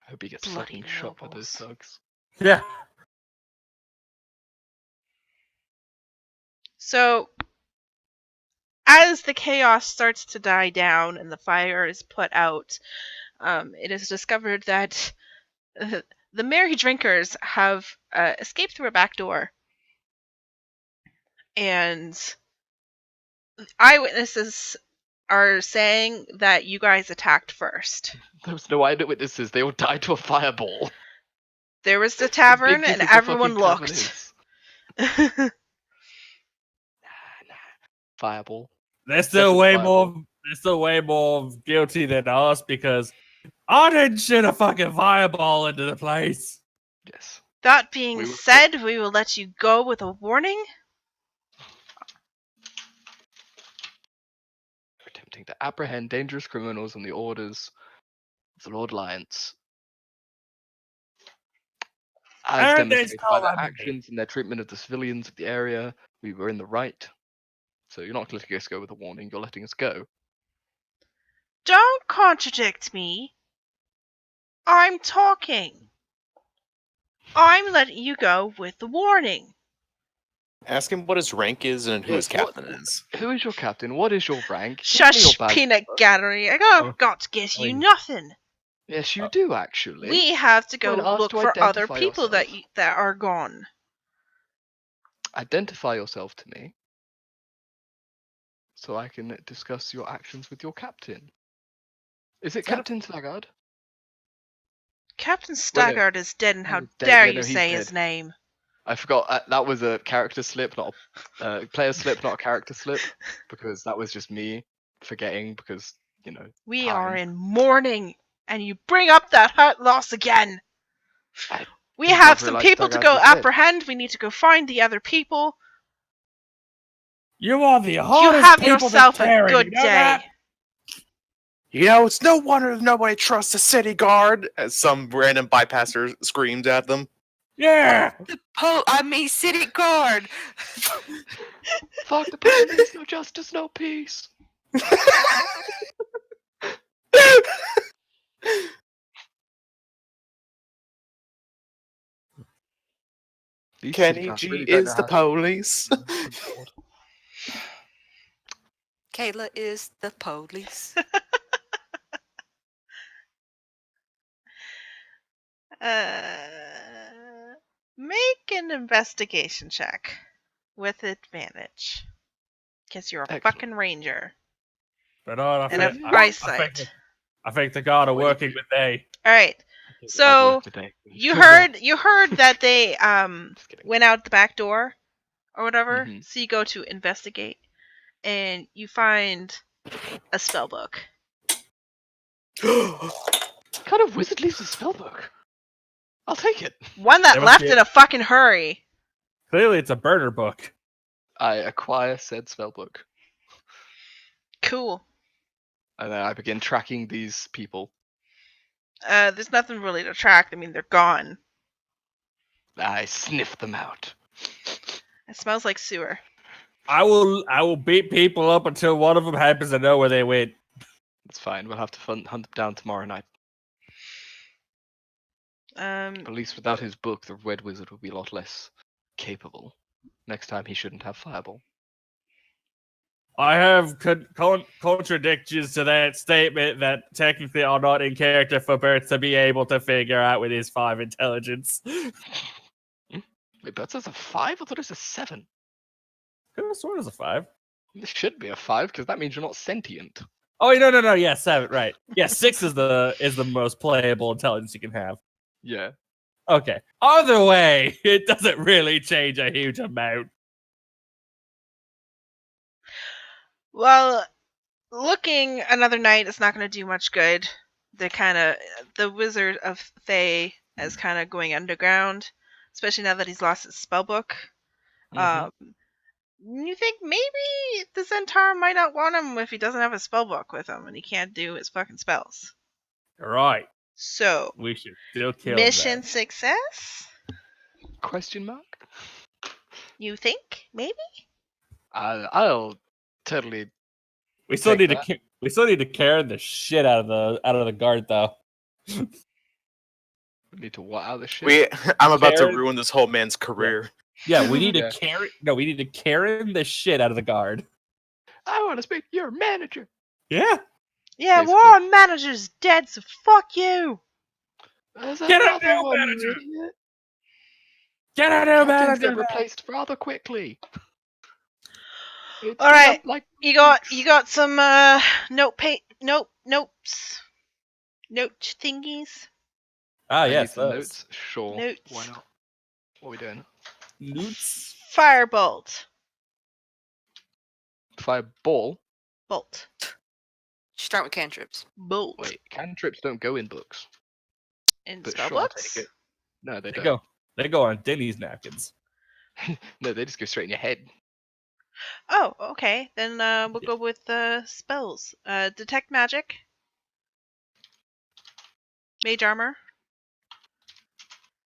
I hope he gets Bloody fucking shot by those nobles. thugs. Yeah. So, as the chaos starts to die down and the fire is put out, it is discovered that the merry drinkers have escaped through a back door. And eyewitnesses are saying that you guys attacked first. There was no eyewitnesses. They all died to a fireball. There was the As big tavern deep and as the everyone fucking tavern looked. is. Fireball. They're still Definitely way fireball. more. They're still way more guilty than us because I didn't shoot a fucking fireball into the place. Yes. That being We were- said, we will let you go with a warning. Attempting to apprehend dangerous criminals on the orders of the Lord Alliance. As And they demonstrated by stole their my money. actions and their treatment of the civilians of the area, we were in the right. So you're not letting us go with a warning, you're letting us go. Don't contradict me. I'm talking. I'm letting you go with the warning. Ask him what his rank is and who his Yes, captain is. Who is your captain? What is your rank? Give me your Shush, badge. peanut gallery. I got to get you Please. nothing. Yes, you do actually. We have to go When asked look to for other identify people that yourself. that are gone. Identify yourself to me, so I can discuss your actions with your captain. Is it Kind of- Captain Slagard? Captain Well, no. Staggart is dead, and how He's dead. dare Yeah, you no, he's say his dead. name? I forgot. That was a character slip, not a player slip, not a character slip, because that was just me forgetting. Because We time. are in mourning, and you bring up that hurt loss again. I We did have not some realize people to Staggart go was dead. apprehend. We need to go find the other people. You are the You hardest have people yourself to a carry. good You know day. that? You know, it's no wonder nobody trusts the city guard, as some random bypasser screams at them. Yeah. City guard. Fuck the police! No justice, no peace. These city Kenny guards G really don't is know the how to- police. Kayla is the police. Make an investigation check with advantage. Because you're a Excellent. fucking ranger. But I And a think, eyesight. I think the god are working with they. Alright. I'd So, work today. You Come heard that they Just kidding. went out the back door or whatever. Mhm. So you go to investigate and you find a spell book. What kind of wizard leaves a spellbook? I'll take it. One that They must left be- in a fucking hurry. Clearly, it's a burner book. I acquire said spellbook, Cool. and then I begin tracking these people. There's nothing really to track. I mean, they're gone. I sniff them out. It smells like sewer. I will beat people up until one of them happens to know where they went. It's fine. We'll have to hunt them down tomorrow night. At least without his book, the Red Wizard will be a lot less capable. Next time he shouldn't have Fireball. I have contradictions to that statement that technically are not in character for Bert to be able to figure out with his 5 intelligence. Wait, Bert says a 5? I thought it was a 7. Could have sworn it was a 5. This should be a 5 because that means you're not sentient. Oh no, yeah, 7, right. Yeah, 6 is the most playable intelligence you can have. Yeah. Okay. Either way, it doesn't really change a huge amount. Well, looking another night is not going to do much good. The Wizard of Thay is kind of going underground, especially now that he's lost his spell book. Mhm. You think maybe the Centaur might not want him if he doesn't have a spell book with him and he can't do his fucking spells. Right. So, We should still kill mission that. success? Question mark? You think? Maybe? I'll totally. We still take need to we still need to carry the shit out of the guard though. We need to what out of this shit? I'm about to Karen? ruin this whole man's career. Yeah, we need Yeah. to carry. No, we need to carry the shit out of the guard. I want to speak to your manager. Yeah. Yeah, Basically. Warren Manager's dead, so fuck you! There's Get a another new one, manager! you idiot. Get a new Captains manager! get replaced rather quickly. It's All been right, up like you got weeks. some note thingies. Ah, I need yes, some those. notes. Sure. Notes. Why not? What are we doing? Loots. Firebolt. Fireball? Bolt. Start with cantrips. Bolt. Wait, cantrips don't go in books. In But spell sure, I'll books? take it. No, they They don't. they go on Denny's napkins. No, they just go straight in your head. Oh, okay. Then we'll go with spells. Detect magic. Mage armor.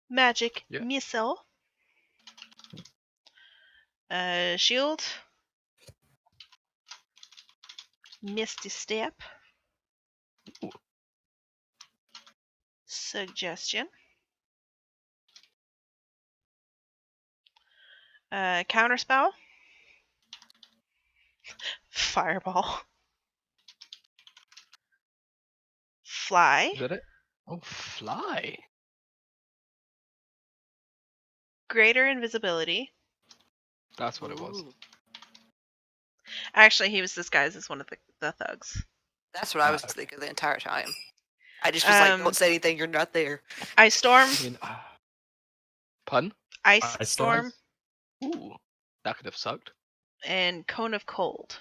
Magic Yeah. missile. Shield. Misty step. Ooh. Suggestion. Counterspell. Fireball. Fly. Is that it? Oh, fly. Greater invisibility. That's what it was. Ooh, Actually, he was disguised as one of the thugs. that's what I was Okay. thinking the entire time. I just was like, Um, don't say anything, you're not there. Ice storm. I mean, pun? Ice Ice storm. storm? Ooh, that could have sucked. And cone of cold.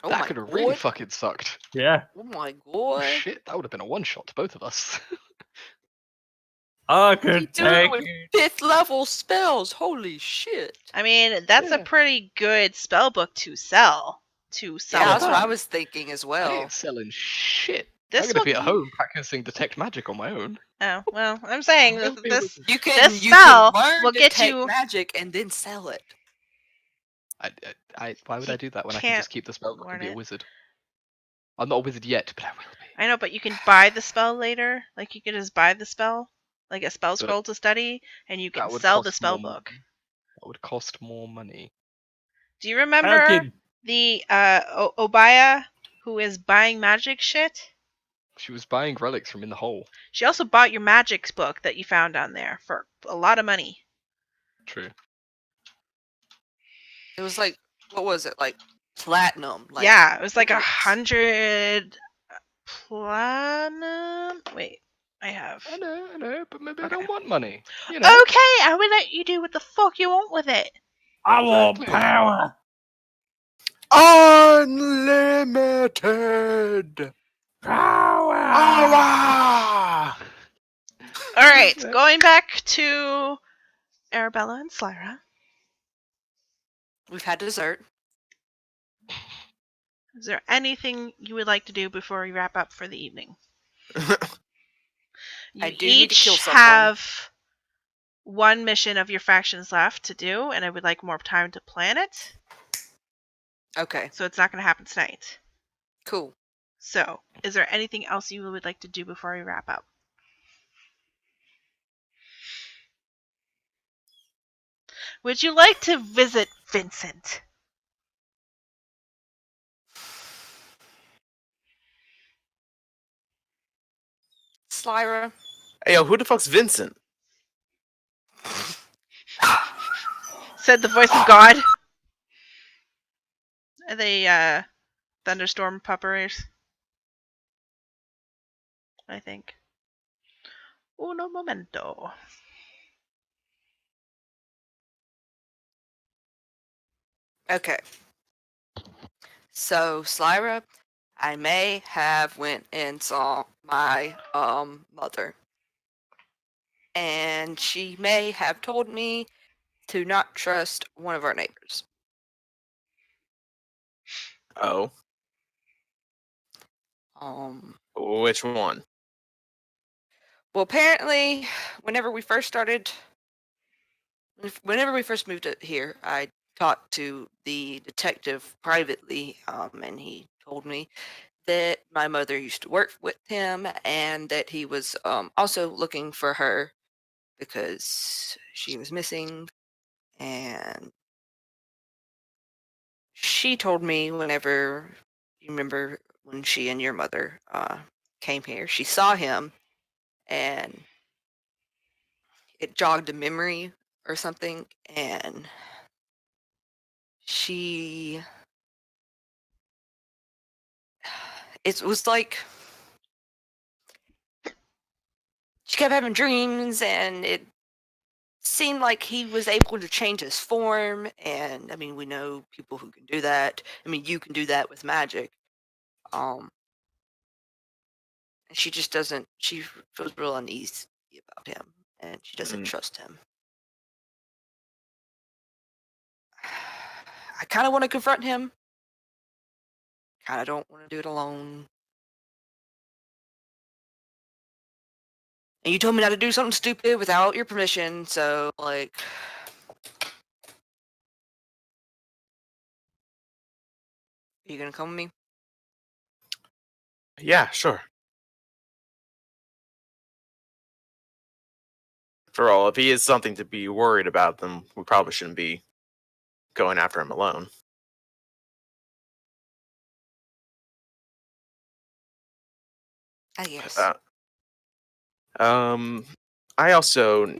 Oh That my could have really god. fucking sucked. Yeah. Oh my Oh, god. shit, that would have been a one-shot to both of us. I What are you could doing take with it. 5th level spells? Holy shit. I mean, that's a Yeah. pretty good spell book to sell. Yeah, that's what I someone. was thinking as I well. ain't selling shit. This I'm gonna book. be at home practicing detect magic on my own. Oh well, I'm saying Will be this. with- You can This you spell can learn will to get take you- magic and then sell it. Why would I You do that when I can can't just keep the spell book learn and be a it. wizard? I'm not a wizard yet, but I will be. I know, but you can buy the spell later. Like you can just buy the spell, like a spell But scroll to study, and you can That would sell the cost spell more book. money. That would cost more money. Do you How remember can the Obaya who is buying magic shit? She was buying relics from in the hole. She also bought your magic book that you found down there for a lot of money. True. It was like, what was it? Like platinum. Like, Yeah, it was like look at it. 100 platinum. Wait, I have. I know, but maybe I Okay. don't want money. You know. Okay, I will let you do what the fuck you want with it. I want Exactly. power? Unlimited Power! power. All right, Yeah. going back to Arabella and Slyra. We've had dessert. Is there anything you would like to do before we wrap up for the evening? You I do need to kill each someone. have one mission of your factions left to do, and I would like more time to plan it. Okay, So it's not going to happen tonight. cool. So, is there anything else you would like to do before we wrap up? Would you like to visit Vincent? Slyra. Hey, yo, who the fuck's Vincent? Said the voice of God. Are they thunderstorm puppers? I think. Uno momento. Okay. So, Slyra, I may have went and saw my mother. And she may have told me to not trust one of our neighbors. Oh, which one? Well, apparently, whenever we first started, whenever we first moved here, I talked to the detective privately, and he told me that my mother used to work with him and that he was also looking for her because she was missing. And she told me whenever you remember when she and your mother came here, she saw him and it jogged a memory or something, and she it was like she kept having dreams, and it seemed like he was able to change his form. And I mean, we know people who can do that. I mean, you can do that with magic. And she just doesn't. She feels real uneasy about him, and she doesn't trust him. I kind of want to confront him. Kind of don't want to do it alone. And you told me not to do something stupid without your permission, so like, are you gonna come with me? Yeah, sure. For all, if he is something to be worried about, then we probably shouldn't be going after him alone. I guess. I also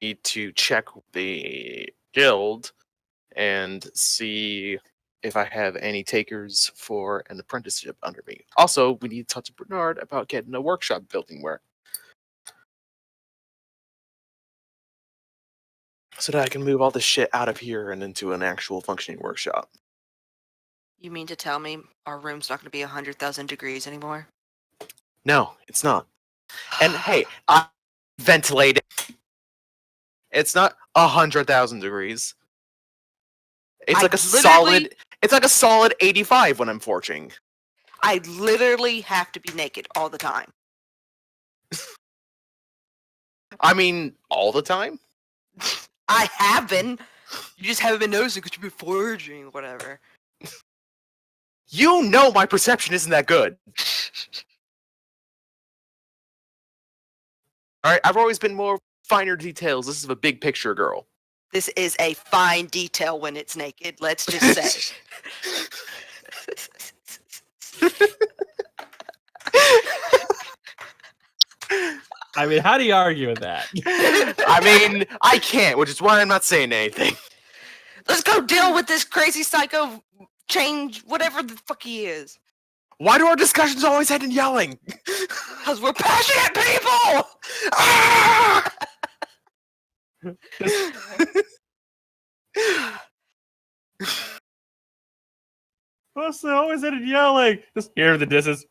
need to check the guild and see if I have any takers for an apprenticeship under me. Also, we need to talk to Bernard about getting a workshop building where so that I can move all this shit out of here and into an actual functioning workshop. You mean to tell me our room's not gonna be 100,000 degrees anymore? No, it's not. And hey, I ventilate it. It's not 100,000 degrees. It's like a solid. It's like a solid 85 when I'm forging. I literally have to be naked all the time. I mean, all the time. I have been. You just haven't been noticing because you've been foraging, whatever. You know my perception isn't that good. All right, I've always been more finer details. This is a big picture girl. This is a fine detail when it's naked, let's just say. I mean, how do you argue with that? I mean, I can't, which is why I'm not saying anything. Let's go deal with this crazy psycho change, whatever the fuck he is. Why do our discussions always end in yelling? Because we're passionate people! Ah! What's the always ended yelling? Just hear the distance.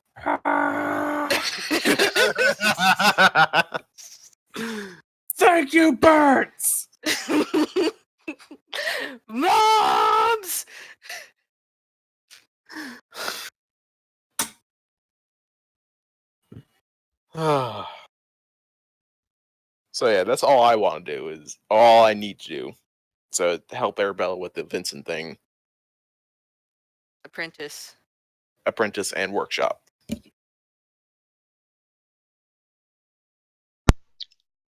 Thank you, birds! Moms! So yeah, that's all I want to do. Is all I need to do. So to help Arabella with the Vincent thing, Apprentice. apprentice and workshop.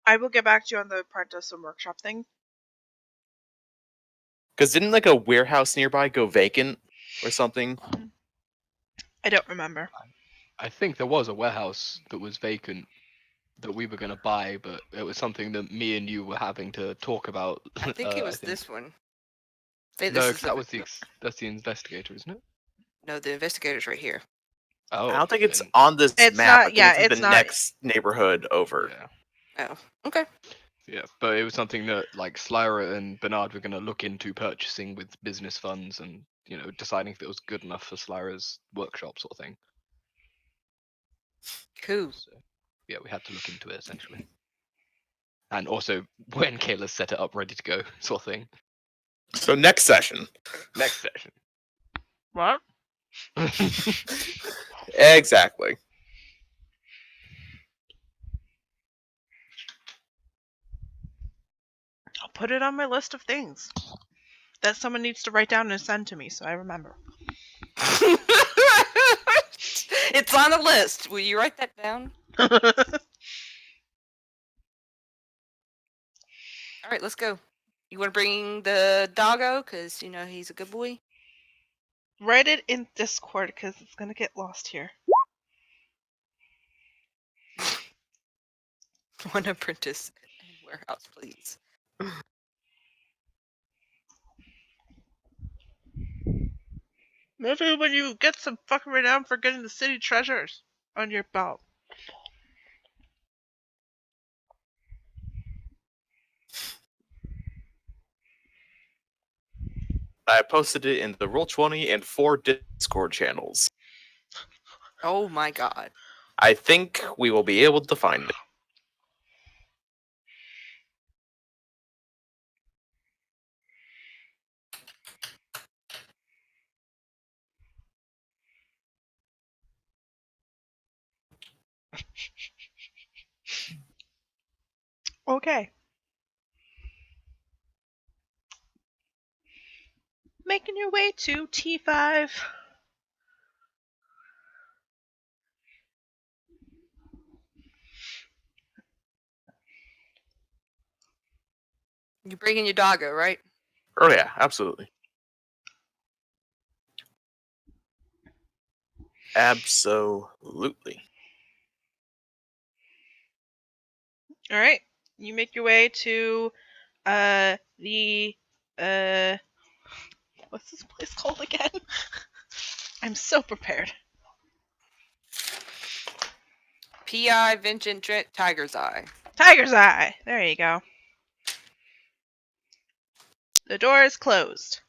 I will get back to you on the apprentice and workshop thing. Because didn't like a warehouse nearby go vacant or something? I don't remember. I think there was a warehouse that was vacant that we were going to buy, but it was something that me and you were having to talk about. I think it I was think. this one. I think No, this is because the that was that's the investigator, isn't it? no, the investigator's right here. I Oh, don't think it's then on this It's map. I not. think Yeah, it's in it's the not. next neighborhood over. yeah, Oh, okay. yeah. But it was something that like Slyra and Bernard were going to look into purchasing with business funds, and deciding if it was good enough for Slyra's workshop sort of thing. Cool. So yeah, we had to look into it essentially. And also when Kayla's set it up ready to go, sort of thing. So next session. Next session. What? Exactly. I'll put it on my list of things that someone needs to write down and send to me so I remember. It's on the list. Will you write that down? All right, let's go. You want to bring the doggo? Because, he's a good boy. Write it in Discord because it's going to get lost here. One apprentice and warehouse, please. Maybe when you get some fucking renown for getting the city treasures on your belt. I posted it in the Roll20 and 4 Discord channels. Oh my god. I think we will be able to find it. Okay. Making your way to T5. You're bringing your doggo, right? Oh yeah, absolutely. Absolutely. All right. You make your way to the what's this place called again? I'm so prepared. P.I. Vincent Trent Tiger's Eye. Tiger's Eye. There you go. The door is closed.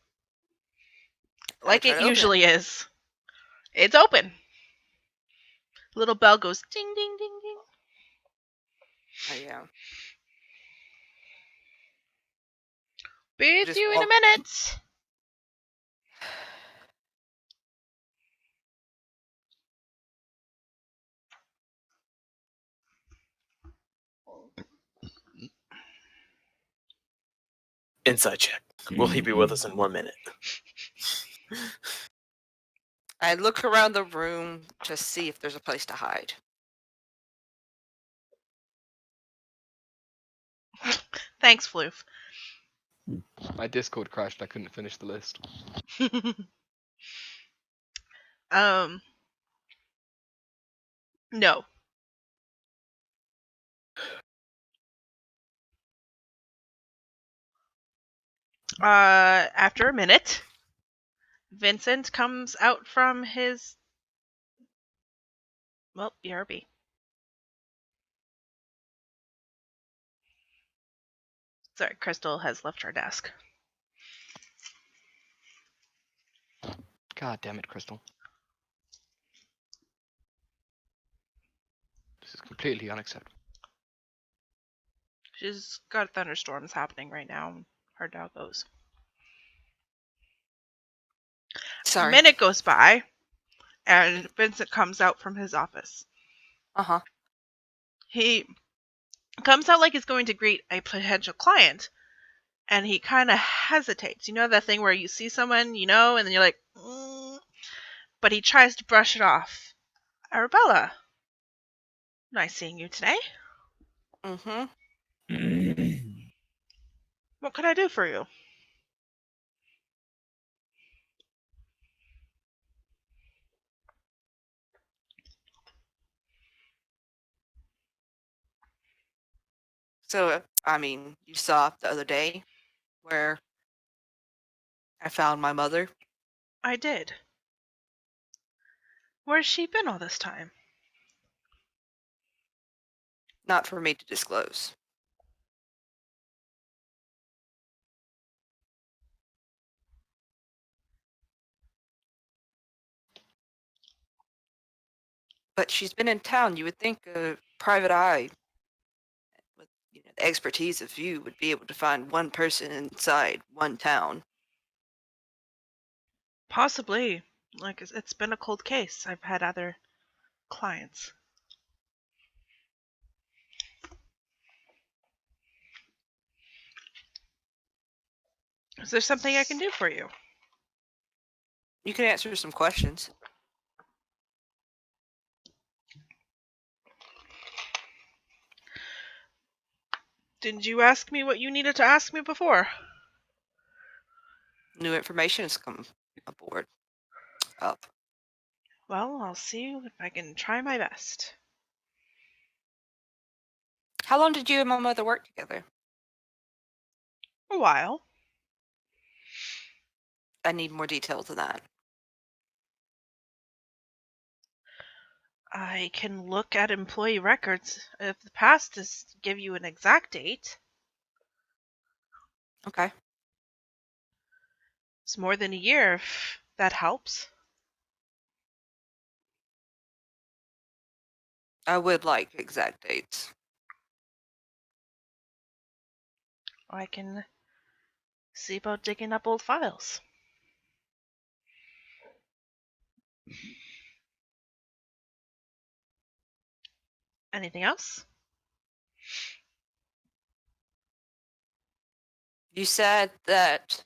Like Try it to open usually is. It's open. Little bell goes ding ding ding ding. Oh, yeah. Be with Just you in a walk- minute. Inside check. Will he be with us in 1 minute? I look around the room to see if there's a place to hide. Thanks, Floof. My Discord crashed. I couldn't finish the list. No. After a minute, Vincent comes out from his BRB. Sorry, Crystal has left her desk. God damn it, Crystal. This is completely unacceptable. She's got thunderstorms happening right now. Hard how it goes. Sorry. A minute goes by, and Vincent comes out from his office. Uh-huh. He comes out like he's going to greet a potential client, and he kind of hesitates. You know that thing where you see someone, and then you're like, but he tries to brush it off. Arabella, nice seeing you today. Mm-hmm. What can I do for you? So, I mean, you saw the other day where I found my mother. I did. Where's she been all this time? Not for me to disclose. But she's been in town. You would think a private eye with the expertise of you would be able to find one person inside one town. Possibly. Like, it's been a cold case. I've had other clients. Is there something I can do for you? You can answer some questions. Didn't you ask me what you needed to ask me before? New information has come aboard. Up. Well, I'll see if I can try my best. How long did you and my mother work together? A while. I need more details than that. I can look at employee records of the past to give you an exact date. Okay. It's more than a year, if that helps. I would like exact dates. I can see about digging up old files. Anything else? You said that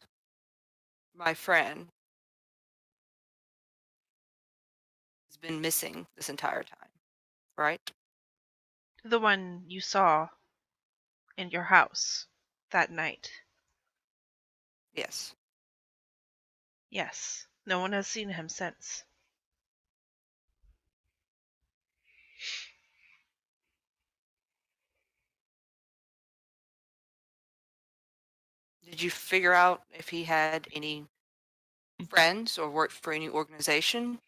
my friend has been missing this entire time, right? The one you saw in your house that night. Yes. Yes. No one has seen him since. Did you figure out if he had any friends or worked for any organization?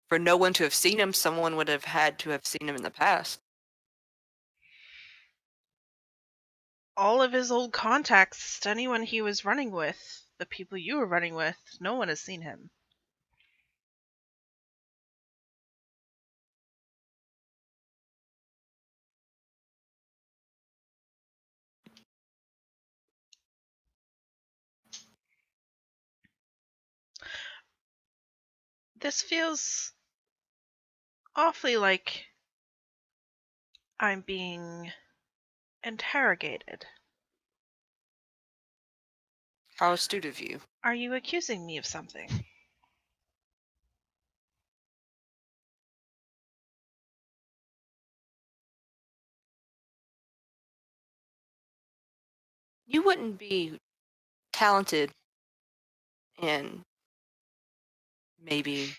For no one to have seen him, someone would have had to have seen him in the past. All of his old contacts, anyone he was running with, the people you were running with, no one has seen him. This feels awfully like I'm being interrogated. How astute of you. Are you accusing me of something? You wouldn't be talented in maybe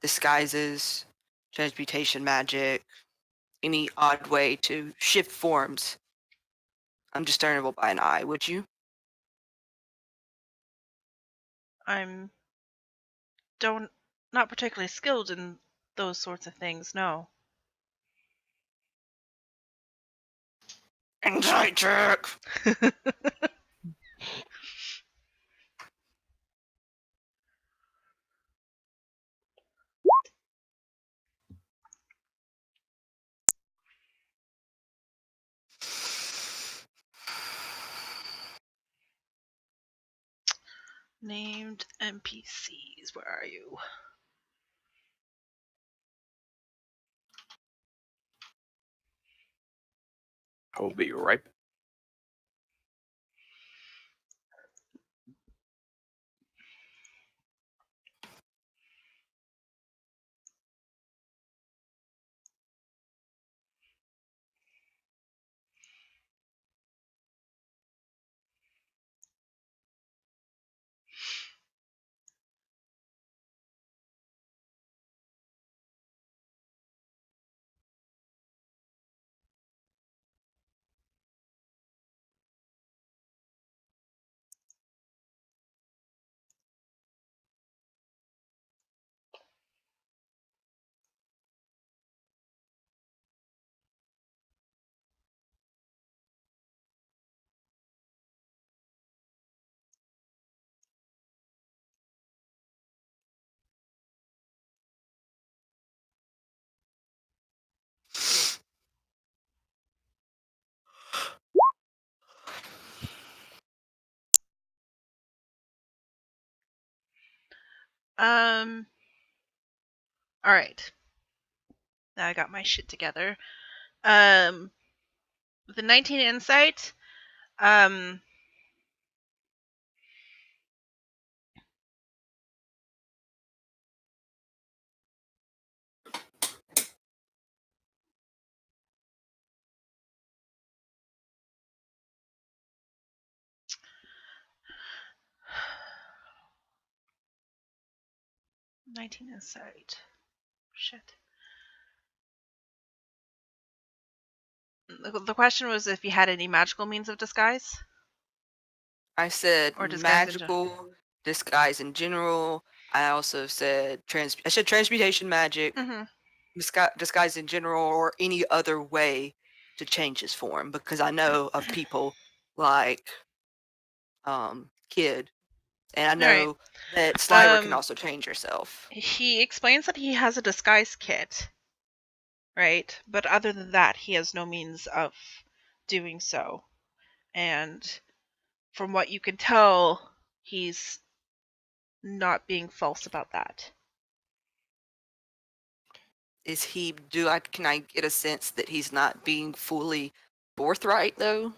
disguises, transmutation magic, any odd way to shift forms undiscernible by an eye, would you? I'm don't not particularly skilled in those sorts of things, no. Insight check! Named NPCs, where are you? I will be right back. All right. Now I got my shit together. With a 19 insight, um, '19 insight. Shit. The question was if you had any magical means of disguise I said or disguise in general. magical disguise in general. I also said I said transmutation magic, Mm-hmm. disguise in general, or any other way to change his form. Because I know of people like Kid, and I All right. know that Slimer can Um, also change herself. he explains that he has a disguise kit, right? But other than that, he has no means of doing so. And from what you can tell, he's not being false about that. Is he? Can I get a sense that he's not being fully forthright though?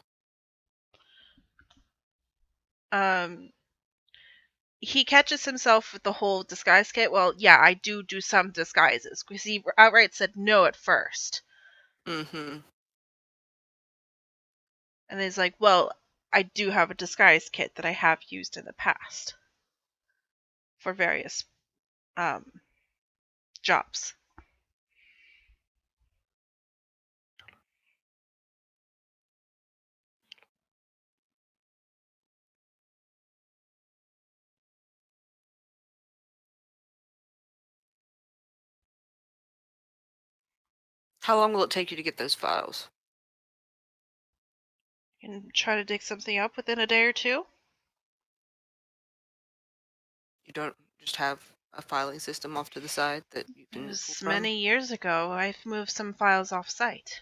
Um, he catches himself with the whole disguise kit. Well, yeah, I do some disguises because he outright said no at first, Mm-hmm. and he's like, "Well, I do have a disguise kit that I have used in the past for various jobs." How long will it take you to get those files? You can try to dig something up within a day or two. You don't just have a filing system off to the side that you It can pull was from? many years ago. I've moved some files off site.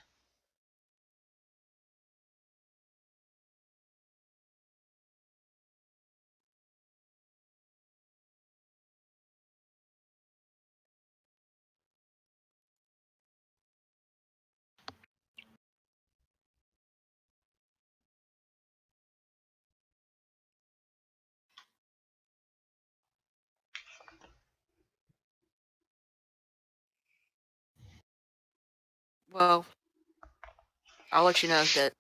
Well, I'll let you know that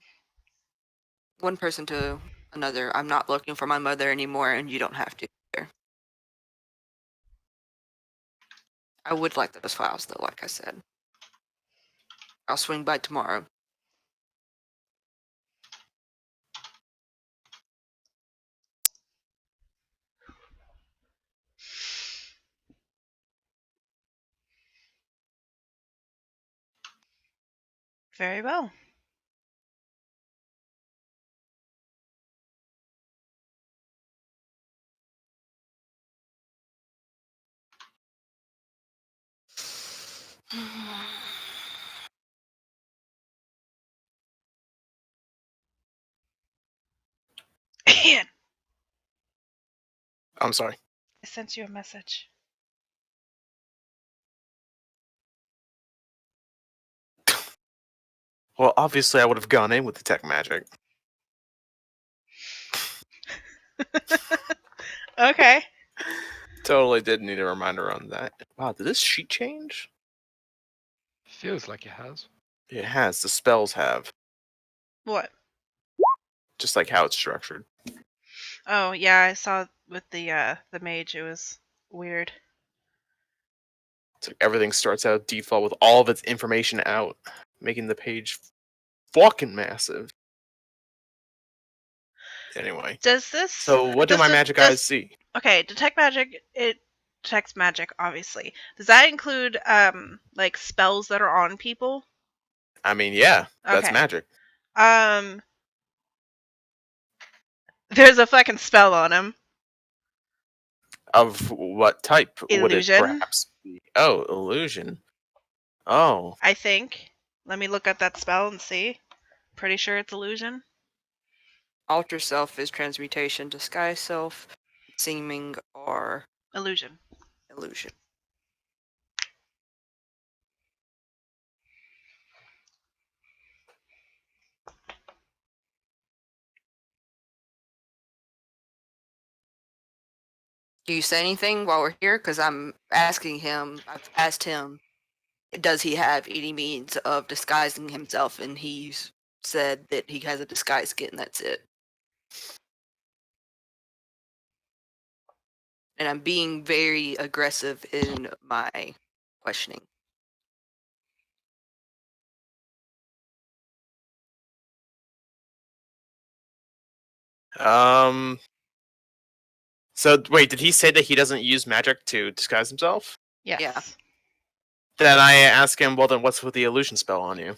one person to another, I'm not looking for my mother anymore, and you don't have to either. I would like those files, though, like I said. I'll swing by tomorrow. Very well. Ian, I'm sorry. I sent you a message. Well, obviously, I would have gone in with the tech magic. Okay. Totally did need a reminder on that. Wow, did this sheet change? Feels like it has. It has. The spells have. What? Just like how it's structured. Oh yeah, I saw with the mage. It was weird. It's like everything starts out default with all of its information out, making the page fucking massive. Anyway, Does this? so what do my magic eyes see? Okay, detect magic. It detects magic, obviously. Does that include like spells that are on people? I mean, yeah, that's Okay. magic. There's a fucking spell on him. Of what type would it Illusion, perhaps be? Oh, illusion. Oh, I think. Let me look at that spell and see. Pretty sure it's illusion. Alter self is transmutation, disguise self, seeming are Illusion. illusion. Do you say anything while we're here? Because I'm asking him, I've asked him, does he have any means of disguising himself? And he's said that he has a disguise kit and that's it. And I'm being very aggressive in my questioning. So wait, did he say that he doesn't use magic to disguise himself? Yes. Yeah. Then I ask him, well, then what's with the illusion spell on you?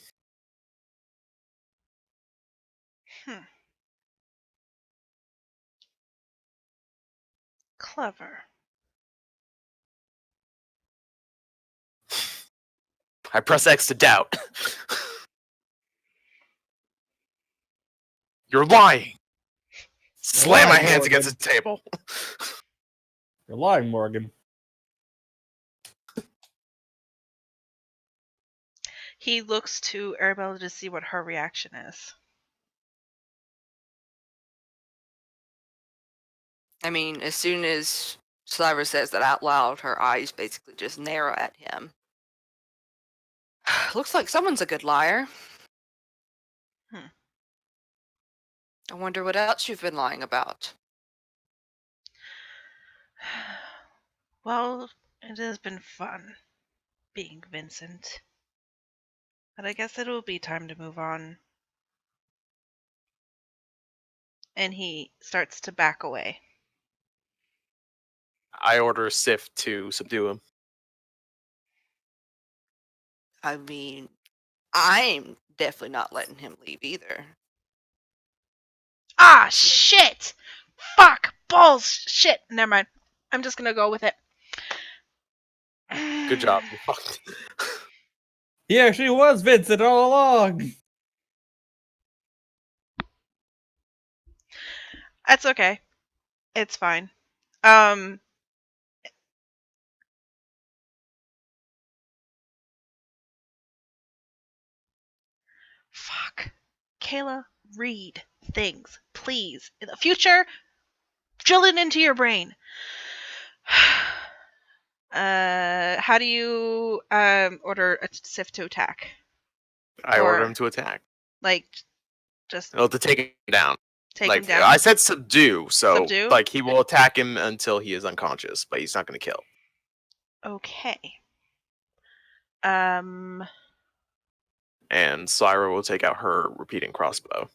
Clever. I press X to doubt. You're lying. Slam my lying, hands Morgan. against the table. You're lying, Morgan. He looks to Arabella to see what her reaction is. I mean, as soon as Sliver says that out loud, her eyes basically just narrow at him. Looks like someone's a good liar. I wonder what else you've been lying about. Well, it has been fun being Vincent. But I guess it'll be time to move on. And he starts to back away. I order Sif to subdue him. I mean, I'm definitely not letting him leave either. Ah, shit! Fuck! Balls! Shit! Never mind. I'm just gonna go with it. Good job. You fucked. He actually was Vincent all along. That's okay. It's fine. Fuck. Kayla, read things, please. In the future, drill it into your brain. How do you order a Sif to attack? I Or- order him to attack. Like, just Oh, to take him down. take like him down? I said, subdue. So Subdue? like he will attack him until he is unconscious, but he's not going to kill. Okay. And Syra will take out her repeating crossbow.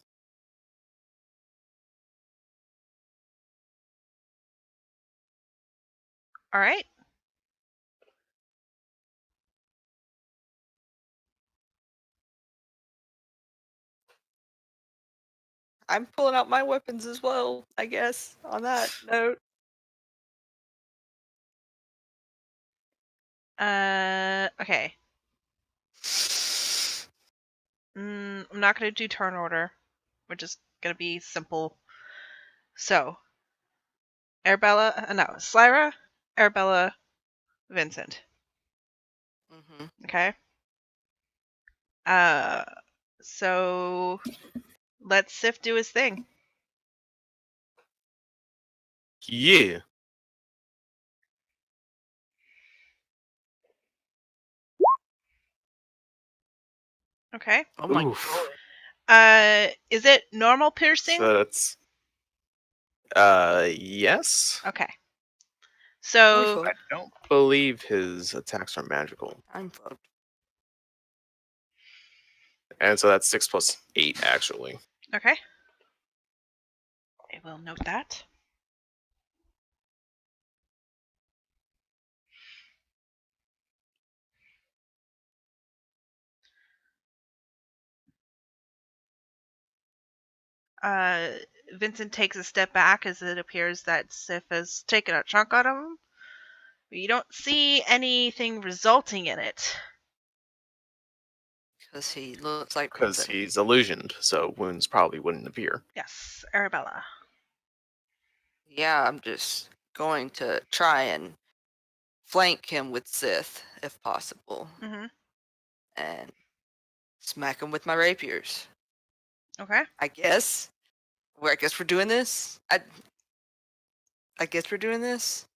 All right. I'm pulling out my weapons as well, I guess, on that note. Okay. I'm not going to do turn order. We're just going to be simple. So, Slyra, Arabella, Vincent. Mm-hmm. Okay? So let Sif do his thing. Yeah. Okay? Oh my Oof. god. Is it normal piercing? So that's yes. Okay. So I don't believe his attacks are magical. I'm fucked. And so that's 6 plus 8 actually. okay. I will note that. Vincent takes a step back as it appears that Sif has taken a chunk out of him. But you don't see anything resulting in it. Because he looks like Because Vincent. he's illusioned, so wounds probably wouldn't appear. Yes, Arabella. Yeah, I'm just going to try and flank him with Sith if possible, Mhm. and smack him with my rapiers. Okay. I guess. I guess we're doing this. I guess we're doing this.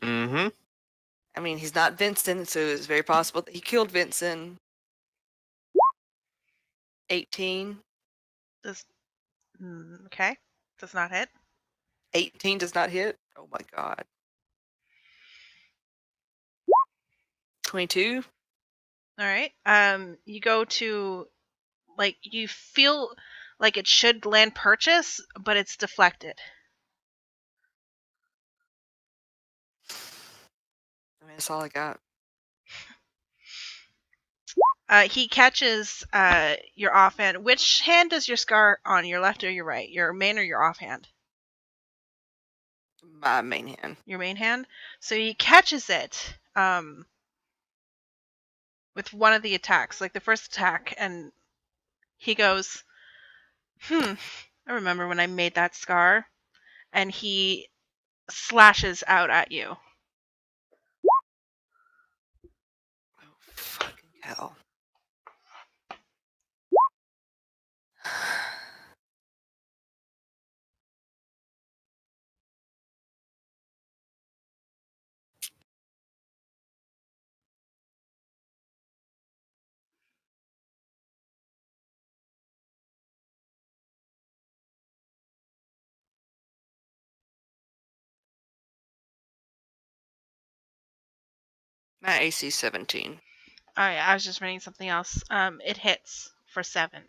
Mm-hmm. I mean, he's not Vincent, so it's very possible that he killed Vincent. 18. Does okay. Does not hit. 18 does not hit. Oh my god. 22. All right. You go to like you feel like it should land purchase, but it's deflected. I mean, that's all I got. He catches your offhand. Which hand does your scar on? Your left or your right? Your main or your offhand? My main hand. Your main hand. So he catches it with one of the attacks, like the first attack, and he goes, I remember when I made that scar. And he slashes out at you. Oh, fucking hell. My AC 17. Oh yeah, I was just reading something else. It hits for 7.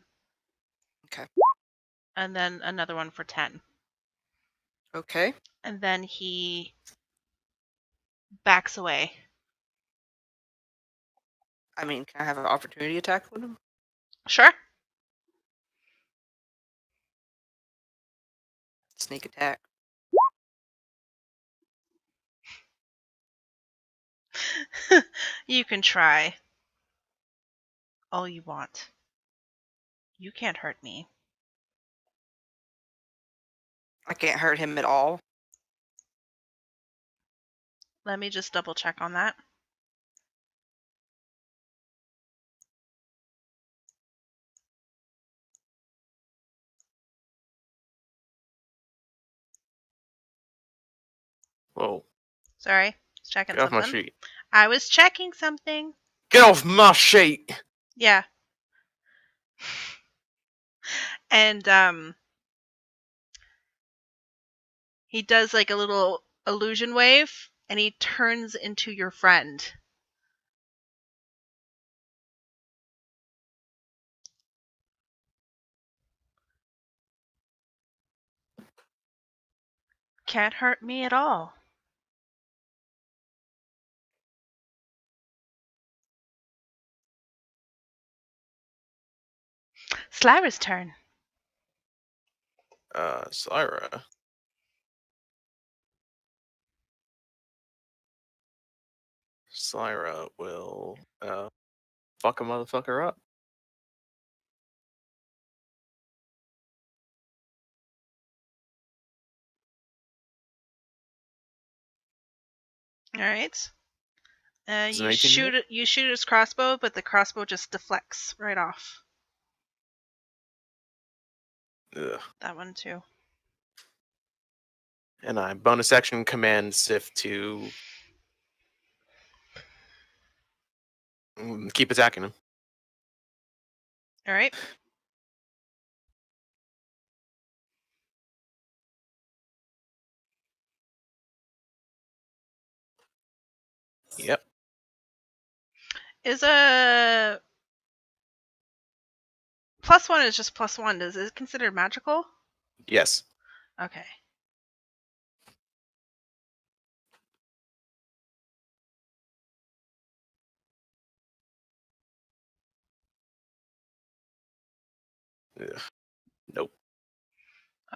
Okay. And then another one for 10. Okay. And then he backs away. I mean, can I have an opportunity attack with him? Sure. Sneak attack. You can try all you want. You can't hurt me. I can't hurt him at all. Let me just double check on that. Whoa. Sorry. Just checking Get off my something. sheet. I was checking something. Get off my sheet! Yeah. And he does like a little illusion wave and he turns into your friend. Can't hurt me at all. Slyra's turn. Syra. Syra will, fuck a motherfucker up. All right. Does You an 18 hit? shoot his crossbow, but the crossbow just deflects right off. Ugh. That one too. And I bonus action command Sif to keep attacking him. All right. Yep. Is a +1 is just +1. Is it considered magical? Yes. Okay. Ugh. Nope.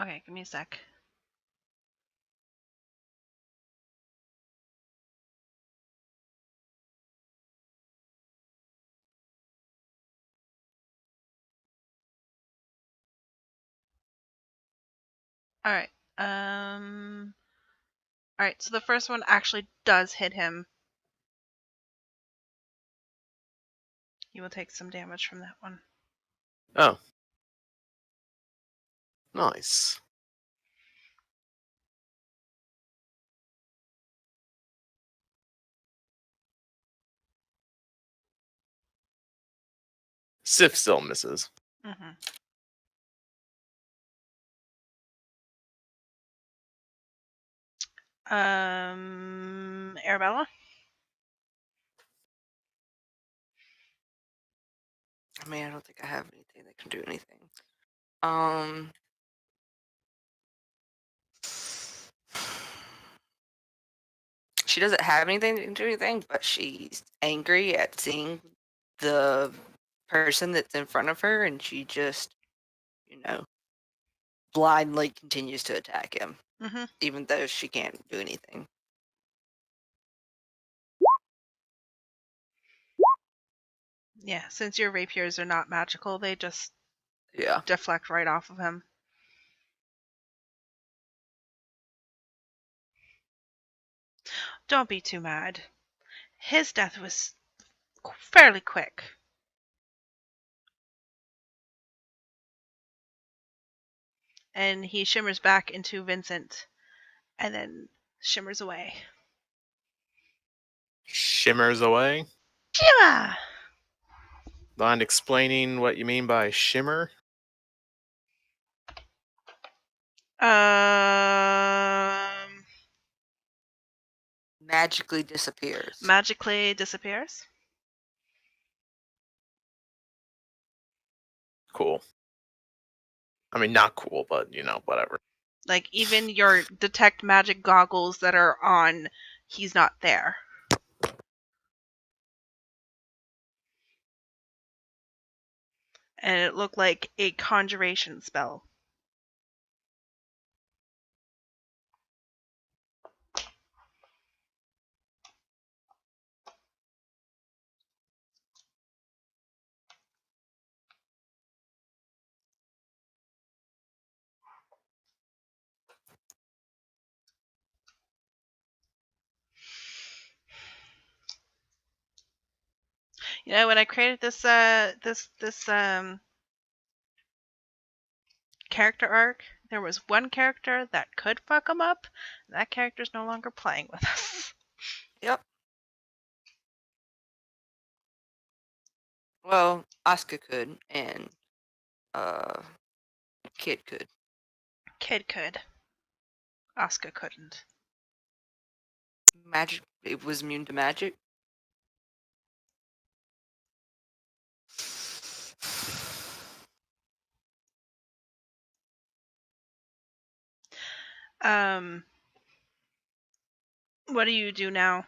Okay, give me a sec. All right. All right. So the first one actually does hit him You will take some damage from that one. Oh. Nice. Sif still misses. Mm-hmm. Arabella? I mean, I don't think I have anything that can do anything. Um. She doesn't have anything that can do anything, but she's angry at seeing the person that's in front of her, and she just, blindly continues to attack him, Mm-hmm. even though she can't do anything. Yeah, since your rapiers are not magical, they just Yeah. deflect right off of him. Don't be too mad. His death was fairly quick. And he shimmers back into Vincent and then shimmers away. Shimmers away. Shimmer! Mind explaining what you mean by shimmer? Magically disappears. Magically disappears. Cool. I mean, not cool, but, whatever. Like, even your detect magic goggles that are on, he's not there. And it looked like a conjuration spell. You know, when I created this character arc, there was one character that could fuck him up. And that character's no longer playing with us. Yep. Well, Asuka could, and Kid could. Kid could. Asuka couldn't. Magic. It was immune to magic. What do you do now?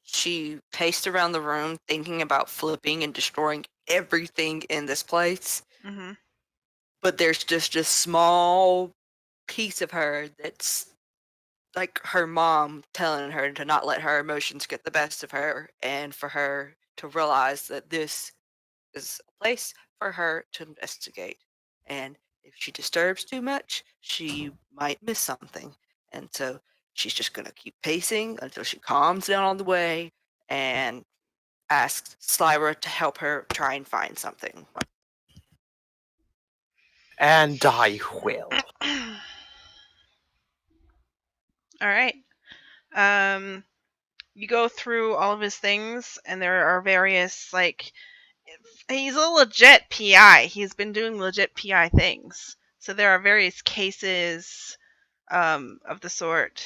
She paced around the room, thinking about flipping and destroying everything in this place. Mm-hmm. But there's just a small piece of her that's like her mom telling her to not let her emotions get the best of her, and for her to realize that this is a place for her to investigate. And if she disturbs too much, she might miss something. And so she's just going to keep pacing until she calms down on the way and asks Slyra to help her try and find something. And I will. All right. You go through all of his things, and there are various, like, he's a legit PI. He's been doing legit PI things. So there are various cases of the sort.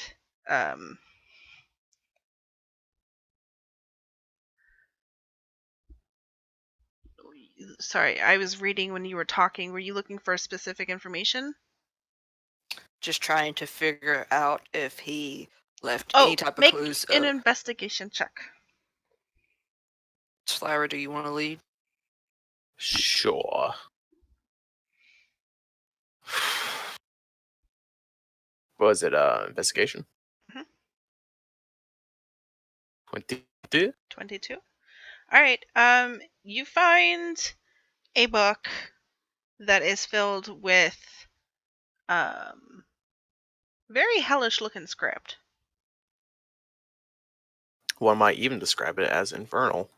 Sorry, I was reading when you were talking. Were you looking for specific information? Just trying to figure out if he left any type of Make clues. an investigation check. Slyra, do you want to lead? Sure. What was it? Investigation? Mhm. 22? 22. All right. You find a book that is filled with very hellish looking script. One might even describe it as infernal.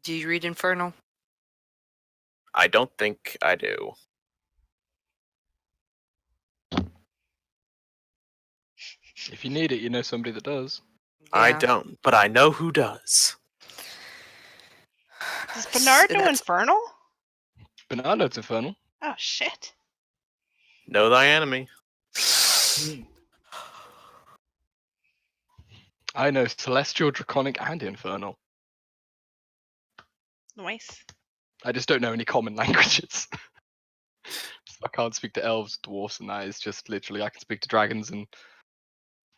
Do you read Infernal? I don't think I do. If you need it, you know somebody that does. I Yeah. don't, but I know who does. Does Bernard know That's Infernal? Banana, it's infernal. Oh shit. Know thy enemy. I know celestial, draconic, and infernal. Nice. I just don't know any common languages. So I can't speak to elves, dwarfs, and that. It's just literally I can speak to dragons and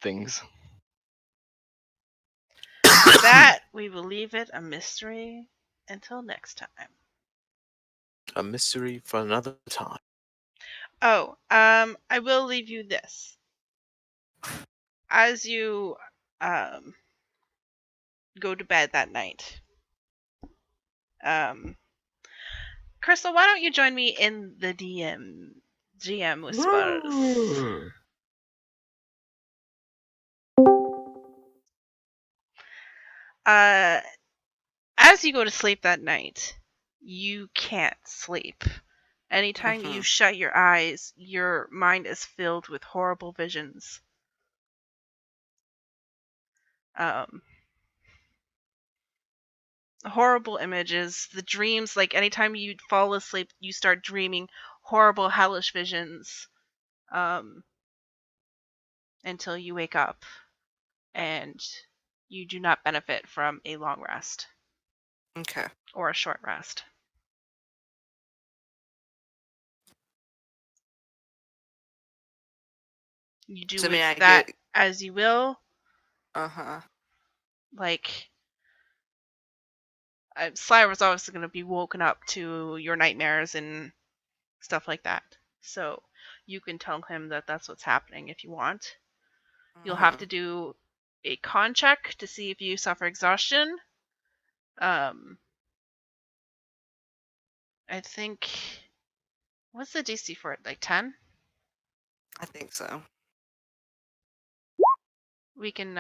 things. That we will leave it a mystery until next time. A mystery for another time. Oh, I will leave you this. As you go to bed that night, Crystal, why don't you join me in the GM whispers? As you go to sleep that night, you can't sleep. Anytime you shut your eyes, your mind is filled with horrible visions. Horrible images, the dreams, like anytime you fall asleep, you start dreaming horrible, hellish visions until you wake up and you do not benefit from a long rest Okay. or a short rest. You do So, I mean, I that get. as you will. Like, Sly was obviously going to be woken up to your nightmares and stuff like that. So you can tell him that that's what's happening if you want. You'll have to do a con check to see if you suffer exhaustion. I think. What's the DC for it? Like 10? I think so. We can.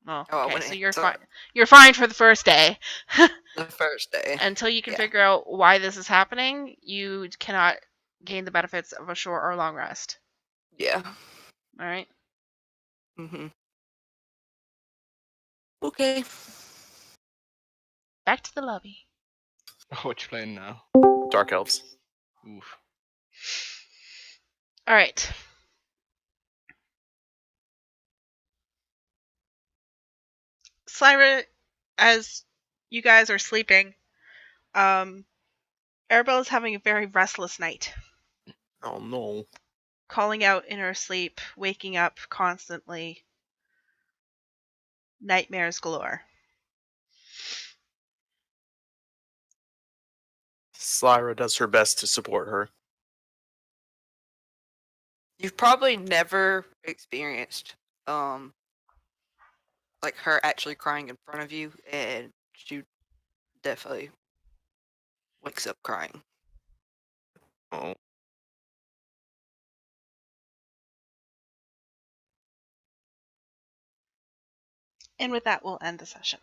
Well, Oh, I okay. went So in. you're So fine. You're fine for the first day. the first day. Until you can Yeah. figure out why this is happening, you cannot gain the benefits of a short or long rest. Yeah. All right. Okay. Back to the lobby. What you playing now? Dark elves. Oof. All right. Syra, as you guys are sleeping, Arabelle is having a very restless night, Oh no. calling out in her sleep, waking up constantly, nightmares galore. Slyra does her best to support her. You've probably never experienced, like her actually crying in front of you, and she definitely wakes up crying. Oh. And with that, we'll end the session.